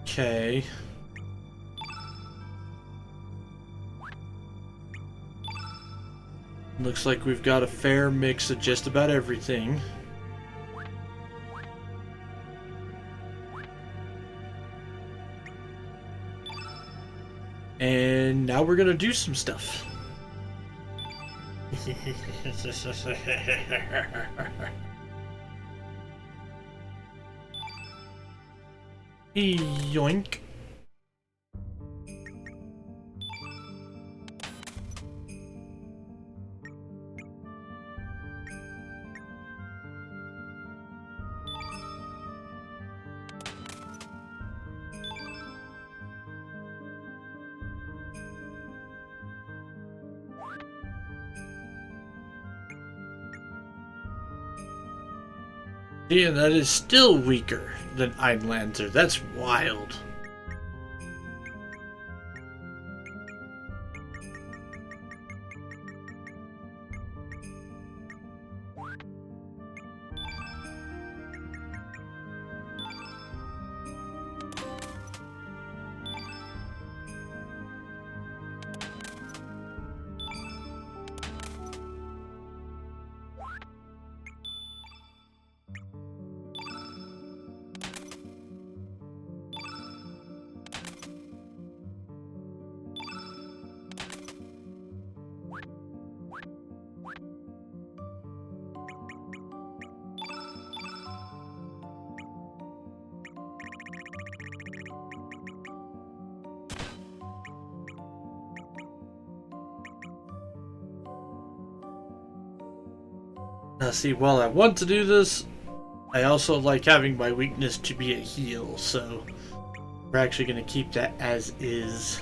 Speaker 1: Okay. Looks like we've got a fair mix of just about everything. And now we're gonna do some stuff. Yoink. Yeah, that is still weaker than Einlanzer. That's wild. Now see, while I want to do this, I also like having my weakness to be a heal, so we're actually going to keep that as is.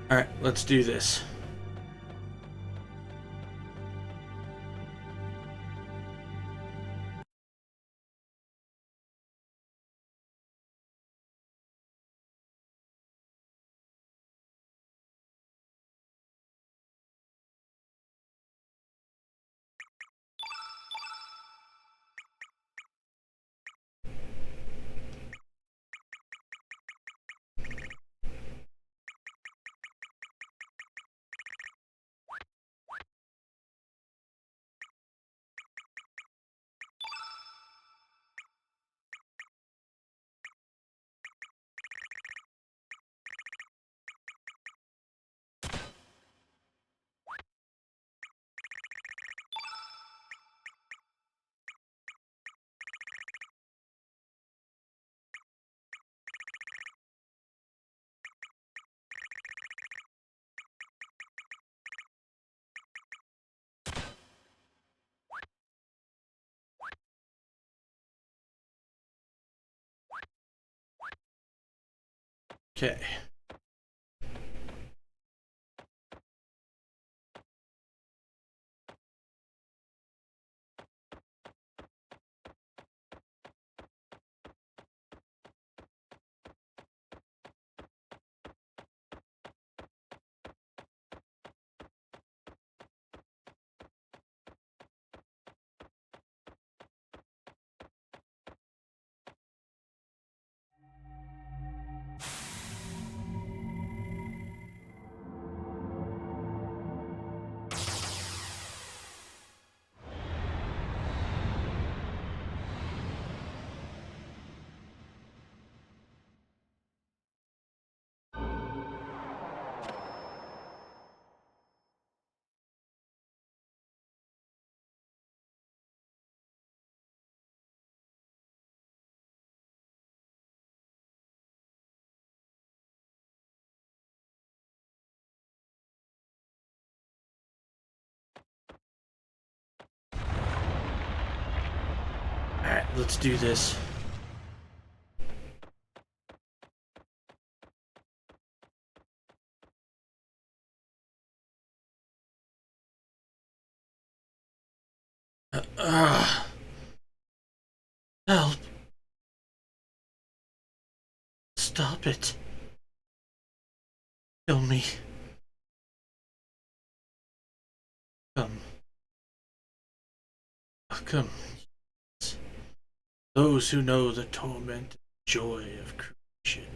Speaker 1: Alright, let's do this. Okay. Alright, let's do this. Help. Stop it. Kill me. Come. Come. Those who know the torment and joy of creation.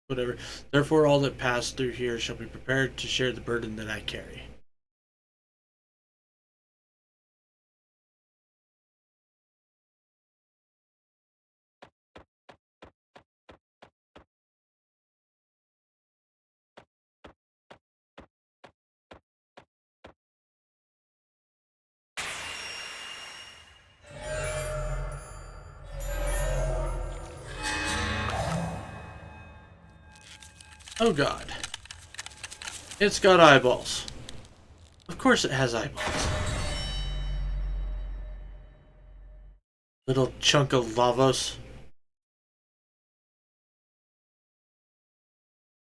Speaker 1: Whatever. Therefore, all that pass through here shall be prepared to share the burden that I carry. Oh god. It's got eyeballs. Of course it has eyeballs. Little chunk of lavos.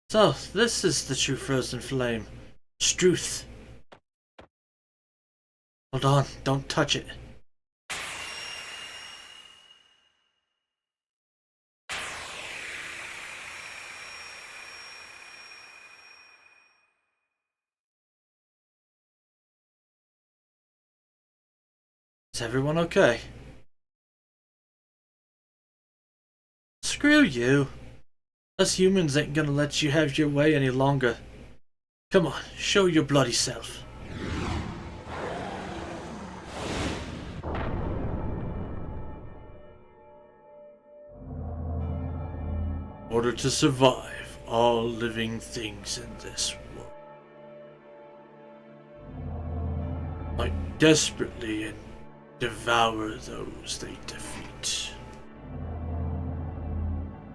Speaker 1: So, this is the true frozen flame. Struth. Hold on, don't touch it. Is everyone okay? Screw you. Us humans ain't gonna let you have your way any longer. Come on, show your bloody self. In order to survive all living things in this world, fight desperately and devour those they defeat.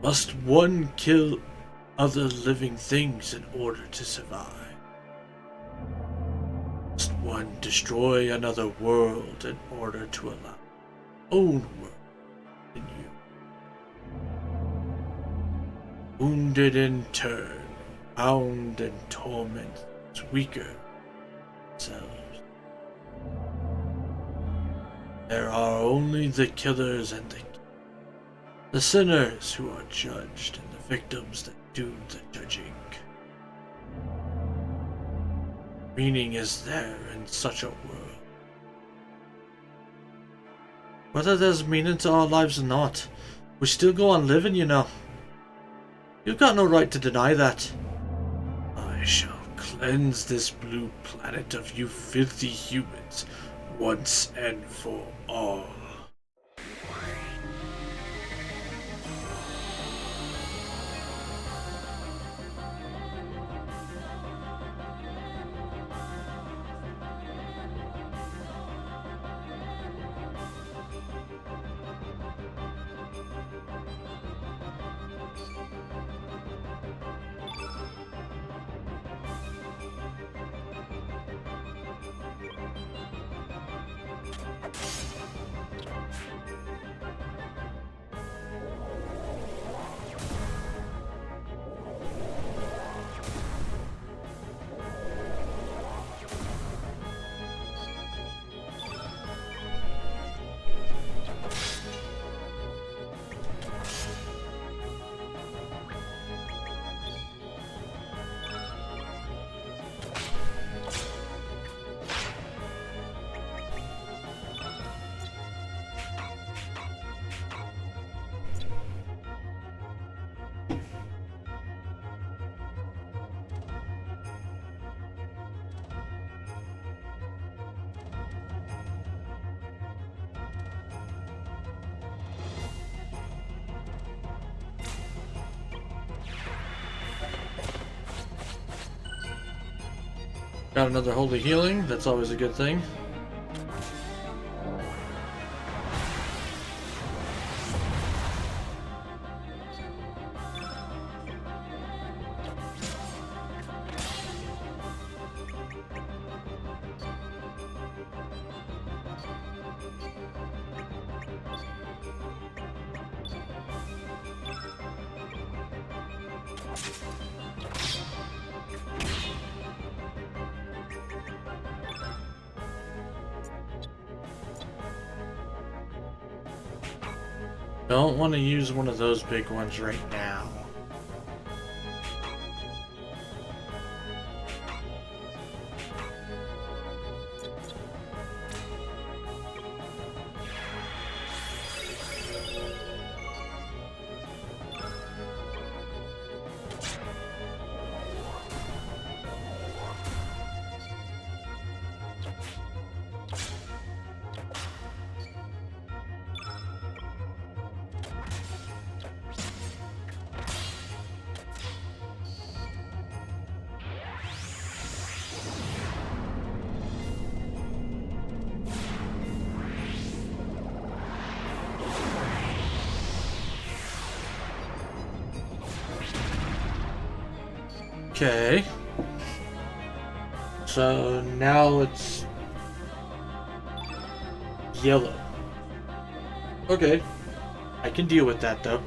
Speaker 1: Must one kill other living things in order to survive? Must one destroy another world in order to allow own world in you? Wounded in turn, bound and torment weaker selves. There are only the killers and the sinners who are judged, and the victims that do the judging. Meaning is there in such a world. Whether there's meaning to our lives or not, we still go on living, you know. You've got no right to deny that. I shall cleanse this blue planet of you filthy humans once and for all. Got another holy healing, that's always a good thing. Don't want to use one of those big ones right now. Okay. So now it's yellow. Okay. I can deal with that though.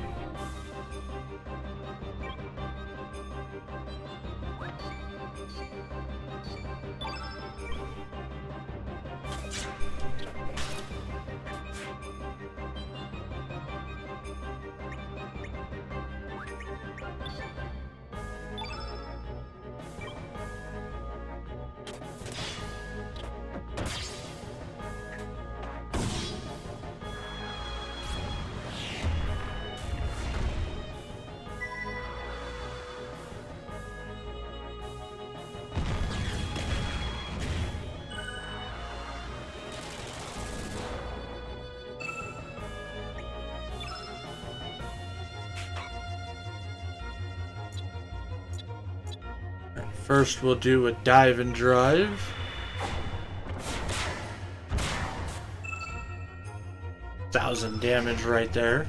Speaker 1: First we'll do a dive and drive. $1,000 damage right there.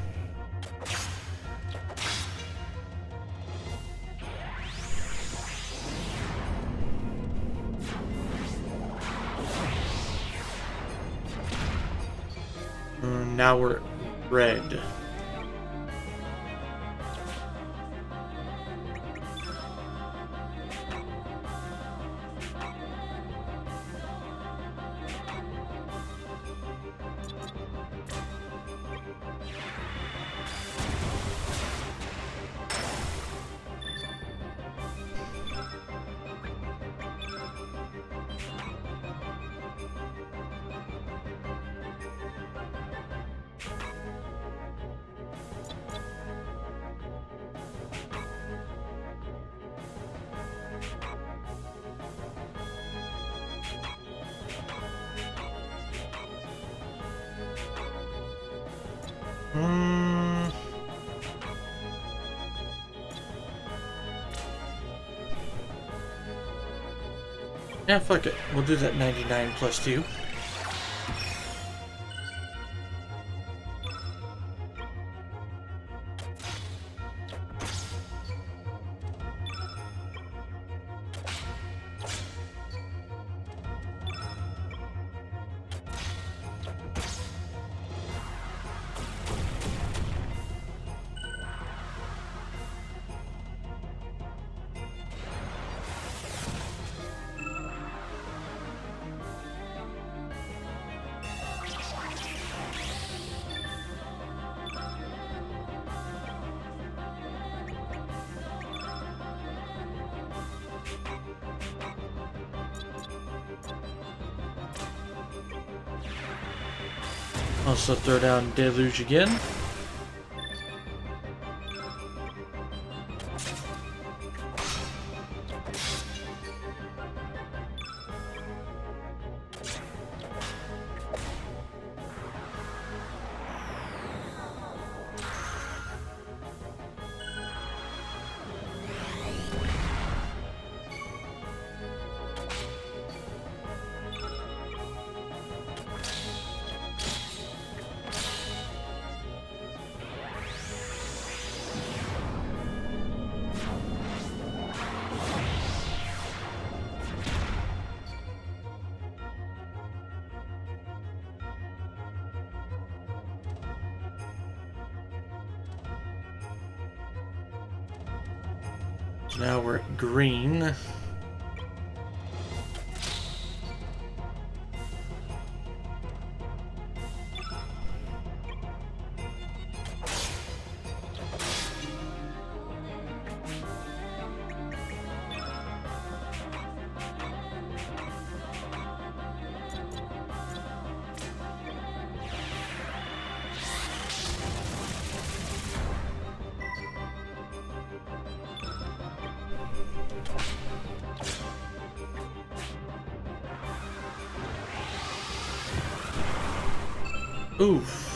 Speaker 1: Now we're red. Yeah, fuck it. We'll do that 99 plus 2. Also throw down Deluge again. So now we're at green. Oof.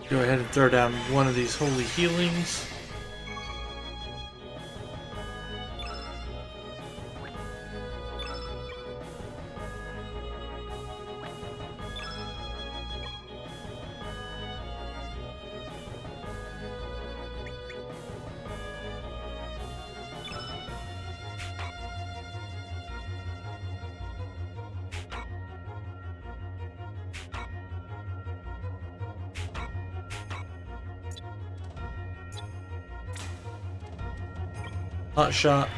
Speaker 1: Go ahead and throw down one of these holy healings. Hot shot.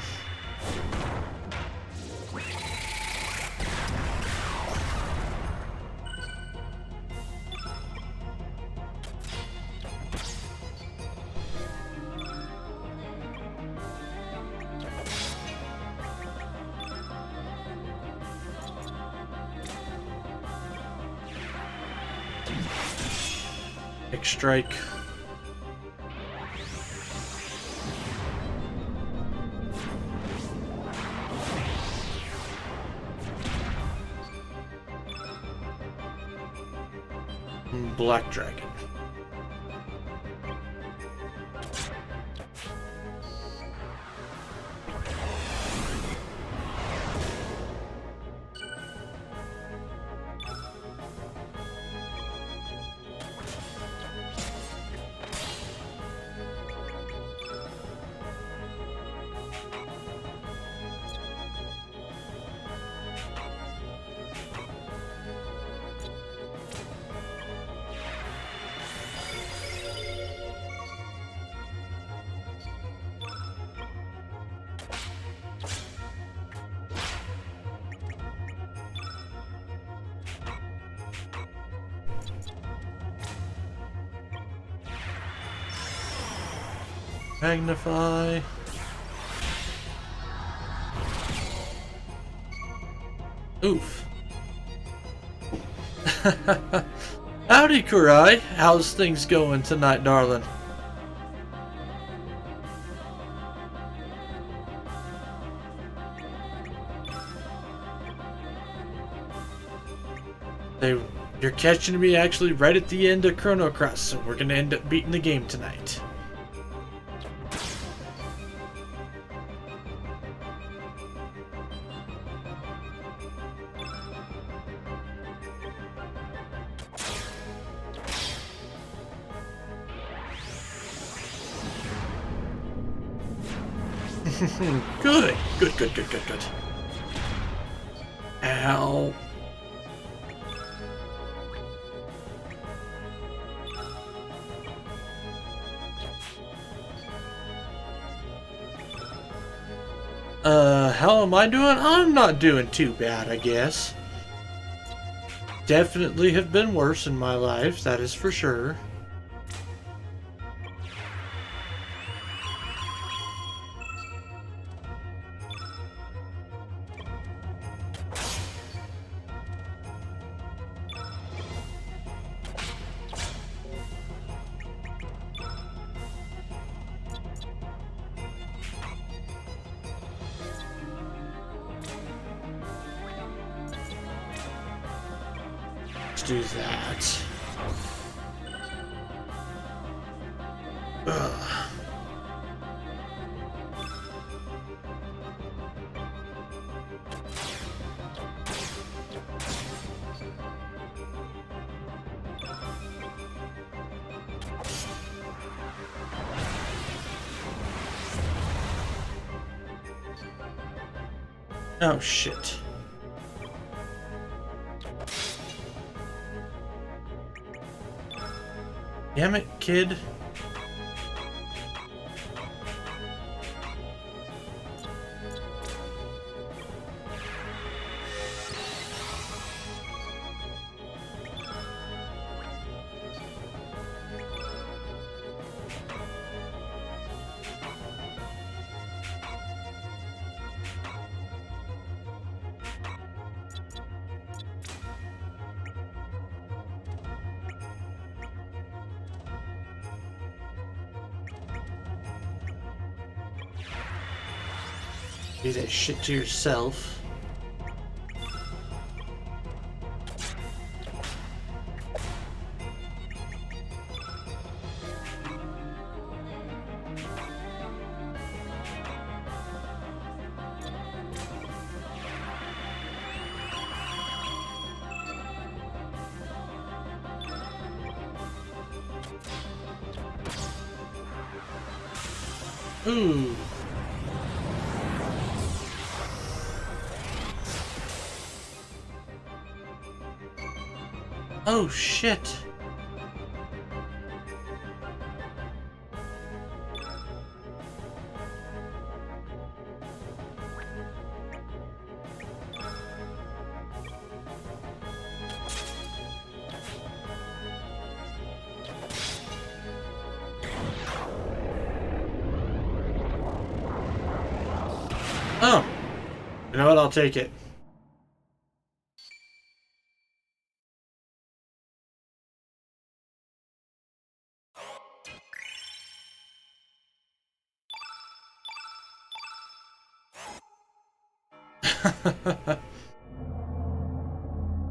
Speaker 1: Big strike. Black dragon. Magnify. Oof. Howdy, Kurai. How's things going tonight, darling? You're catching me actually right at the end of Chrono Cross, so we're gonna end up beating the game tonight. Good. Good. Ow. How am I doing? I'm not doing too bad, I guess. Definitely have been worse in my life, that is for sure. Let's do that. Ugh. Oh shit. Damn it, kid. Do that shit to yourself. Ooh. Oh shit. Oh. You know what? I'll take it.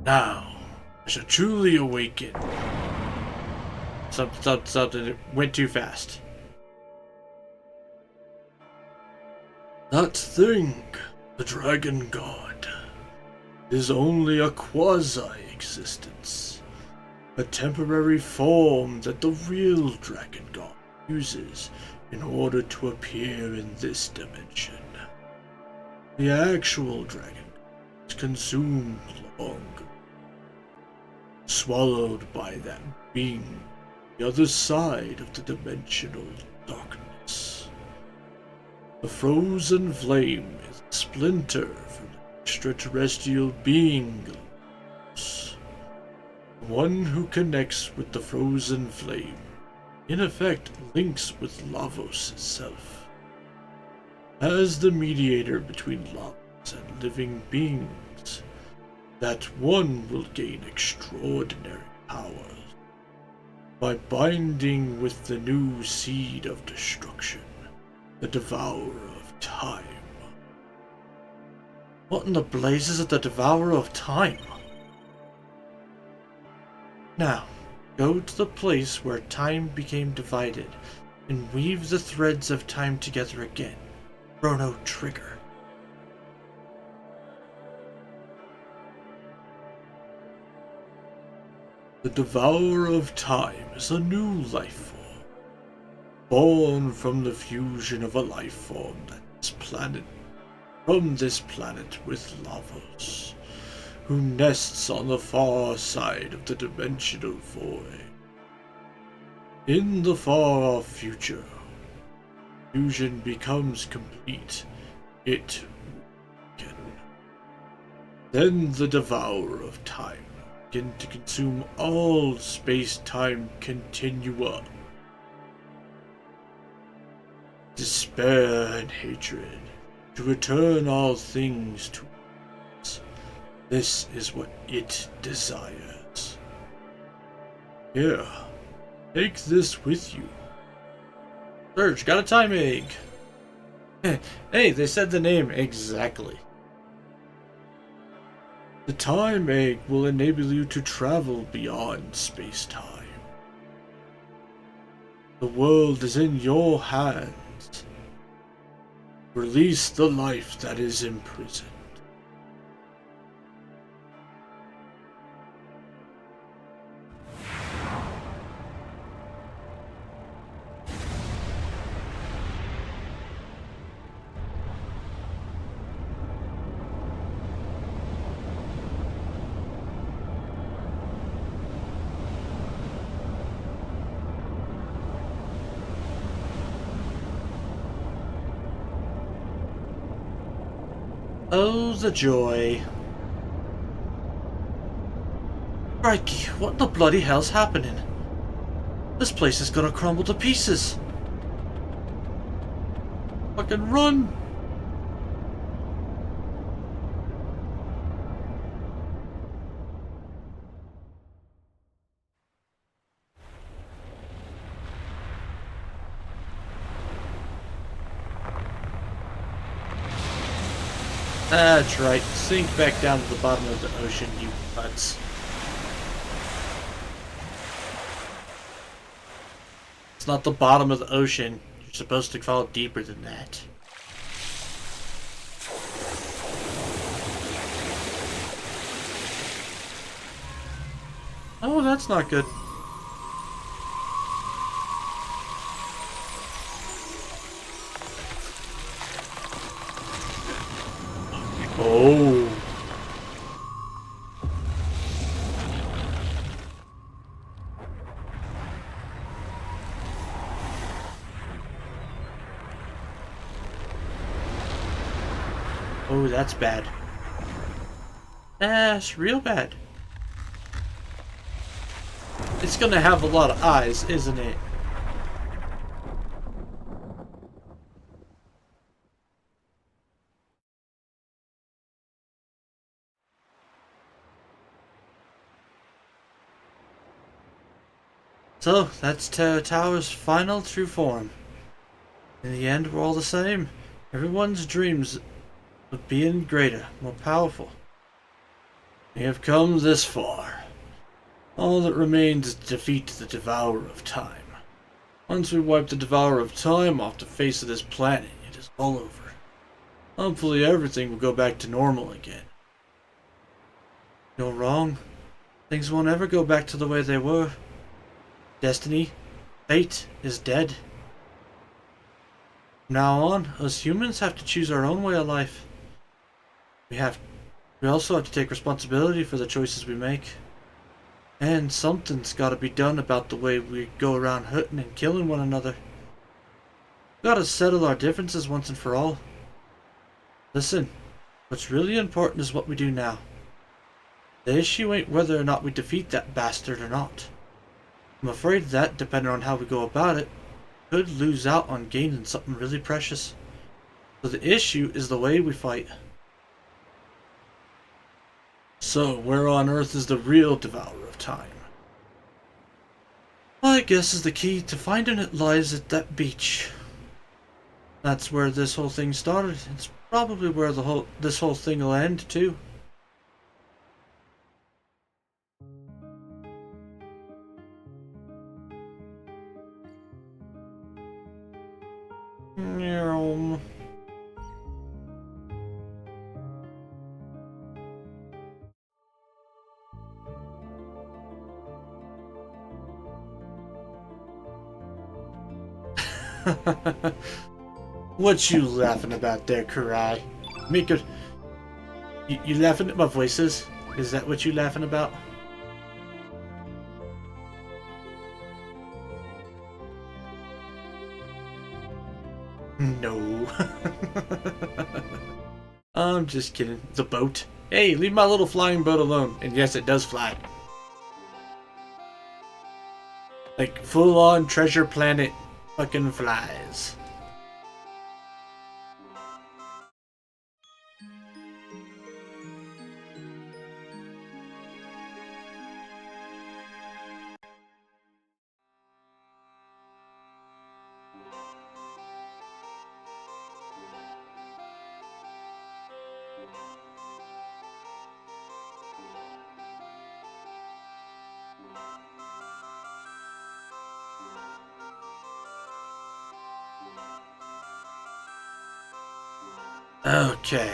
Speaker 1: Now, I shall truly awaken. Something it went too fast. That thing, the dragon god, is only a quasi-existence. A temporary form that the real dragon god uses in order to appear in this dimension. The actual dragon is consumed long, swallowed by that being, the other side of the dimensional darkness. The frozen flame is a splinter from the extraterrestrial being, one who connects with the frozen flame, in effect links with Lavos itself. As the mediator between Lavos and living beings, that one will gain extraordinary powers by binding with the new seed of destruction, the Devourer of Time. What in the blazes is the Devourer of Time? Now, go to the place where time became divided and weave the threads of time together again. Chrono trigger. The Devourer of Time is a new life form, born from the fusion of a life form from this planet with Lavos, who nests on the far side of the dimensional void. In the far-off future, fusion becomes complete. It can. Then the Devourer of Time begin to consume all space-time continua. Despair and hatred, to return all things to us. This is what it desires. Here, take this with you. Surge, got a time egg. Hey, they said the name exactly. The time egg will enable you to travel beyond space-time. The world is in your hands. Release the life that is imprisoned. Oh, the joy. Crikey, what in the bloody hell's happening? This place is gonna crumble to pieces. Fucking run! That's right, sink back down to the bottom of the ocean, you butts. It's not the bottom of the ocean. You're supposed to fall deeper than that. Oh, that's not good. Oh. Oh, that's bad. That's real bad. It's gonna have a lot of eyes, isn't it? So, that's Tower's final true form. In the end, we're all the same. Everyone's dreams but being greater, more powerful. We have come this far. All that remains is to defeat the Devourer of Time. Once we wipe the Devourer of Time off the face of this planet, it is all over. Hopefully everything will go back to normal again. You're wrong. Things won't ever go back to the way they were. Destiny, fate, is dead. From now on, us humans have to choose our own way of life. We also have to take responsibility for the choices we make. And something's gotta be done about the way we go around hurting and killing one another. We gotta settle our differences once and for all. Listen, what's really important is what we do now. The issue ain't whether or not we defeat that bastard or not. I'm afraid that, depending on how we go about it, could lose out on gaining something really precious. So the issue is the way we fight. So, where on earth is the real Devourer of Time? My guess is the key to finding it lies at that beach. That's where this whole thing started. It's probably where this whole thing will end, too. What you laughing about there, Karai? Mika, you laughing at my voices? Is that what you laughing about? No. I'm just kidding. The boat. Hey, leave my little flying boat alone. And yes, it does fly. Like, full-on Treasure Planet fucking flies. Okay.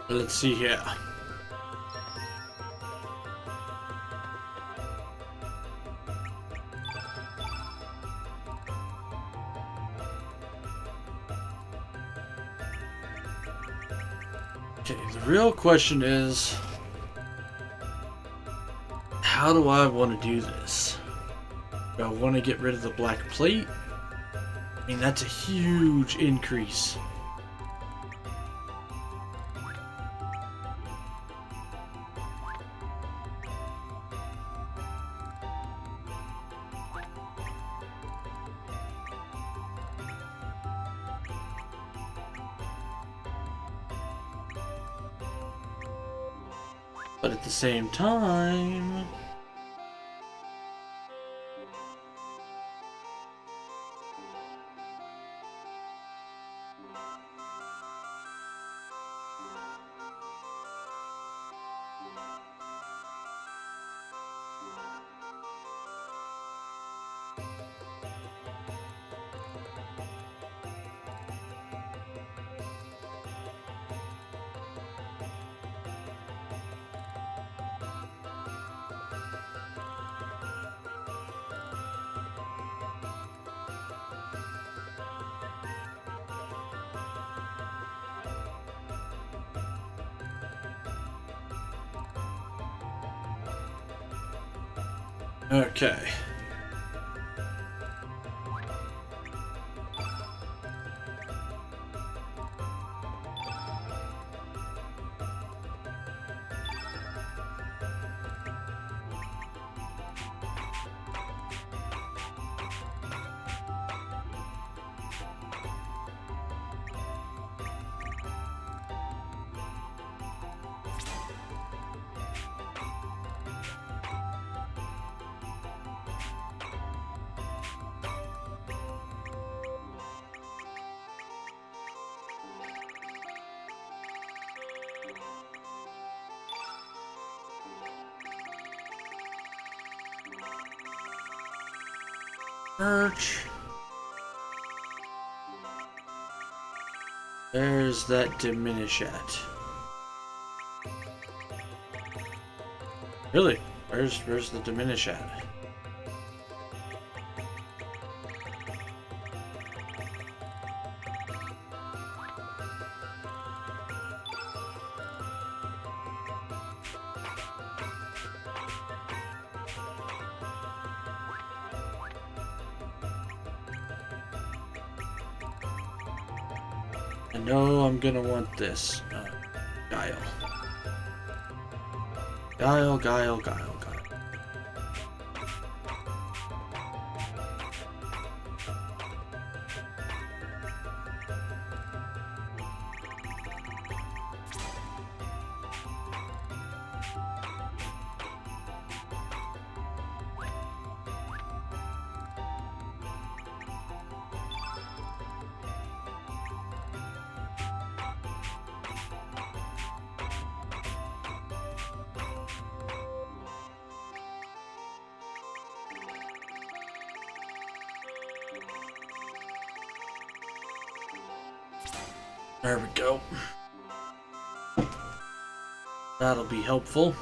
Speaker 1: Let's see here. Okay, the real question is, how do I want to do this? Do I want to get rid of the black plate? I mean, that's a huge increase. But at the same time... Okay. Merch. There's that diminish at. Really? Where's the diminish at? I know I'm gonna want this. Guile. Guile, guile, guile, guile. There we go. That'll be helpful.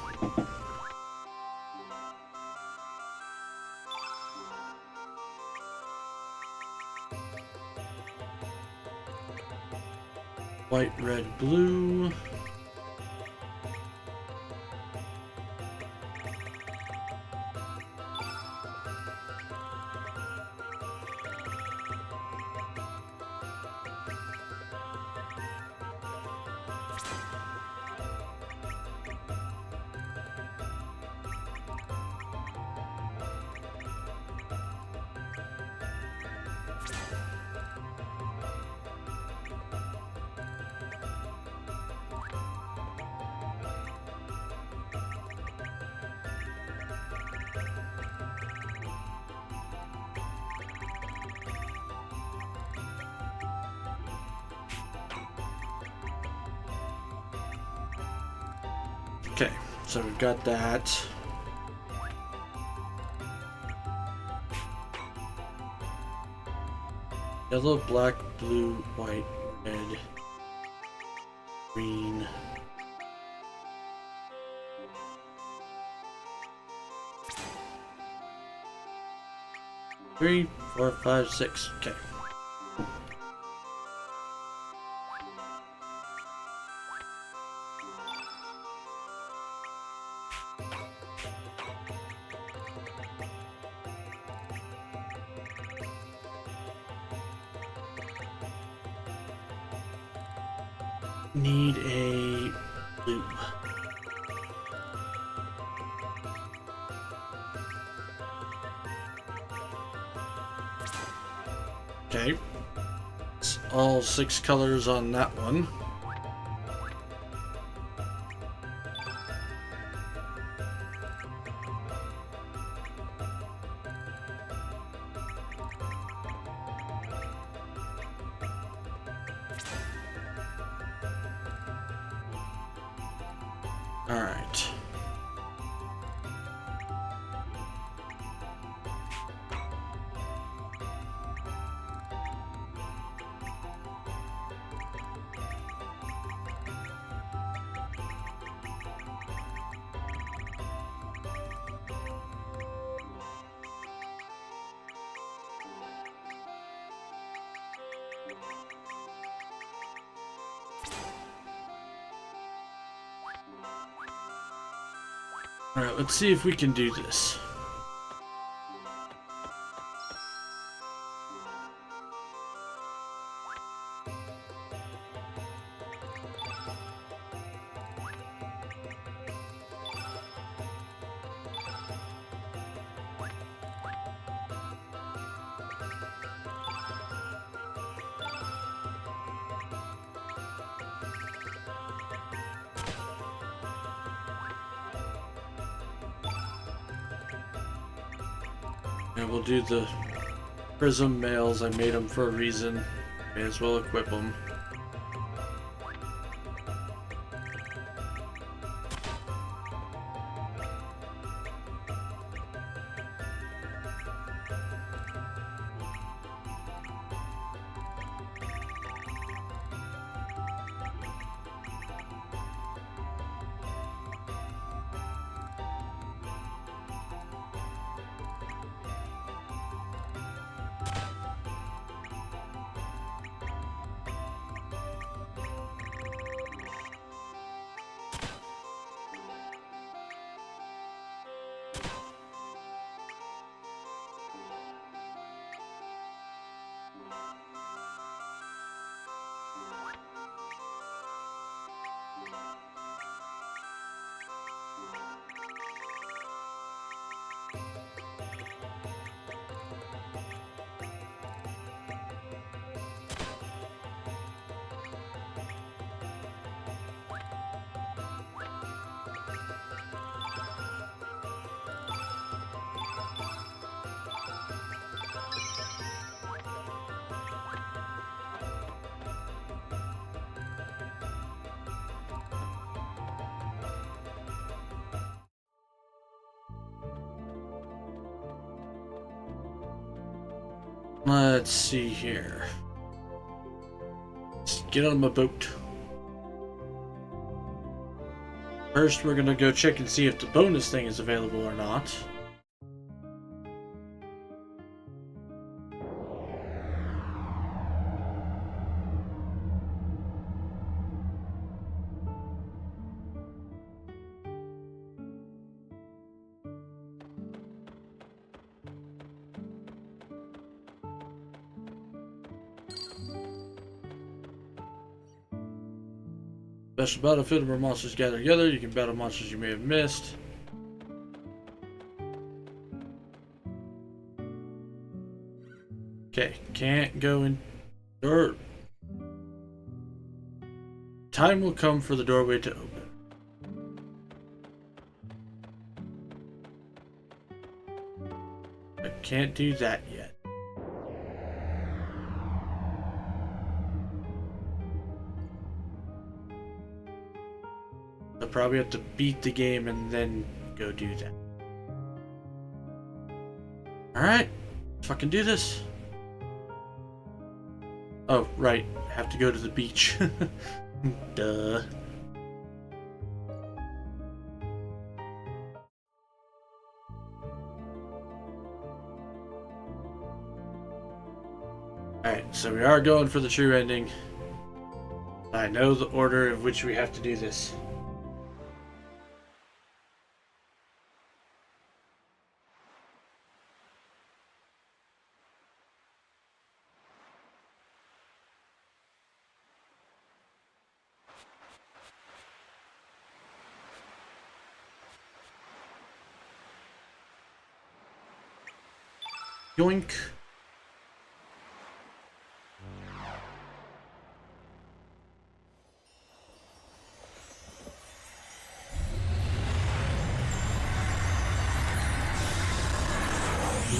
Speaker 1: White, red, blue. Okay, so we've got that. Yellow, black, blue, white, red, green. Three, four, five, six. Okay. Need a loop. Okay. It's all 6 colors on that one. All right. All right, let's see if we can do this. And we'll do the prism males. I made them for a reason. May as well equip them. Let's see here. Let's get on my boat. First, we're gonna go check and see if the bonus thing is available or not. Special battlefield where monsters gather together. You can battle monsters you may have missed. Okay, can't go in. Door. Time will come for the doorway to open. I can't do that yet. I'll probably have to beat the game and then go do that. Alright, fucking do this. Oh, right. Have to go to the beach. Duh. Alright, so we are going for the true ending. I know the order of which we have to do this. Yoink.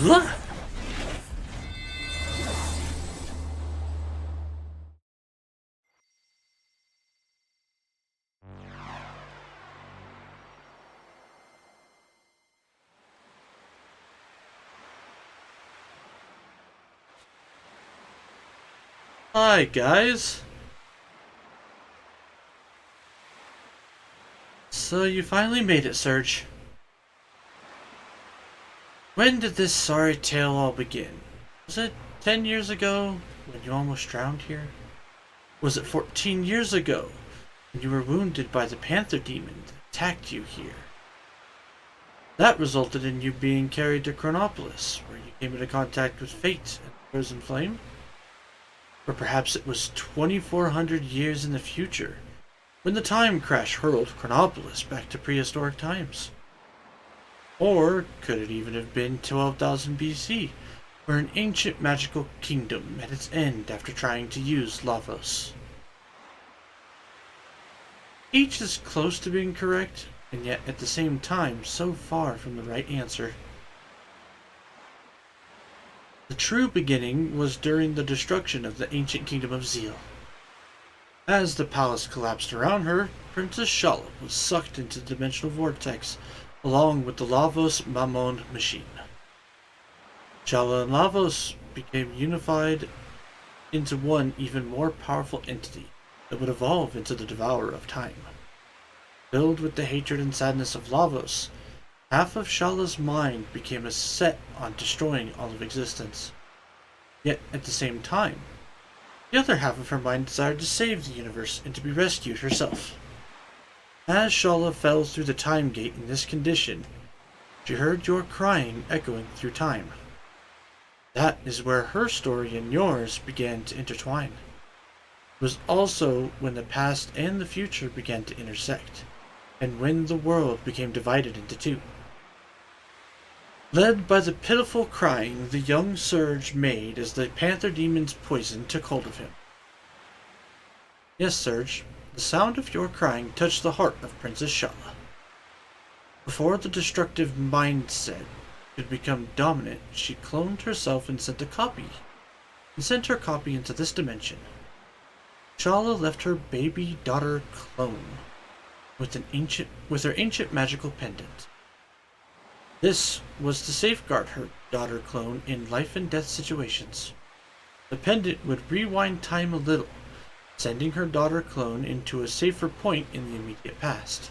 Speaker 1: Blah. Hi, guys. So you finally made it, Serge. When did this sorry tale all begin? Was it 10 years ago, when you almost drowned here? Was it 14 years ago, when you were wounded by the Panther Demon that attacked you here? That resulted in you being carried to Chronopolis, where you came into contact with Fate and the Frozen Flame? Or perhaps it was 2,400 years in the future, when the time crash hurled Chronopolis back to prehistoric times. Or could it even have been 12,000 BC, where an ancient magical kingdom met its end after trying to use Lavos? Each is close to being correct, and yet at the same time so far from the right answer. The true beginning was during the destruction of the ancient kingdom of Zeal. As the palace collapsed around her, Princess Shala was sucked into the dimensional vortex, along with the Lavos Mammon machine. Shala and Lavos became unified into one even more powerful entity that would evolve into the Devourer of Time. Filled with the hatred and sadness of Lavos, half of Shala's mind became set on destroying all of existence. Yet, at the same time, the other half of her mind desired to save the universe and to be rescued herself. As Shala fell through the time gate in this condition, she heard your crying echoing through time. That is where her story and yours began to intertwine. It was also when the past and the future began to intersect, and when the world became divided into two. Led by the pitiful crying the young Surge made as the Panther Demon's poison took hold of him. Yes, Surge, the sound of your crying touched the heart of Princess Shala. Before the destructive mindset could become dominant, she cloned herself and sent her copy into this dimension. Shala left her baby daughter clone with her ancient magical pendant. This was to safeguard her daughter clone in life and death situations. The pendant would rewind time a little, sending her daughter clone into a safer point in the immediate past.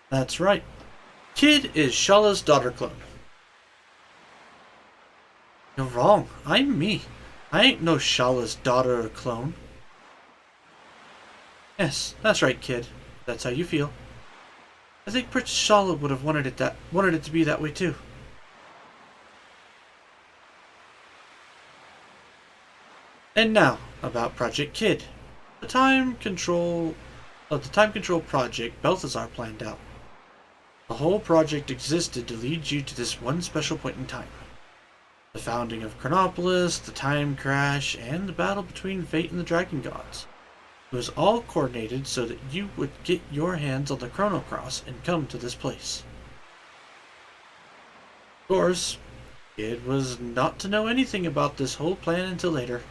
Speaker 1: That's right. Kid is Shala's daughter clone. You're wrong. I'm me. I ain't no Shala's daughter or clone. Yes, that's right, kid. That's how you feel. I think Princess Shala would have wanted it to be that way too. And now, about Project Kid. The time control project Balthazar planned out. The whole project existed to lead you to this one special point in time. The founding of Chronopolis, the time crash, and the battle between Fate and the Dragon Gods. It was all coordinated so that you would get your hands on the Chrono Cross and come to this place. Of course, Kid was not to know anything about this whole plan until later.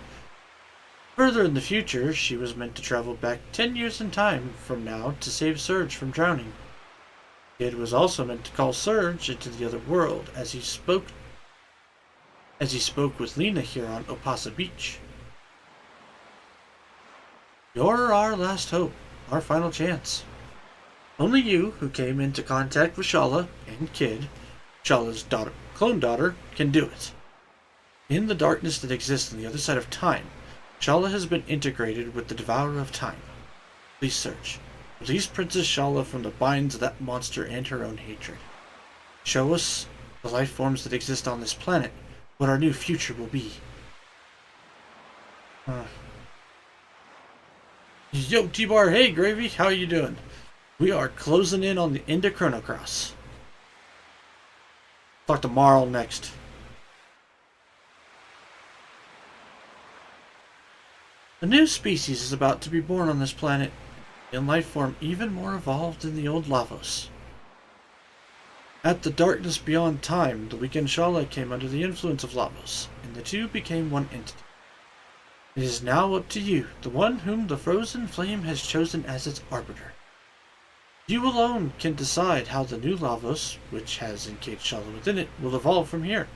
Speaker 1: Further in the future, she was meant to travel back 10 years in time from now to save Surge from drowning. Kid was also meant to call Surge into the other world as he spoke with Lena here on Opasa Beach. You're our last hope, our final chance. Only you, who came into contact with Shala and Kid, Shala's clone daughter, can do it. In the darkness that exists on the other side of time, Shala has been integrated with the Devourer of Time. Please search. Release Princess Shala from the binds of that monster and her own hatred. Show us, the life forms that exist on this planet, what our new future will be. Yo, T-Bar, hey Gravy, how you doing? We are closing in on the end of Chrono Cross. Talk to Marl next. A new species is about to be born on this planet, in life form even more evolved than the old Lavos. At the darkness beyond time, the weekend Shala came under the influence of Lavos, and the two became one entity. It is now up to you, the one whom the frozen flame has chosen as its arbiter. You alone can decide how the new Lavos, which has encaged Shala within it, will evolve from here.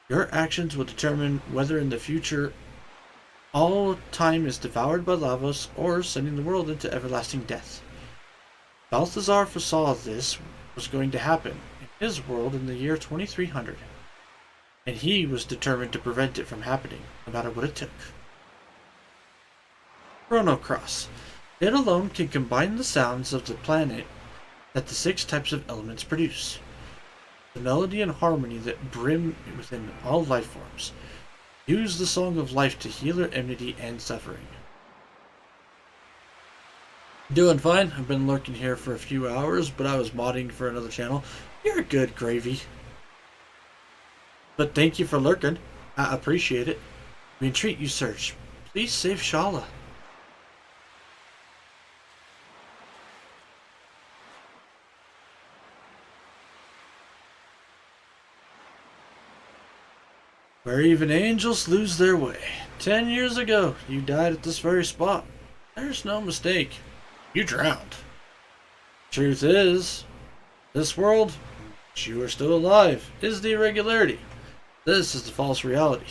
Speaker 1: Your actions will determine whether in the future all time is devoured by Lavos or sending the world into everlasting death. Balthazar foresaw this was going to happen in his world in the year 2300, and he was determined to prevent it from happening, no matter what it took. Chrono Cross. It alone can combine the sounds of the planet that the 6 types of elements produce. The melody and harmony that brim within all life forms. Use the Song of Life to heal their enmity and suffering. Doing fine. I've been lurking here for a few hours, but I was modding for another channel. You're good, Gravy. But thank you for lurking. I appreciate it. We entreat you, Surge. Please save Shala. Where even angels lose their way. 10 years ago, you died at this very spot. There's no mistake. You drowned. Truth is, this world, which you are still alive, is the irregularity. This is the false reality.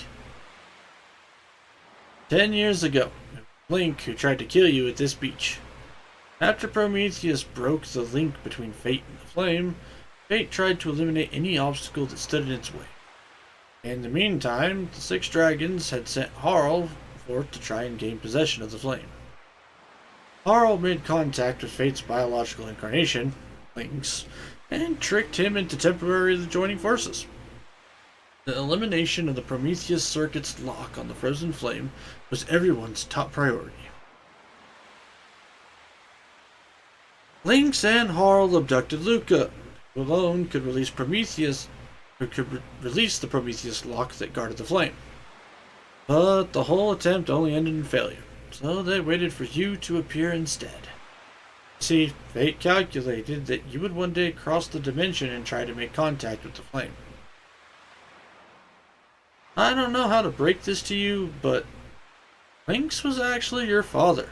Speaker 1: 10 years ago, it was Link who tried to kill you at this beach. After Prometheus broke the link between Fate and the Flame, Fate tried to eliminate any obstacle that stood in its way. In the meantime, the 6 dragons had sent Harl forth to try and gain possession of the flame. Harl made contact with Fate's biological incarnation, Lynx, and tricked him into temporarily joining forces. The elimination of the Prometheus Circuit's lock on the frozen flame was everyone's top priority. Lynx and Harl abducted Luca, who alone could release the Prometheus lock that guarded the flame. But the whole attempt only ended in failure, so they waited for you to appear instead. See, Fate calculated that you would one day cross the dimension and try to make contact with the flame. I don't know how to break this to you, but Lynx was actually your father,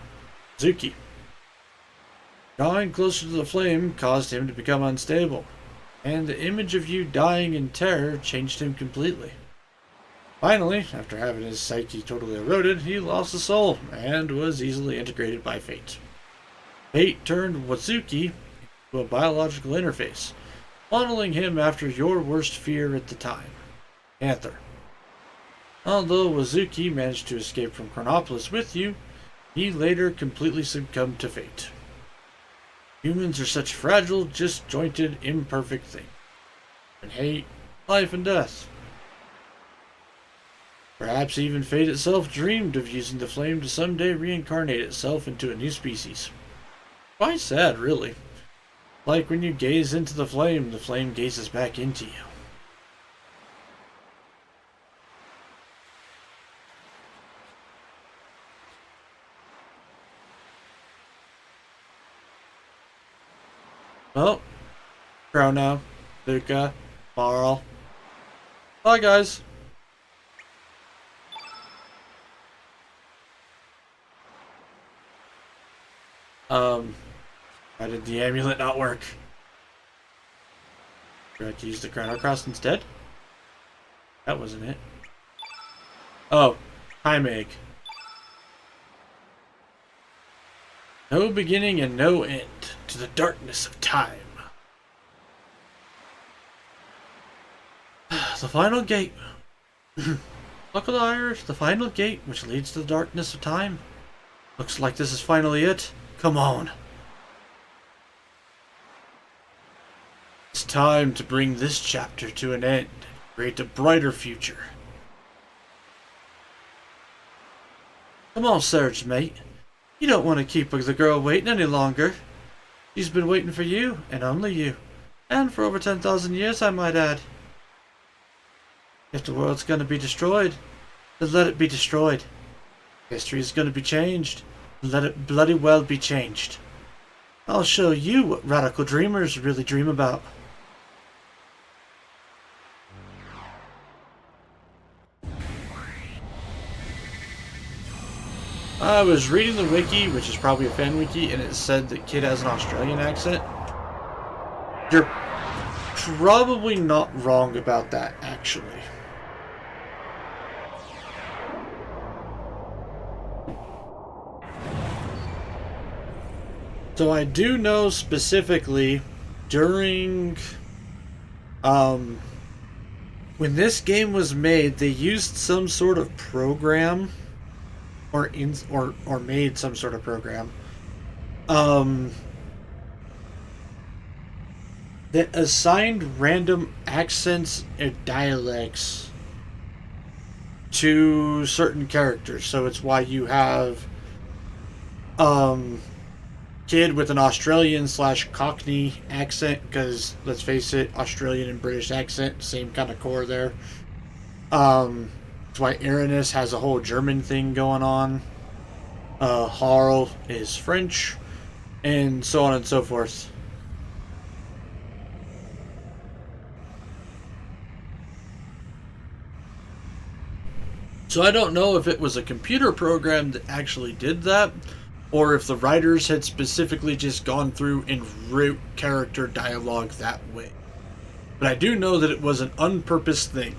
Speaker 1: Zuki. Drawing closer to the flame caused him to become unstable. and the image of you dying in terror changed him completely. Finally, after having his psyche totally eroded, he lost his soul and was easily integrated by fate. Fate turned Wazuki into a biological interface, modeling him after your worst fear at the time, Panther. Although Wazuki managed to escape from Chronopolis with you, he later completely succumbed to fate. Humans are such fragile, disjointed, imperfect things. And hate, life, and death. Perhaps even fate itself dreamed of using the flame to someday reincarnate itself into a new species. Quite sad, really. Like when you gaze into the flame gazes back into you. Well, Chrono, Luca, Marl. Bye, guys. Why did the amulet not work? Do I have to use the Chrono Cross instead? That wasn't it. Oh, time egg. No beginning and no end to the darkness of time. The final gate. Look at the Irish, the final gate which leads to the darkness of time. Looks like this is finally it. Come on. It's time to bring this chapter to an end and create a brighter future. Come on, Serge, mate. You don't want to keep the girl waiting any longer. She's been waiting for you, and only you. And for over 10,000 years, I might add. If the world's going to be destroyed, then let it be destroyed. History is going to be changed. Let it bloody well be changed. I'll show you what radical dreamers really dream about. I was reading the wiki, which is probably a fan wiki, and it said that Kid has an Australian accent. You're probably not wrong about that, actually. So I do know specifically during when this game was made, they used some sort of program or made some sort of program that assigned random accents and dialects to certain characters. So it's why you have Kid with an Australian / Cockney accent, because let's face it, Australian and British accent, same kind of core there. That's why Aranis has a whole German thing going on. Harl is French, and so on and so forth. So I don't know if it was a computer program that actually did that, or if the writers had specifically just gone through and wrote character dialogue that way. But I do know that it was an unpurposed thing.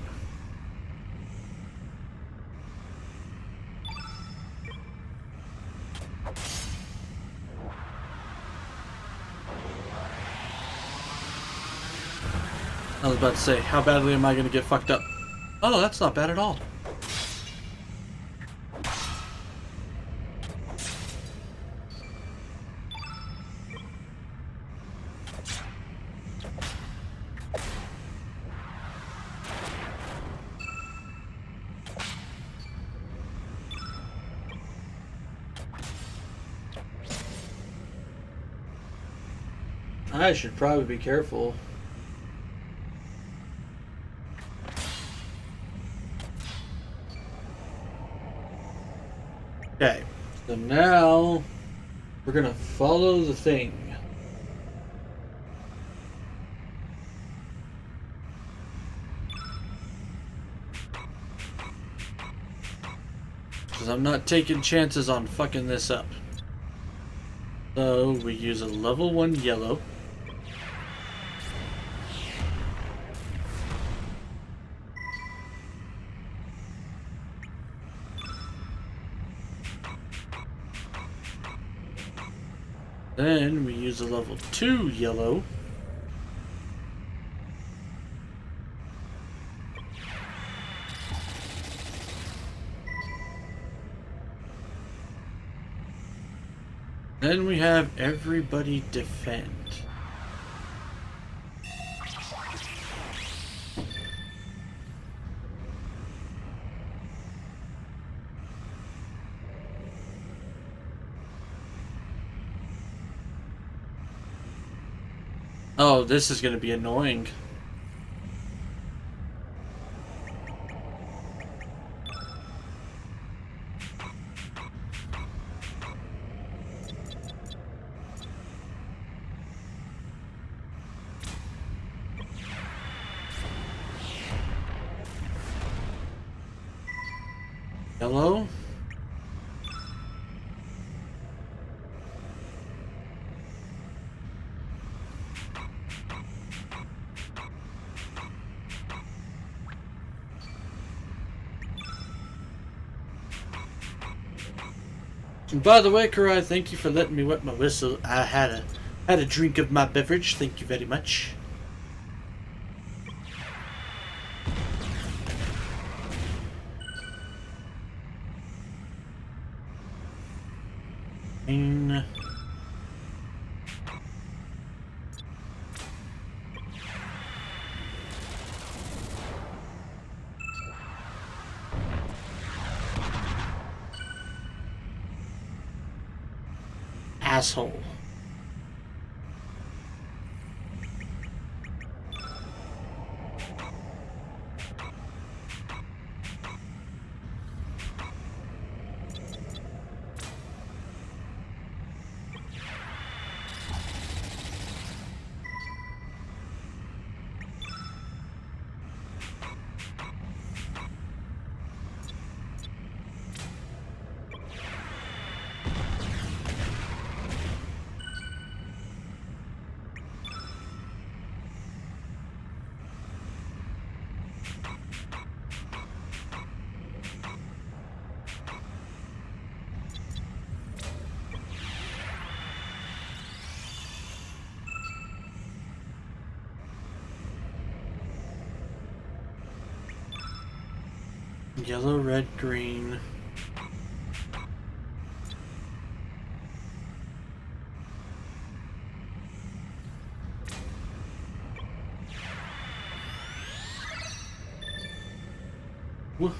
Speaker 1: I was about to say, how badly am I going to get fucked up? Oh, that's not bad at all. I should probably be careful. Okay, so now we're gonna follow the thing. Because I'm not taking chances on fucking this up. So we use a level 1 yellow. Then we use a level 2 yellow. Then we have everybody defend. Oh, this is going to be annoying. Yellow. And by the way, Karai, thank you for letting me wet my whistle. I had a drink of my beverage. Thank you very much. And asshole. Yellow, red, green. Woo.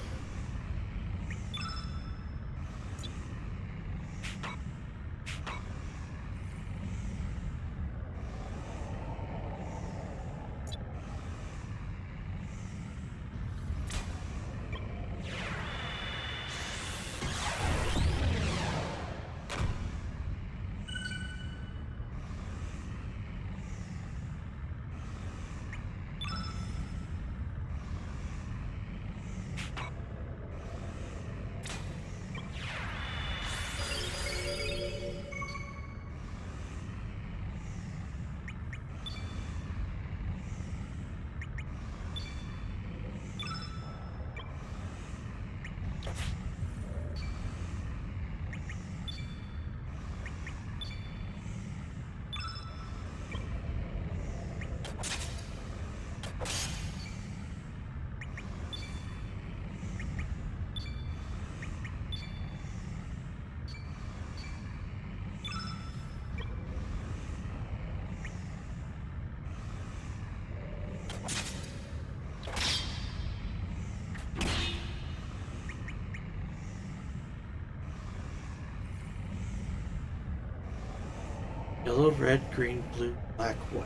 Speaker 1: Yellow, red, green, blue, black, white.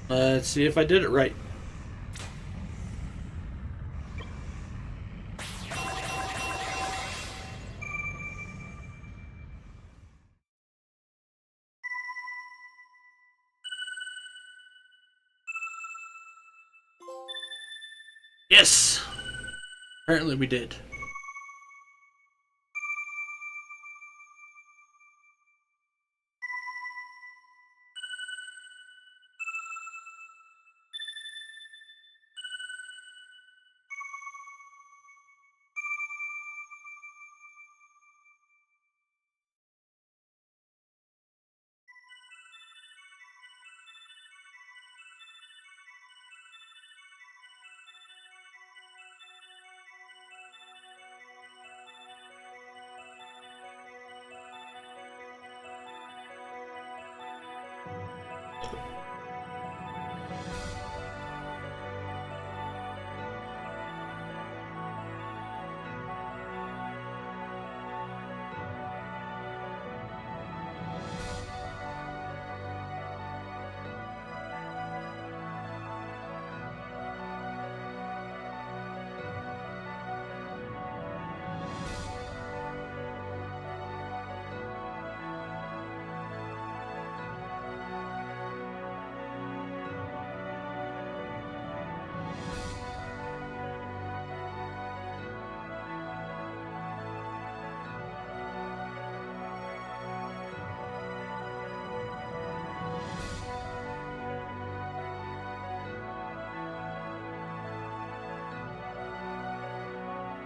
Speaker 1: Let's see if I did it right. Yes! Apparently we did.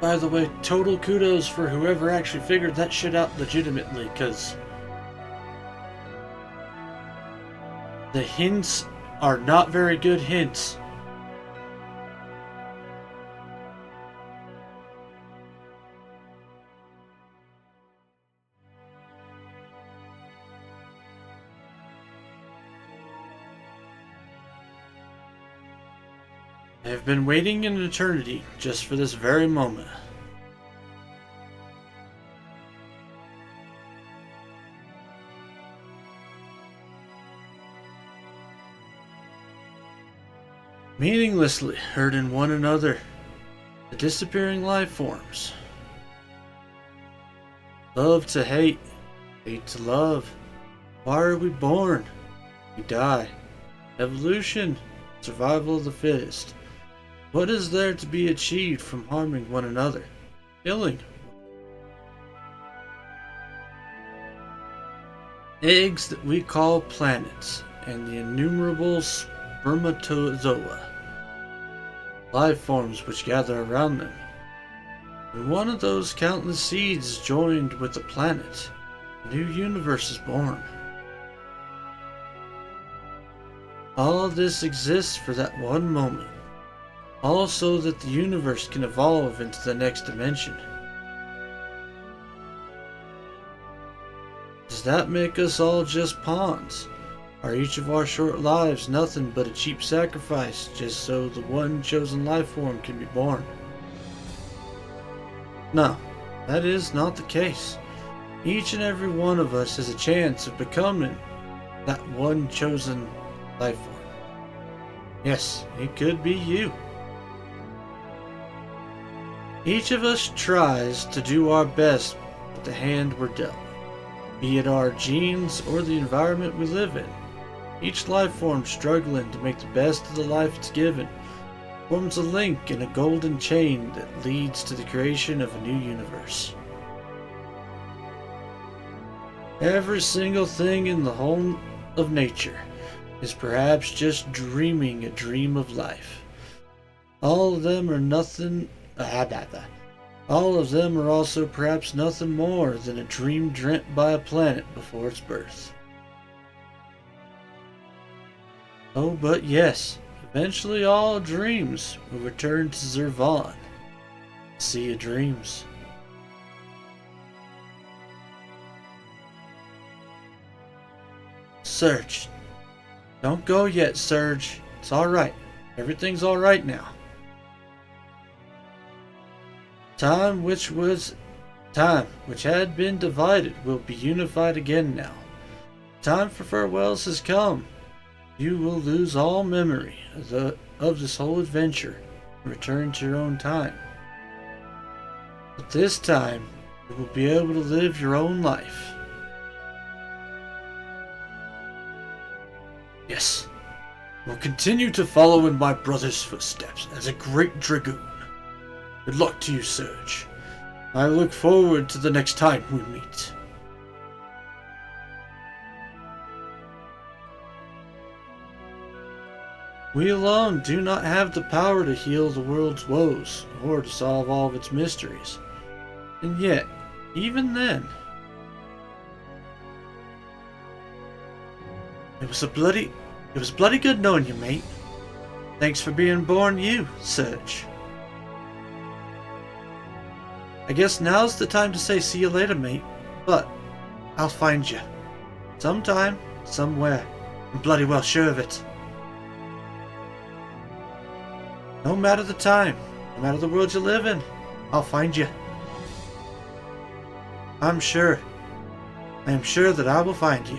Speaker 1: By the way, total kudos for whoever actually figured that shit out legitimately, because the hints are not very good hints. I have been waiting an eternity just for this very moment. Meaninglessly hurting one another, the disappearing life forms. Love to hate, hate to love. Why are we born? We die. Evolution, survival of the fittest. What is there to be achieved from harming one another? Killing. Eggs that we call planets, and the innumerable spermatozoa. Life forms which gather around them. When one of those countless seeds is joined with the planet, a new universe is born. All of this exists for that one moment. All so that the universe can evolve into the next dimension. Does that make us all just pawns? Are each of our short lives nothing but a cheap sacrifice just so the one chosen life form can be born? No, that is not the case. Each and every one of us has a chance of becoming that one chosen life form. Yes, it could be you. Each of us tries to do our best with the hand we're dealt, be it our genes or the environment we live in. Each life form struggling to make the best of the life it's given forms a link in a golden chain that leads to the creation of a new universe. Every single thing in the whole of nature is perhaps just dreaming a dream of life. All of them are nothing. All of them are also perhaps nothing more than a dream dreamt by a planet before its birth. Oh, but yes, eventually all dreams will return to Zervan, Sea of Dreams. Surge. Don't go yet, Surge. It's alright. Everything's alright now. Time which had been divided will be unified again now. Time for farewells has come. You will lose all memory of this whole adventure and return to your own time. But this time, you will be able to live your own life. Yes, I will continue to follow in my brother's footsteps as a great dragoon. Good luck to you, Surge. I look forward to the next time we meet. We alone do not have the power to heal the world's woes or to solve all of its mysteries. And yet, even then, it was bloody good knowing you, mate. Thanks for being born you, Surge. I guess now's the time to say see you later, mate. But I'll find you. Sometime, somewhere. I'm bloody well sure of it. No matter the time, no matter the world you live in, I'll find you. I am sure that I will find you.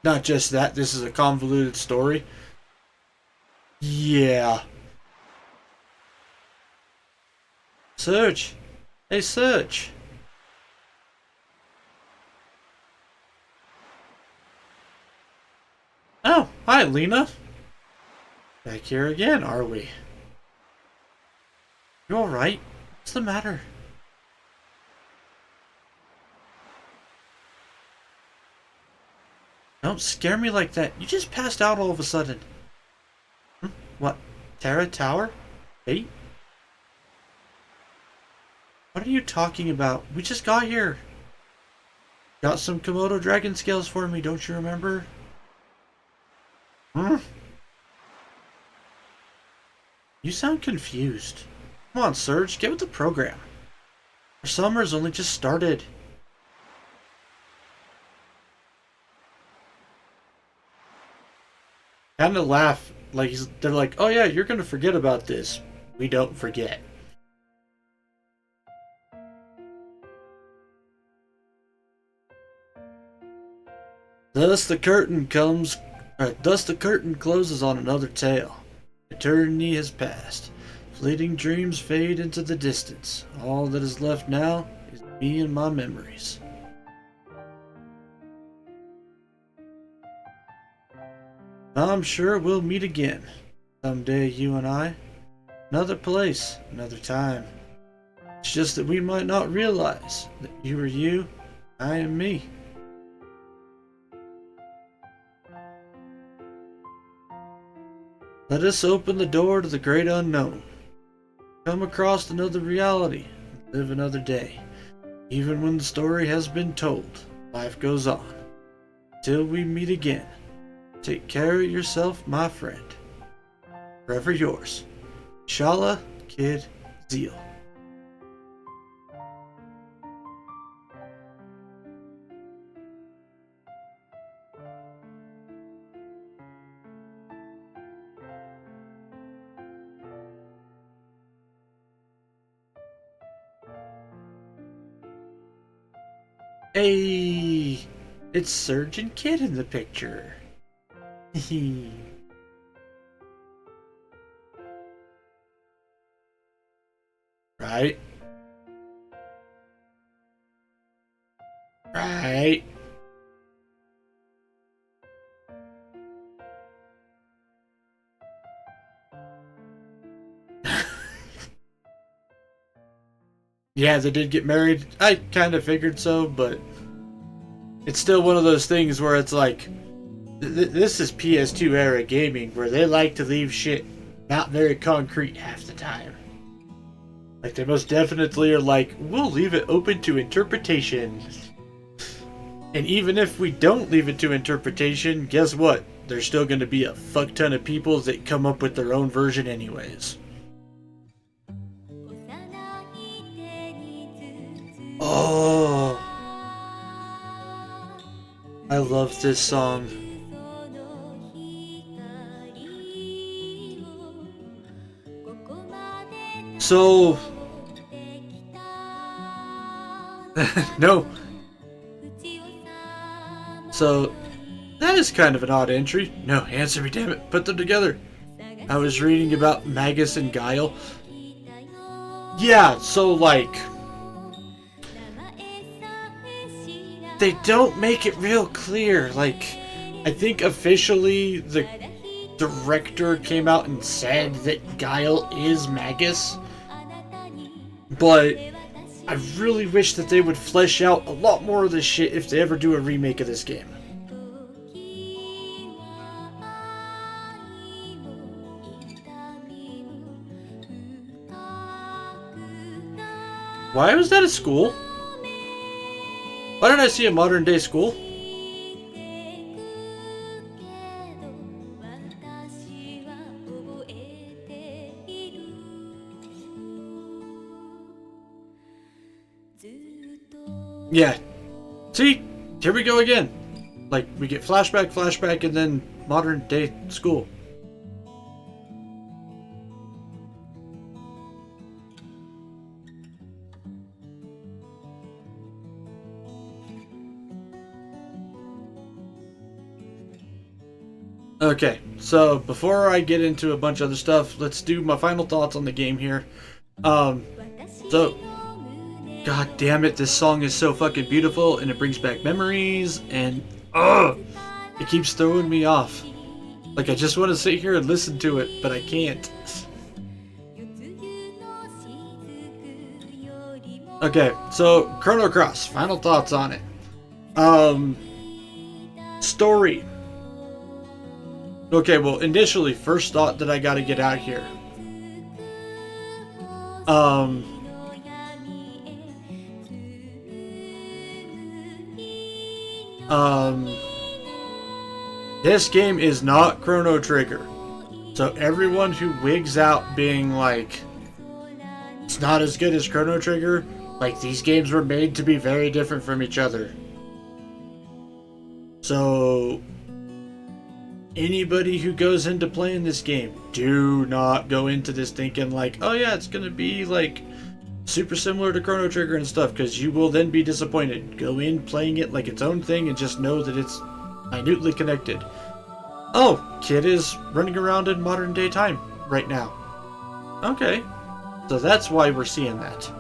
Speaker 1: Not just that, this is a convoluted story. Yeah. Serge. Hey, Serge. Oh, hi, Lena. Back here again, are we? You alright? What's the matter? Don't scare me like that. You just passed out all of a sudden. What? Terra Tower? 8? What are you talking about? We just got here. Got some Komodo dragon scales for me, don't you remember? You sound confused. Come on, Serge, get with the program. Our summer's only just started. Kind of laugh, like they're like, oh yeah, you're gonna forget about this. We don't forget. Thus the curtain closes on another tale. Eternity has passed. Fleeting dreams fade into the distance. All that is left now is me and my memories. I'm sure we'll meet again. Someday, you and I. Another place, another time. It's just that we might not realize that you are you, I am me. Let us open the door to the great unknown. Come across another reality and live another day. Even when the story has been told, life goes on. Till we meet again, take care of yourself, my friend. Forever yours, Shala Kid Zeal. Hey, it's Surgeon Kid in the picture. Right? Right? Yeah, they did get married. I kind of figured so, but it's still one of those things where it's like, this is PS2 era gaming where they like to leave shit not very concrete half the time. Like, they most definitely are like, we'll leave it open to interpretation. And even if we don't leave it to interpretation, guess what? There's still going to be a fuck ton of people that come up with their own version anyways. Oh, I love this song. So, no. So, that is kind of an odd entry. No, answer me, damn it. Put them together. I was reading about Magus and Guile. Yeah, so like, they don't make it real clear. Like, I think officially the director came out and said that Guile is Magus, but I really wish that they would flesh out a lot more of this shit if they ever do a remake of this game. Why was that a school? Why did I see a modern day school? Yeah. See? Here we go again. Like, we get flashback, flashback, and then modern day school. Okay, so before I get into a bunch of other stuff, let's do my final thoughts on the game here. Um, so, god damn it, this song is so fucking beautiful, and it brings back memories, and it keeps throwing me off. Like, I just want to sit here and listen to it, but I can't. Okay, so Chrono Cross, final thoughts on it. Um, Story. Okay, well, initially, first thought that I gotta get out here. Um, um, this game is not Chrono Trigger. So everyone who wigs out being like, it's not as good as Chrono Trigger, like, these games were made to be very different from each other. So anybody who goes into playing this game, do not go into this thinking like, oh yeah, it's gonna be like super similar to Chrono Trigger and stuff, because you will then be disappointed. Go in playing it like its own thing and just know that it's minutely connected. Oh, kid is running around in modern day time right now. Okay, so that's why we're seeing that.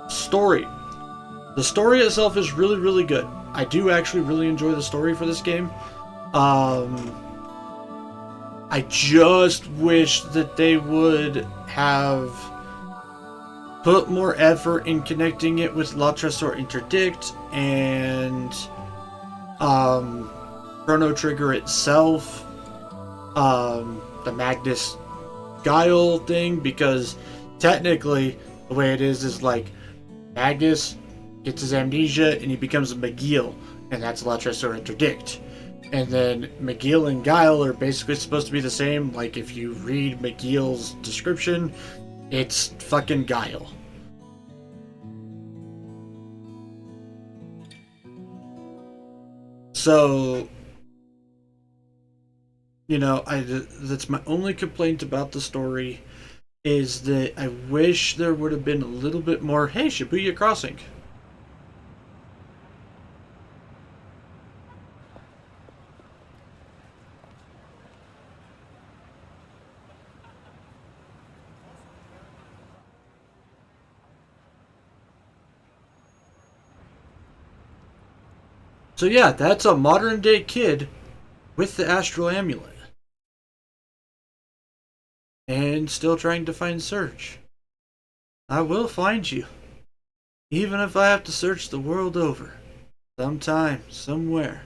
Speaker 1: Story. The story itself is really, really good. I do actually really enjoy the story for this game. I just wish that they would have put more effort in connecting it with La Tresor Interdict and Chrono Trigger itself, the Magnus Guile thing, because technically the way it is like Magnus gets his amnesia and he becomes a McGeal, and that's La Tresor Interdict. And then McGeal and Guile are basically supposed to be the same. Like, if you read McGeal's description, it's fucking Guile. So, you know, that's my only complaint about the story, is that I wish there would have been a little bit more, hey, Shibuya Crossing. So yeah, that's a modern day kid with the Astral Amulet. And still trying to find Surge. I will find you. Even if I have to search the world over. Sometime, somewhere.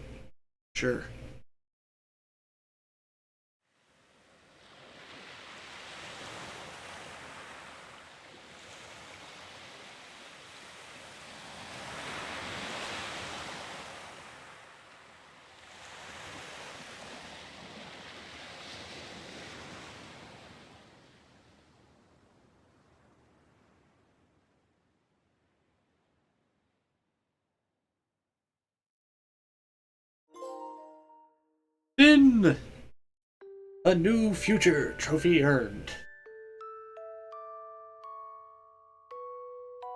Speaker 1: Sure. Been a new future trophy earned.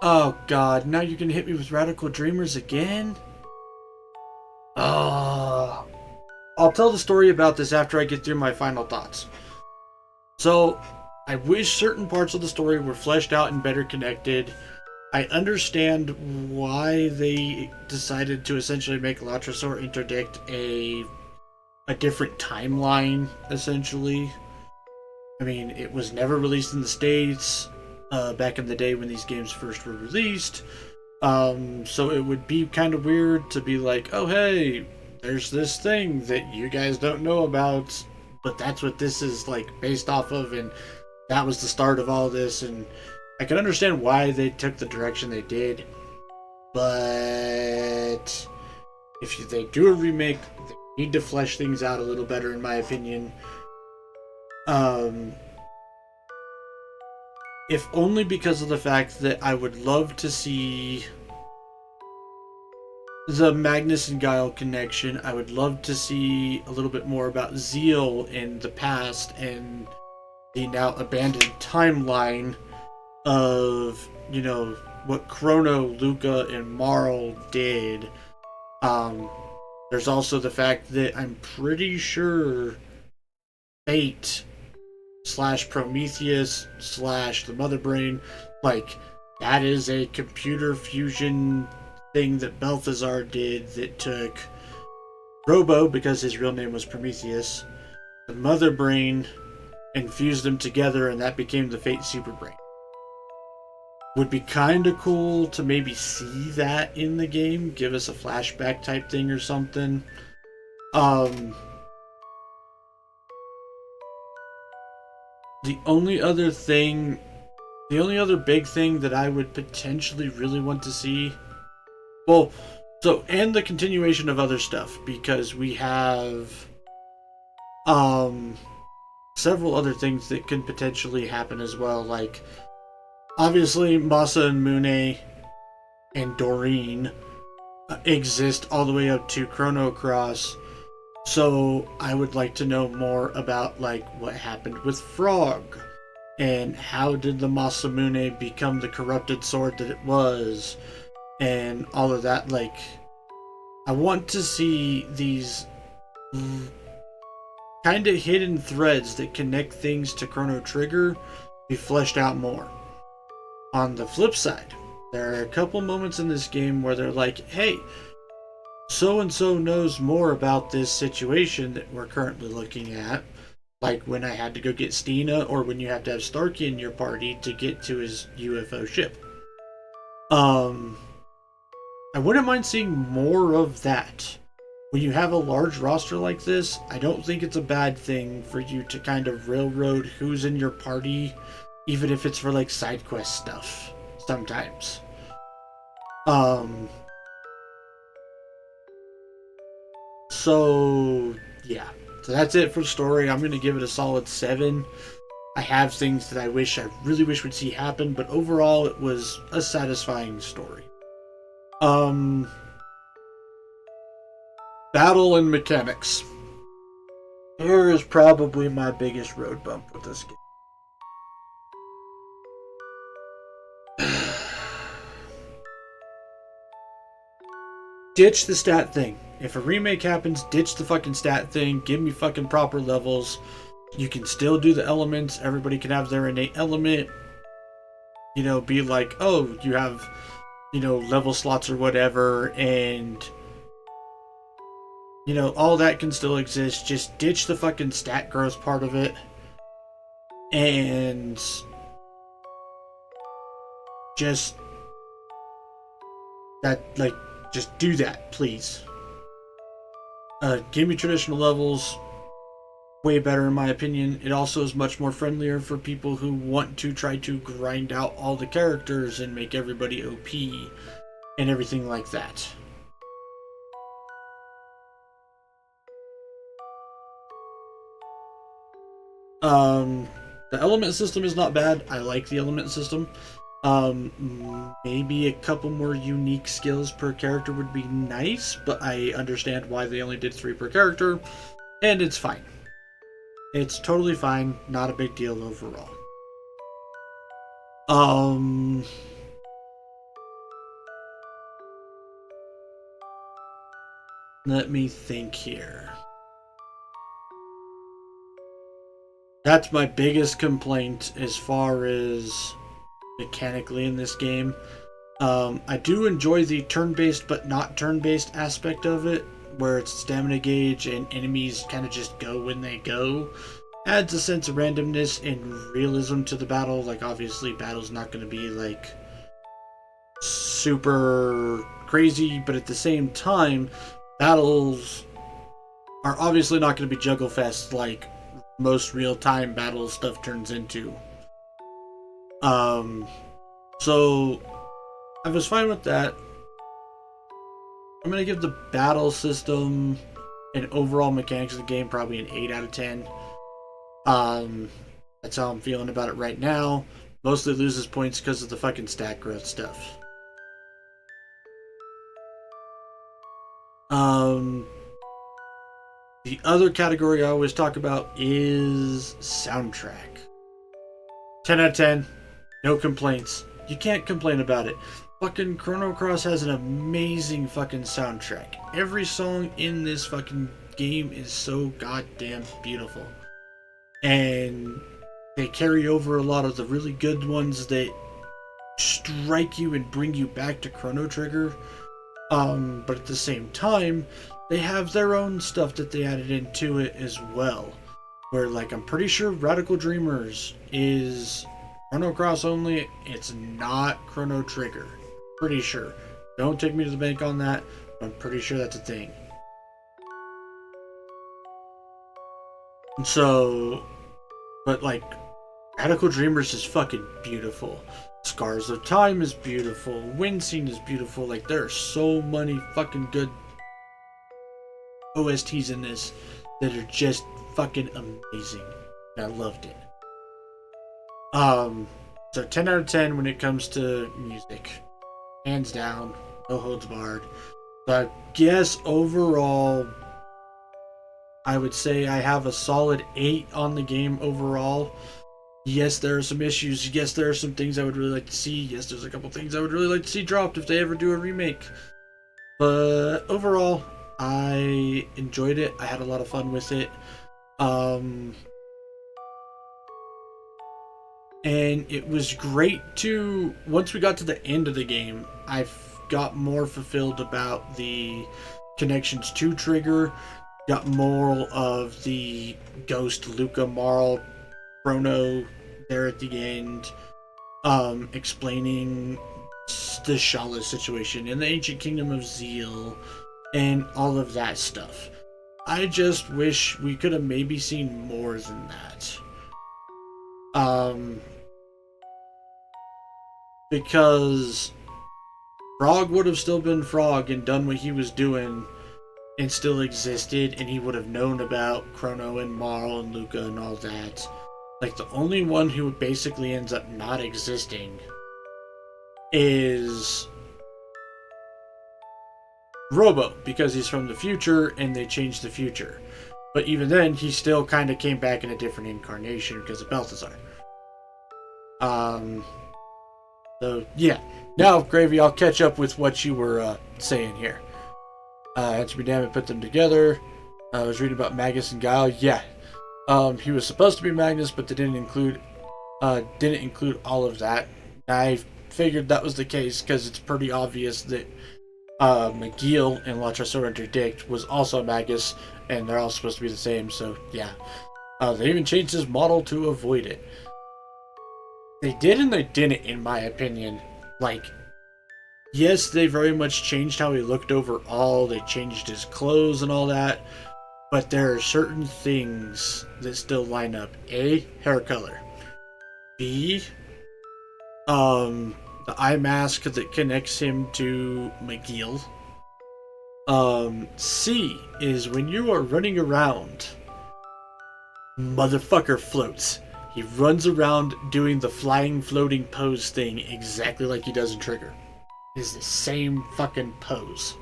Speaker 1: Oh god, now you're gonna hit me with Radical Dreamers again? Oh. I'll tell the story about this after I get through my final thoughts. So, I wish certain parts of the story were fleshed out and better connected. I understand why they decided to essentially make La Tresor Interdict a different timeline, essentially. I mean, it was never released in the States back in the day when these games first were released. So it would be kind of weird to be like, oh hey, there's this thing that you guys don't know about, but that's what this is like based off of, and that was the start of all this. And I can understand why they took the direction they did, but if they do a remake, they need to flesh things out a little better, in my opinion. if only because of the fact that I would love to see the Magnus and Guile connection. I would love to see a little bit more about Zeal in the past and the now abandoned timeline of, what Chrono, Luca, and Marl did. Um, there's also the fact that I'm pretty sure Fate slash Prometheus slash the Mother Brain, like, that is a computer fusion thing that Balthazar did that took Robo, because his real name was Prometheus, the Mother Brain, and fused them together, and that became the Fate Super Brain. Would be kind of cool to maybe see that in the game, give us a flashback type thing or something. Um, the only other thing, the only other big thing that I would potentially really want to see, well, so, and the continuation of other stuff, because we have um several other things that can potentially happen as well, like obviously Masa and Mune and Doreen exist all the way up to Chrono Cross. So I would like to know more about like what happened with Frog and how did the Masamune become the corrupted sword that it was and all of that. Like, I want to see these kind of hidden threads that connect things to Chrono Trigger be fleshed out more. On the flip side, there are a couple moments in this game where they're like, hey, so and so knows more about this situation that we're currently looking at. Like when I had to go get Stina, or when you have to have Starkey in your party to get to his UFO ship. I wouldn't mind seeing more of that. When you have a large roster like this, I don't think it's a bad thing for you to kind of railroad who's in your party, even if it's for like side quest stuff sometimes. So yeah. So that's it for the story. I'm gonna give it a solid 7. I have things that I really wish would see happen, but overall it was a satisfying story. Um Battle and mechanics. Here is probably my biggest road bump with this game. Ditch the stat thing. If a remake happens, ditch the fucking stat thing. Give me fucking proper levels. You can still do the elements. Everybody can have their innate element. Be like, oh, you have, level slots or whatever, and all that can still exist. Just ditch the fucking stat growth part of it. And just just do that, please. Give me traditional levels. Way better in my opinion. It also is much more friendlier for people who want to try to grind out all the characters and make everybody OP and everything like that. The element system is not bad. I like the element system. Maybe a couple more unique skills per character would be nice, but I understand why they only did 3 per character, and it's fine. It's totally fine, not a big deal overall. Let me think here. That's my biggest complaint as far as mechanically in this game. I do enjoy the turn-based but not turn-based aspect of it, where it's stamina gauge and enemies kind of just go when they go. Adds a sense of randomness and realism to the battle. Like, obviously, battle's not going to be, like, super crazy, but at the same time, battles are obviously not going to be juggle fest like most real-time battle stuff turns into. So I was fine with that. I'm going to give the battle system and overall mechanics of the game probably an 8 out of 10. That's how I'm feeling about it right now. Mostly loses points because of the fucking stat growth stuff. Um, the other category I always talk about is soundtrack. 10 out of 10, no complaints. You can't complain about it. Fucking Chrono Cross has an amazing fucking soundtrack. Every song in this fucking game is so goddamn beautiful. And they carry over a lot of the really good ones that strike you and bring you back to Chrono Trigger. But at the same time, they have their own stuff that they added into it as well. Where, like, I'm pretty sure Radical Dreamers is Chrono Cross only. It's not Chrono Trigger. Pretty sure. Don't take me to the bank on that, but I'm pretty sure that's a thing. And so, but like, Radical Dreamers is fucking beautiful. Scars of Time is beautiful. Wind Scene is beautiful. Like, there are so many fucking good OSTs in this that are just fucking amazing. And I loved it. So 10 out of 10 when it comes to music. Hands down. No holds barred. But I guess overall, I would say I have a solid 8 on the game overall. Yes, there are some issues. Yes, there are some things I would really like to see. Yes, there's a couple things I would really like to see dropped if they ever do a remake. But overall, I enjoyed it. I had a lot of fun with it. And it was great to, once we got to the end of the game, I got more fulfilled about the connections to Trigger, got more of the Ghost, Luca, Marl, Chrono there at the end, explaining the Shala situation and the Ancient Kingdom of Zeal and all of that stuff. I just wish we could have maybe seen more than that. Because Frog would have still been Frog and done what he was doing and still existed, and he would have known about Chrono and Marl and Luca and all that. Like, the only one who basically ends up not existing is Robo, because he's from the future and they changed the future. But even then, he still kind of came back in a different incarnation because of Balthazar. So, yeah. Now, Gravy, I'll catch up with what you were saying here. Answer me damn it, put them together. I was reading about Magus and Guile. Yeah. He was supposed to be Magnus, but they didn't include all of that. I figured that was the case because it's pretty obvious that McGill and La Tresor Interdict was also Magus, and they're all supposed to be the same, so yeah. They even changed his model to avoid it. They did and they didn't, in my opinion. Like, yes, they very much changed how he looked overall, they changed his clothes and all that, but there are certain things that still line up. A, hair color. B, the eye mask that connects him to McGill. C is when you are running around, motherfucker floats. He runs around doing the flying floating pose thing exactly like he does in Trigger. It is the same fucking pose.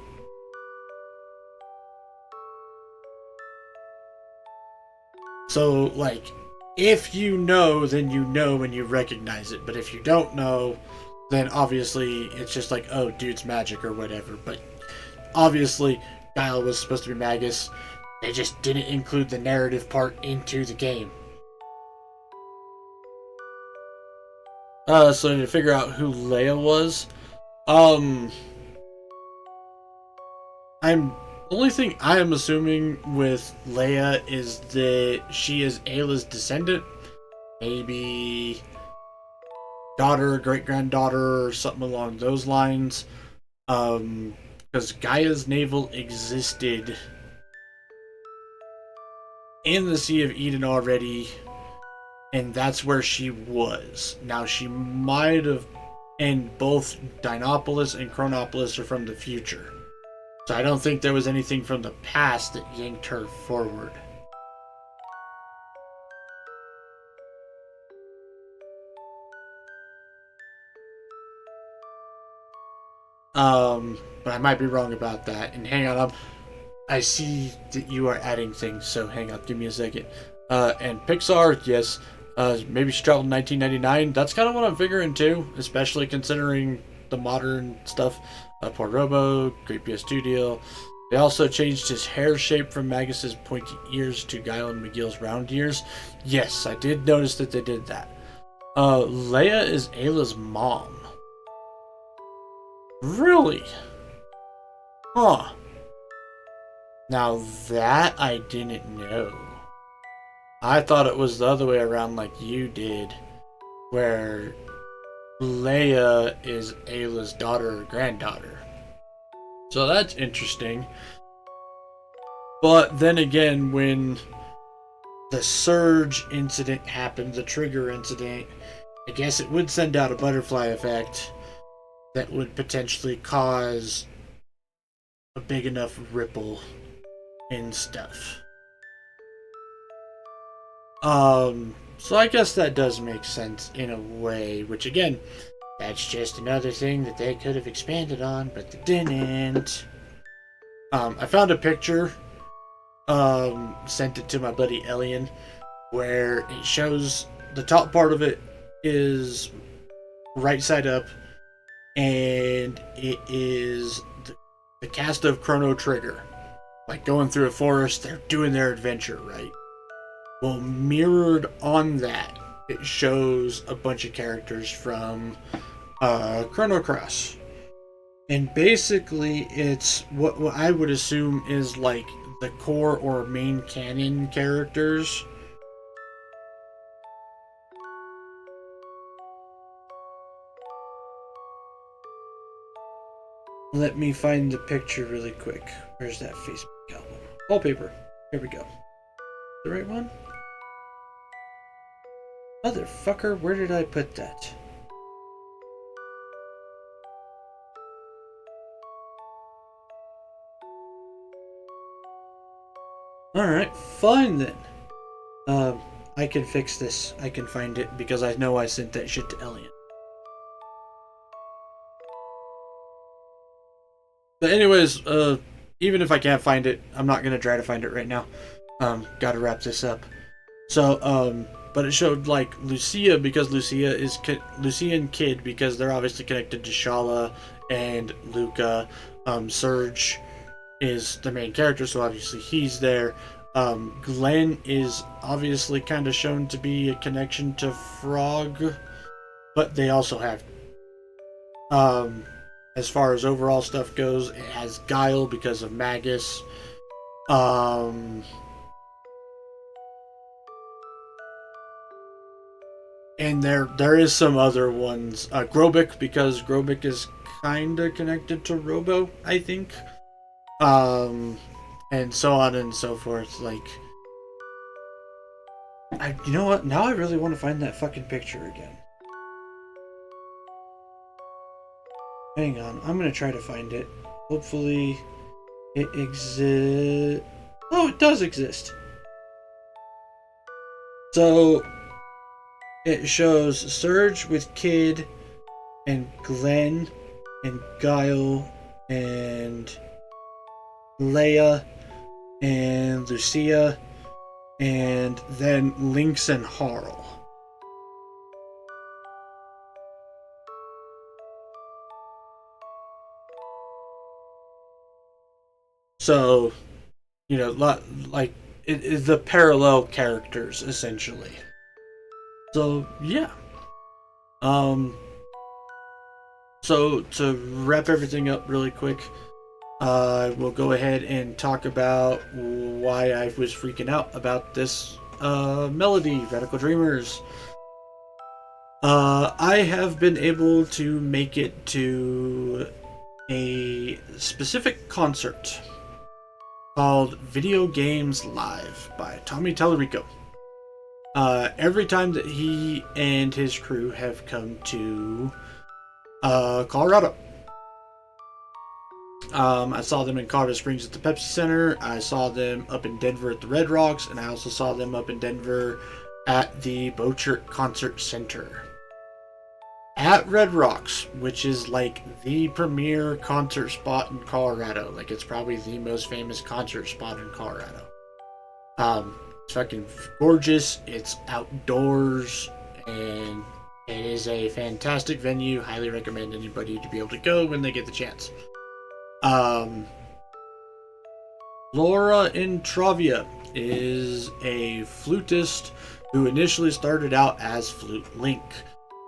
Speaker 1: So, like, if you know, then you know and you recognize it. But if you don't know, then obviously it's just like, oh, dude's magic or whatever. But obviously, Guile was supposed to be Magus. They just didn't include the narrative part into the game. So to figure out who Leia was, the only thing I am assuming with Leia is that she is Ayla's descendant, maybe daughter, great granddaughter, or something along those lines. Because Gaia's navel existed in the Sea of Eden already, and that's where she was. Now, she might have, and both Dinopolis and Chronopolis are from the future. So I don't think there was anything from the past that yanked her forward. But I might be wrong about that. And hang on, I see that you are adding things, so hang on, give me a second. And Pixar, yes, maybe she traveled in 1999. That's kind of what I'm figuring too, especially considering the modern stuff. Poor Robo, Great PS2 deal. They also changed his hair shape from Magus's pointy ears to Guile and McGill's round ears. Yes, I did notice that they did that. Leia is Ayla's mom. Really? Huh. Now that I didn't know. I thought it was the other way around like you did, where Leia is Ayla's daughter or granddaughter. So that's interesting. But then again, when the surge incident happened, the trigger incident, I guess it would send out a butterfly effect that would potentially cause a big enough ripple in stuff. So I guess that does make sense in a way, which again, that's just another thing that they could have expanded on, but they didn't. I found a picture, sent it to my buddy Elian, where it shows the top part of it is right side up, and it is the cast of Chrono Trigger. Like going through a forest, they're doing their adventure, right? Well, mirrored on that, it shows a bunch of characters from Chrono Cross. And basically, it's what I would assume is like the core or main canon characters. Let me find the picture really quick. Where's that Facebook album? Wallpaper. Here we go. The right one? Motherfucker, where did I put that? Alright, fine then. I can fix this. I can find it because I know I sent that shit to Elliot. But anyways, even if I can't find it, I'm not gonna try to find it right now. Gotta wrap this up. So, but it showed like Lucia because Lucia is Lucia and Kid because they're obviously connected to Shala and Luca. Surge is the main character, so obviously he's there. Glenn is obviously kind of shown to be a connection to Frog, but they also have, as far as overall stuff goes, it has Guile because of Magus. And there is some other ones. Grobik because Grobik is kind of connected to Robo, I think. And so on and so forth. Like, you know what? Now I really want to find that fucking picture again. Hang on, I'm gonna try to find it. Hopefully, it exists. Oh, it does exist. So it shows Surge with Kid and Glenn and Guile and Leia and Lucia and then Lynx and Harl. So, you know, like it is the parallel characters essentially. So yeah. Um. So to wrap everything up really quick, we'll go ahead and talk about why I was freaking out about this melody, Radical Dreamers. I have been able to make it to a specific concert called Video Games Live by Tommy Tallarico. Every time that he and his crew have come to Colorado. I saw them in Colorado Springs at the Pepsi Center. I saw them up in Denver at the Red Rocks, and I also saw them up in Denver at the Bochert Concert Center. at Red Rocks, which is like the premier concert spot in Colorado. Like it's probably the most famous concert spot in Colorado. It's fucking gorgeous. It's outdoors, and it is a fantastic venue. Highly recommend anybody to be able to go when they get the chance. Um, Laura Intravia is a flutist who initially started out as Flute Link,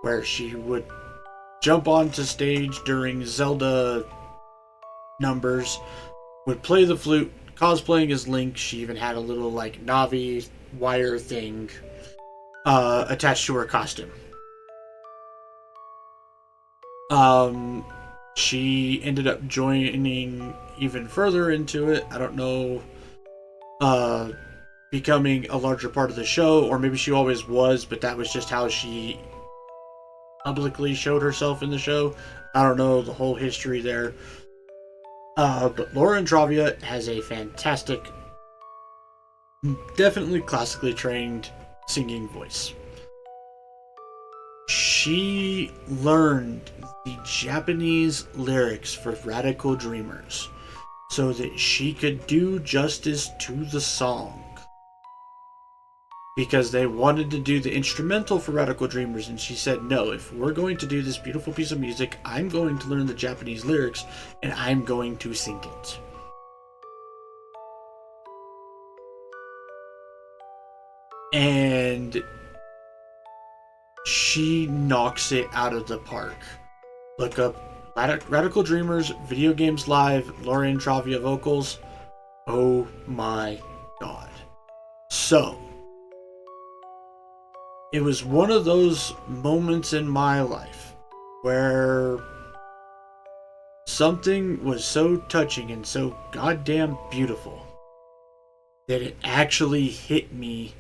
Speaker 1: where she would jump onto stage during Zelda numbers, would play the flute, cosplaying as Link. She even had a little like Navi wire thing attached to her costume. Um, she ended up joining even further into it. I don't know, uh, becoming a larger part of the show, or maybe she always was, but that was just how she publicly showed herself in the show. I don't know the whole history there. But Laura Intravia has a fantastic, definitely classically trained singing voice. She learned the Japanese lyrics for Radical Dreamers so that she could do justice to the song. Because they wanted to do the instrumental for Radical Dreamers, and she said, no, if we're going to do this beautiful piece of music, I'm going to learn the Japanese lyrics and I'm going to sing it. And she knocks it out of the park. Look up Radical Dreamers, Video Games Live, Laura Intravia vocals. Oh my god. So, it was one of those moments in my life where something was so touching and so goddamn beautiful that it actually hit me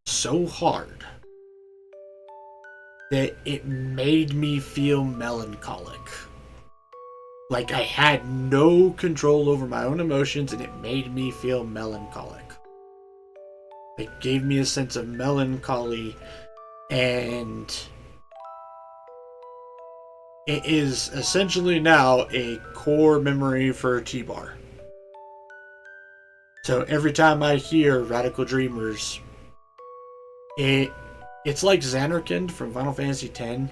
Speaker 1: so hard that it made me feel melancholic. Like I had no control over my own emotions and it made me feel melancholic. It gave me a sense of melancholy, and it is essentially now a core memory for T-Bar. So every time I hear Radical Dreamers, it's like Xanarkand from Final Fantasy X.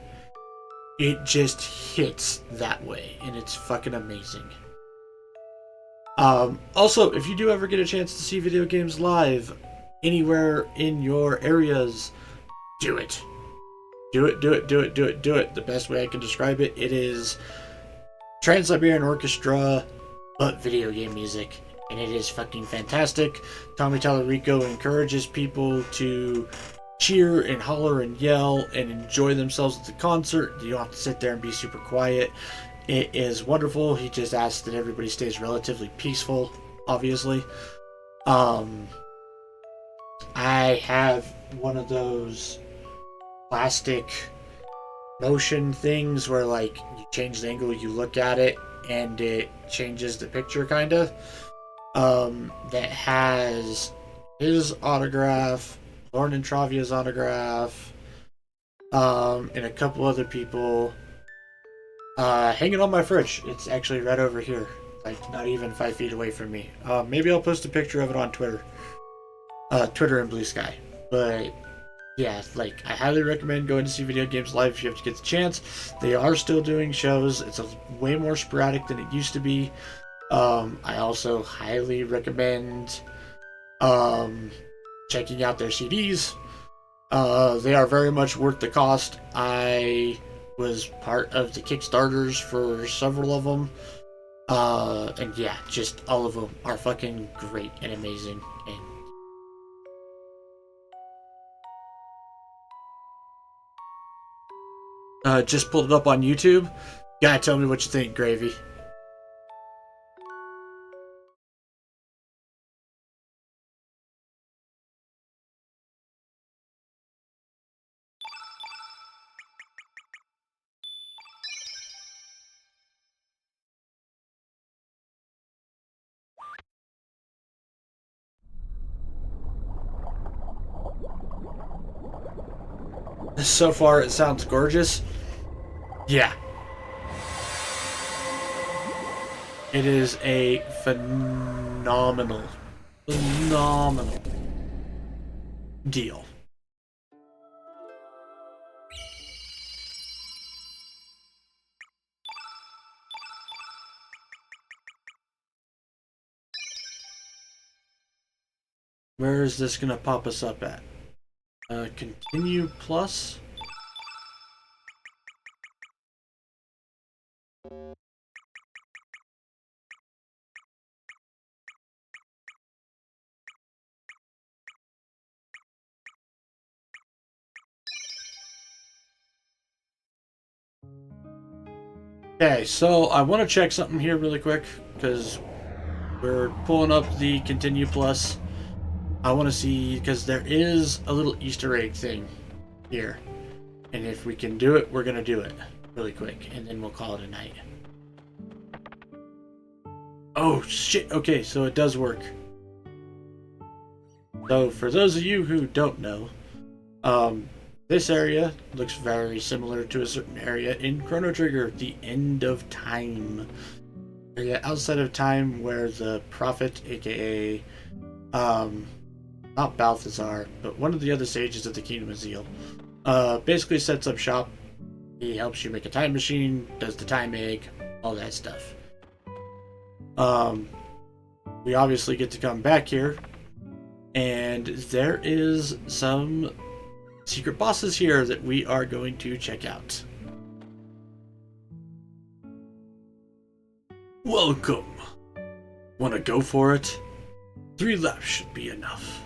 Speaker 1: It just hits that way, and it's fucking amazing. Also, if you do ever get a chance to see Video Games Live anywhere in your areas, do it. Do it, do it, do it, do it, do it. The best way I can describe it, it is Trans-Siberian Orchestra, but video game music. And it is fucking fantastic. Tommy Tallarico encourages people to cheer and holler and yell and enjoy themselves at the concert. You don't have to sit there and be super quiet. It is wonderful. He just asks that everybody stays relatively peaceful, obviously. I have one of those plastic motion things where like you change the angle you look at it and it changes the picture kinda. That has his autograph, Lauren Intravia's autograph, and a couple other people hanging on my fridge. It's actually right over here, like not even 5 feet away from me. Maybe I'll post a picture of it on Twitter. Twitter and Blue Sky. But yeah, like I highly recommend going to see Video Games Live if you have to get the chance. They are still doing shows. It's way more sporadic than it used to be. I also highly recommend checking out their CDs. They are very much worth the cost. I was part of the Kickstarters for several of them. And yeah, just all of them are fucking great and amazing. And just pulled it up on YouTube. Gotta tell me what you think, Gravy. So far, it sounds gorgeous. Yeah. It is a phenomenal deal. Where is this gonna pop us up at? Continue plus? Okay, so I want to check something here really quick because we're pulling up the Continue Plus. I want to see because there is a little Easter egg thing here, and if we can do it, we're gonna do it really quick, and then we'll call it a night. Oh shit! Okay, so it does work. So for those of you who don't know, this area looks very similar to a certain area in Chrono Trigger, the End of Time. Area outside of time where the Prophet, aka, not Balthazar, but one of the other sages of the Kingdom of Zeal, basically sets up shop. He helps you make a time machine, does the time egg, all that stuff. We obviously get to come back here, and there is some secret bosses here that we are going to check out. Welcome. Wanna go for it? 3 laps should be enough.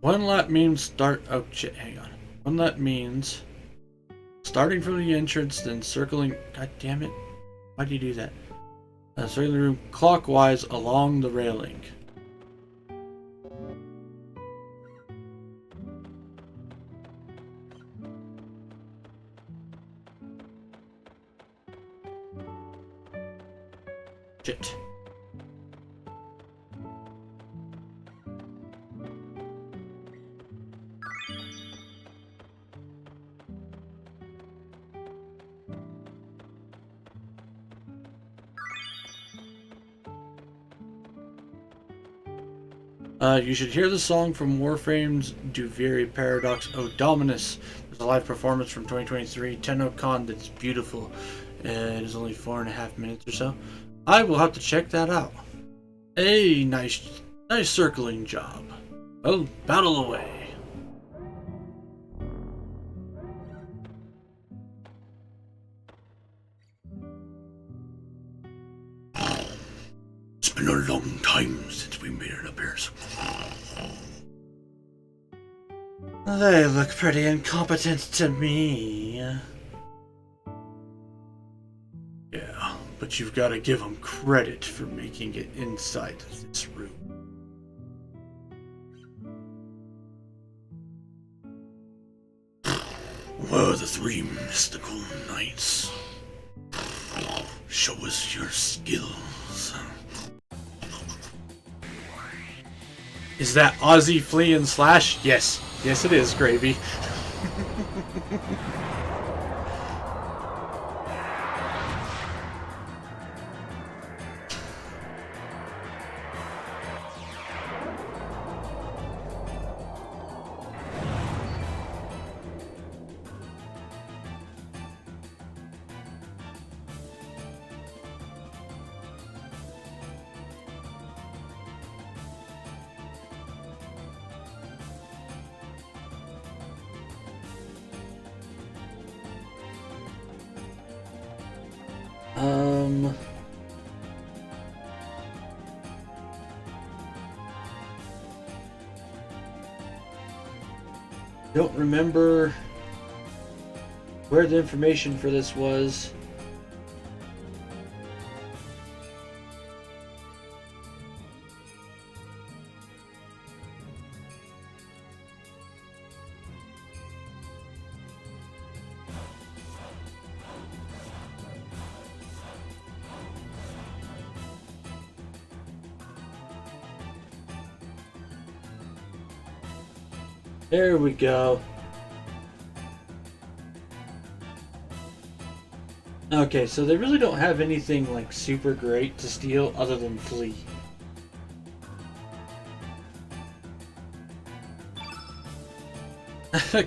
Speaker 1: One lap means start. Oh shit, hang on. One lap means starting from the entrance, then circling. God damn it. Why do you do that? Circling the room clockwise along the railing. Shit. You should hear the song from Warframe's Duviri Paradox O Dominus. There's a live performance from 2023, TennoCon, that's beautiful. It is only 4.5 minutes or so. I will have to check that out. Hey, nice circling job. Well, battle away. It's been a long time since we made an appearance. They look pretty incompetent to me. Yeah, but you've got to give them credit for making it inside this room. Where are the 3 mystical knights? Show us your skills. Is that Aussie Flea and Slash? Yes. Yes, it is, Gravy. Um. Don't remember where the information for this was. There we go. Okay, so they really don't have anything like super great to steal other than flee.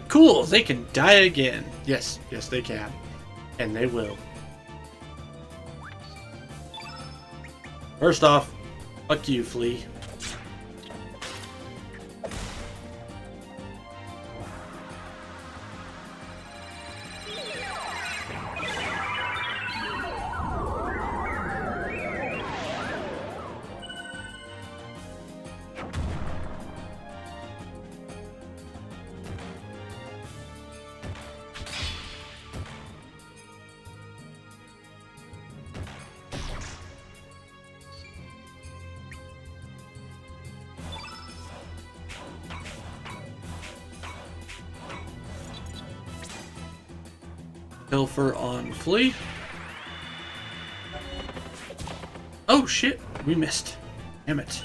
Speaker 1: Cool, they can die again. Yes, yes they can. And they will. First off, fuck you, Flea. Pilfer on Flea. Oh shit, we missed. Damn it.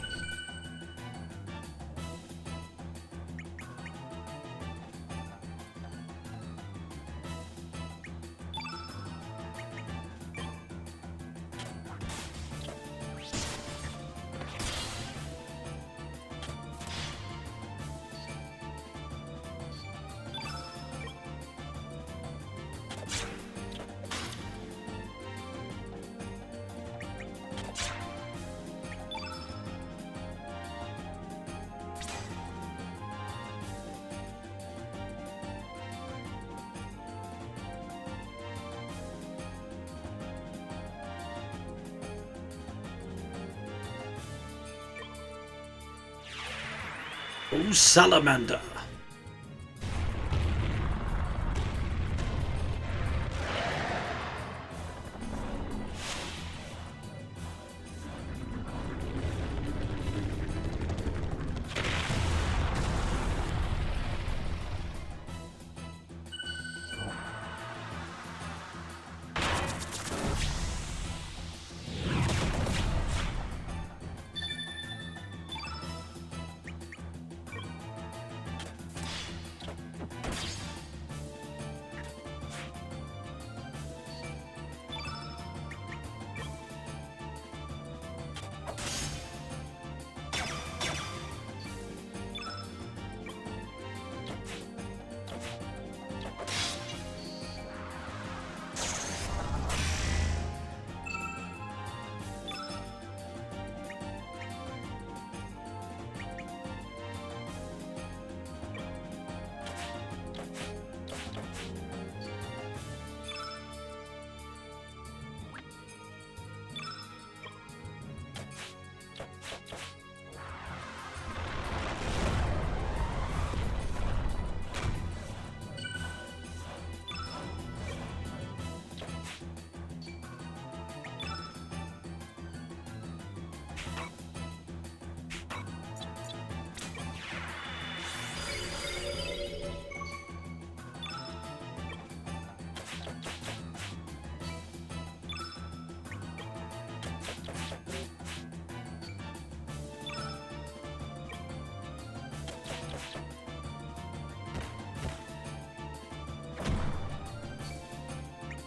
Speaker 1: Oh, salamander.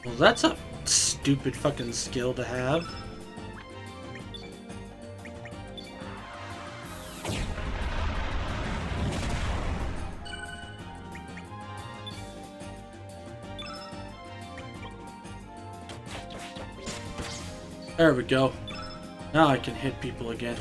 Speaker 1: Well, that's a stupid fucking skill to have. There we go. Now I can hit people again.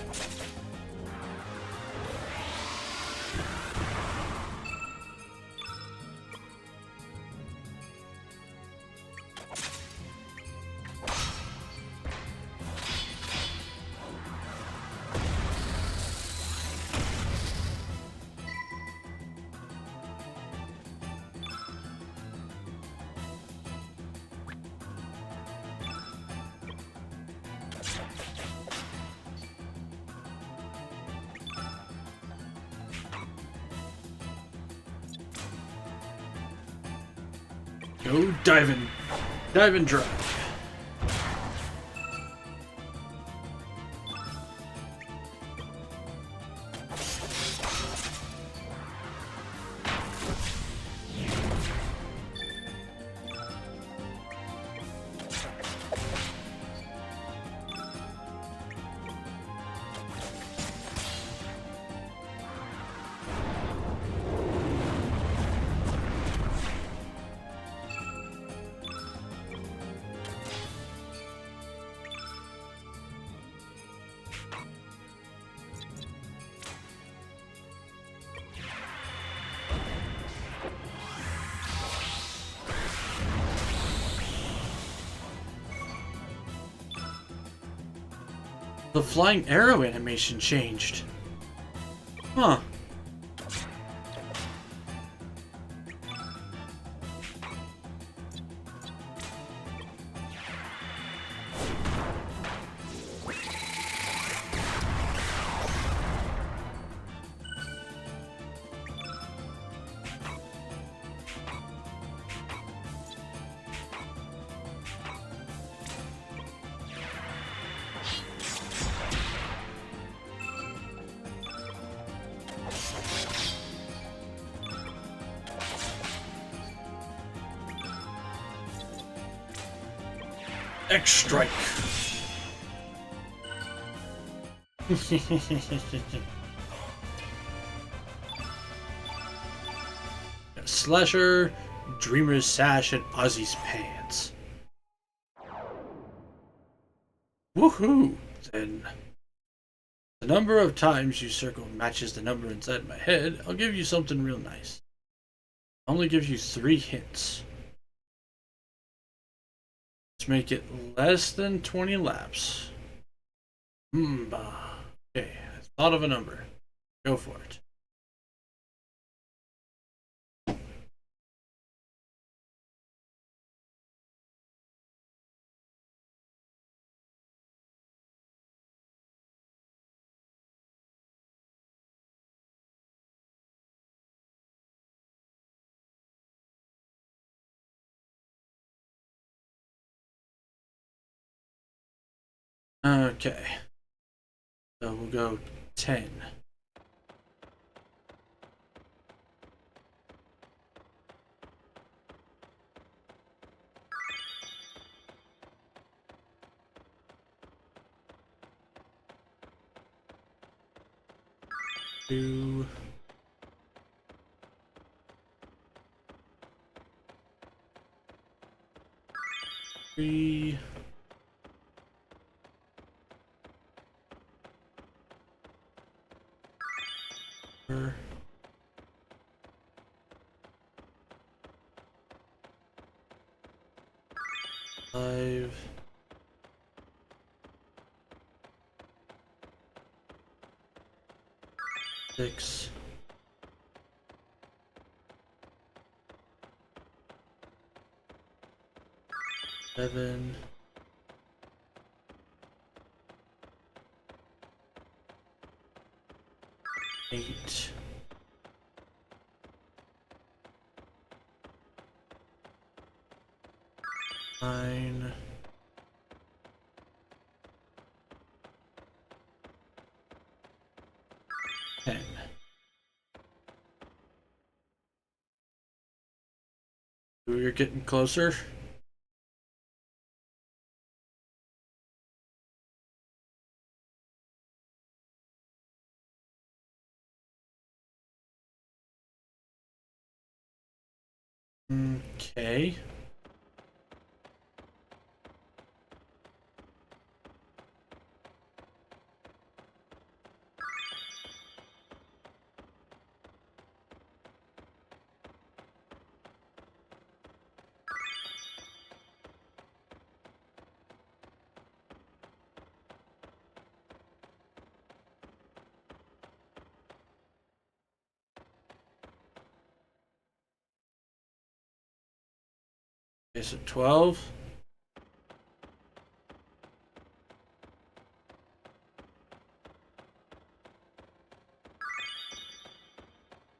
Speaker 2: Go diving. Dive and drive. The flying arrow animation changed. Huh. X strike. Slasher, Dreamer's Sash, and Ozzy's Pants. Woohoo! Then the number of times you circle matches the number inside my head. I'll give you something real nice. I'll only give you 3 hints. Let's make it less than 20 laps. Okay, I thought of a number. Go for it. Okay. So we'll go 10. Two. 3. 4. 5. 6. 7. 8. 9. 10. You're getting closer. Okay. Okay, so 12.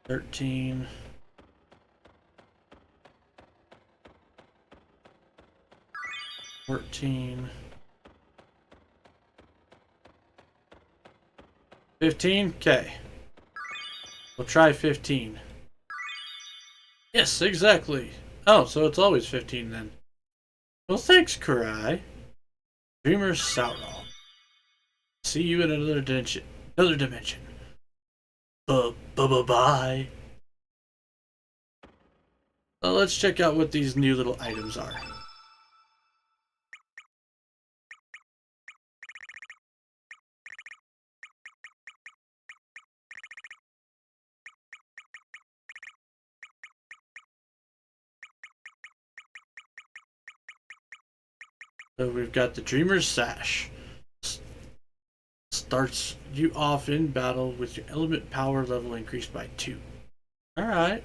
Speaker 2: 13. 14. 15? Okay. We'll try 15. Yes, exactly. Oh, so it's always 15 then. Well, thanks, Kurai. Dreamer Sauron. See you in another dimension. Another dimension. Bye. Well, let's check out what these new little items are. So we've got the Dreamer's Sash. Starts you off in battle with your element power level increased by 2. Alright.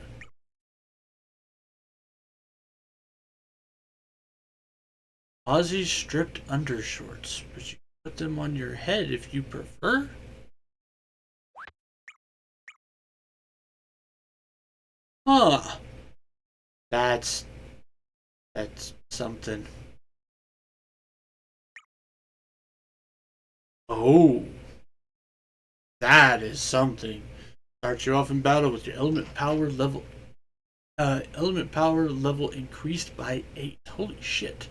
Speaker 2: Ozzy's stripped undershorts, but you can put them on your head if you prefer. Huh. That's something. Oh. That is something. Start you off in battle with your element power level. Element power level increased by 8. Holy shit.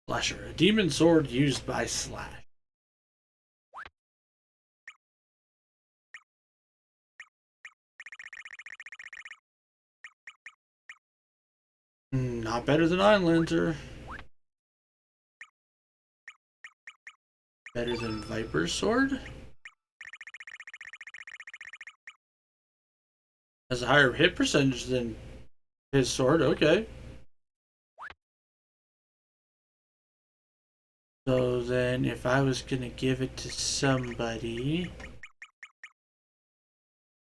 Speaker 2: Slasher, a demon sword used by Slash. Not better than Einlander. Better than Viper's sword. Has a higher hit percentage than his sword. Okay. So then, if I was gonna give it to somebody,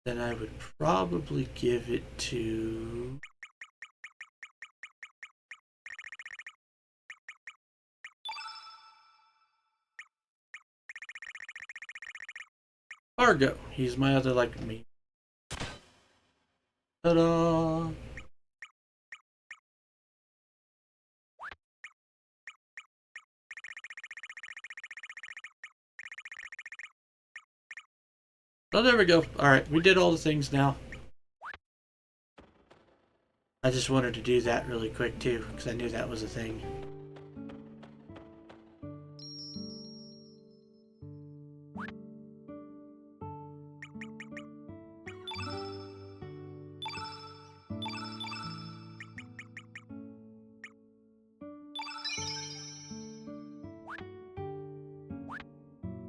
Speaker 2: then I would probably give it to... Fargo. He's my other like me. Ta-da! Oh, there we go. Alright, we did all the things now. I just wanted to do that really quick too, because I knew that was a thing.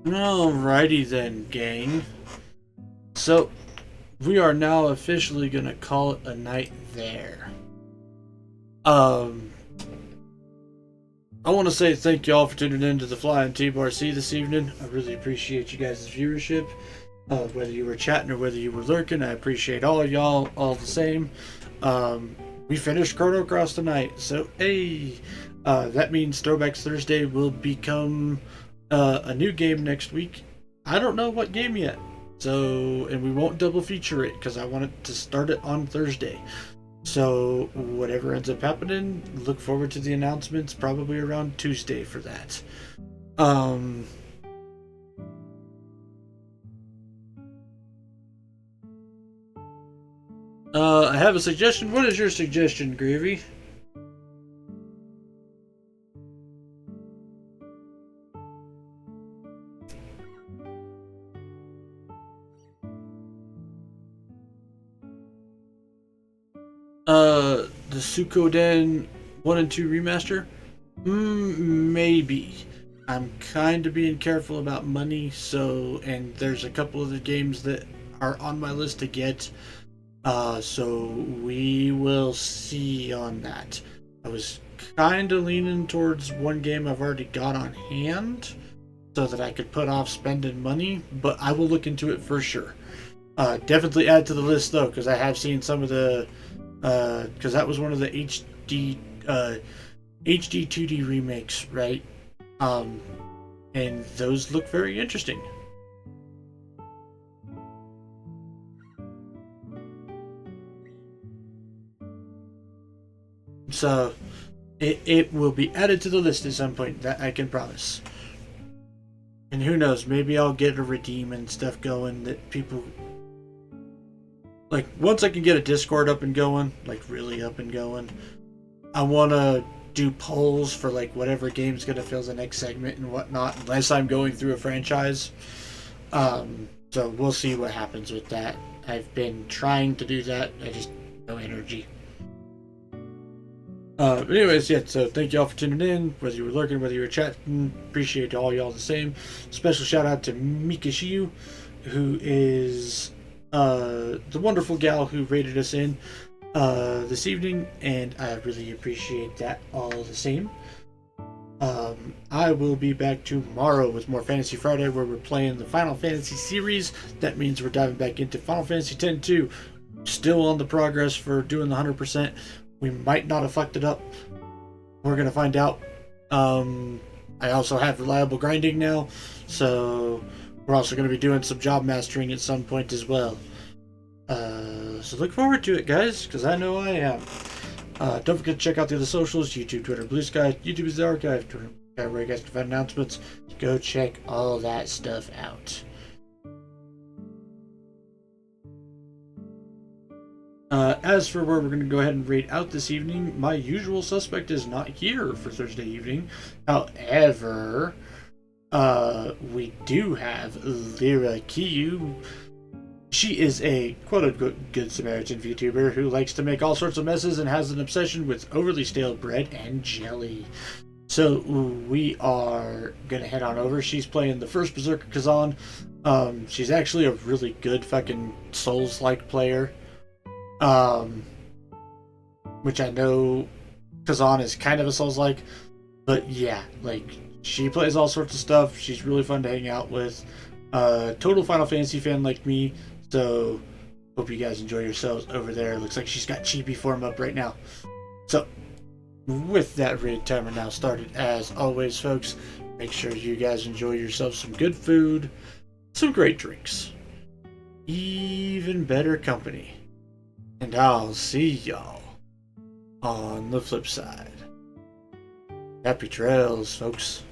Speaker 2: Alrighty then, gang. So, we are now officially gonna call it a night there. I want to say thank you all for tuning in to the Flying T-Bar-C this evening. I really appreciate you guys' viewership. Whether you were chatting or whether you were lurking, I appreciate all of y'all all the same. We finished Chrono Cross tonight, so hey, that means Throwbacks Thursday will become a new game next week. I don't know what game yet, so and we won't double feature it because I wanted to start it on Thursday. So whatever ends up happening, look forward to the announcements probably around Tuesday for that. I have a suggestion. What is your suggestion, Gravy? The Suikoden 1 and 2 remaster? Maybe. I'm kind of being careful about money, so, and there's a couple of the games that are on my list to get, so we will see on that. I was kind of leaning towards one game I've already got on hand, so that I could put off spending money, but I will look into it for sure. Definitely add to the list though, because I have seen some of the because that was one of the HD 2D remakes, right?
Speaker 1: and those look very interesting. So it will be added to the list at some point, that I can promise. And who knows, maybe I'll get a redeem and stuff going that people like. Once I can get a Discord up and going, like really up and going, I want to do polls for like whatever game's gonna fill the next segment and whatnot, unless I'm going through a franchise. So we'll see what happens with that. I've been trying to do that. I just no energy. Anyways, yeah, so thank y'all for tuning in, whether you were lurking, whether you were chatting. Appreciate all y'all the same. Special shout out to Mika Shiu, who is the wonderful gal who rated us in this evening, and I really appreciate that all the same. I will be back tomorrow with more Fantasy Friday, where we're playing the Final Fantasy series. That means we're diving back into Final Fantasy X-2. Still on the progress for doing the 100%. We might not have fucked it up. We're gonna find out. I also have reliable grinding now, so we're also gonna be doing some job mastering at some point as well. So look forward to it, guys, because I know I am. Don't forget to check out the other socials: YouTube, Twitter, Blue Sky. YouTube is the archive. Twitter, where you guys can find announcements. Go check all that stuff out. As for where we're going to go ahead and raid out this evening, my usual suspect is not here for Thursday evening. However, we do have Lyra Kiyu. She is a quote-unquote good Samaritan VTuber who likes to make all sorts of messes and has an obsession with overly stale bread and jelly. So we are going to head on over. She's playing the first Berserker Kazan. She's actually a really good fucking Souls-like player. Which I know Kazan is kind of a Souls-like, but yeah, like, she plays all sorts of stuff. She's really fun to hang out with. Total Final Fantasy fan like me, so hope you guys enjoy yourselves over there. Looks like she's got Chibi form up right now. So, with that raid timer now started, as always, folks, make sure you guys enjoy yourselves some good food, some great drinks, even better company. And I'll see y'all on the flip side. Happy trails, folks.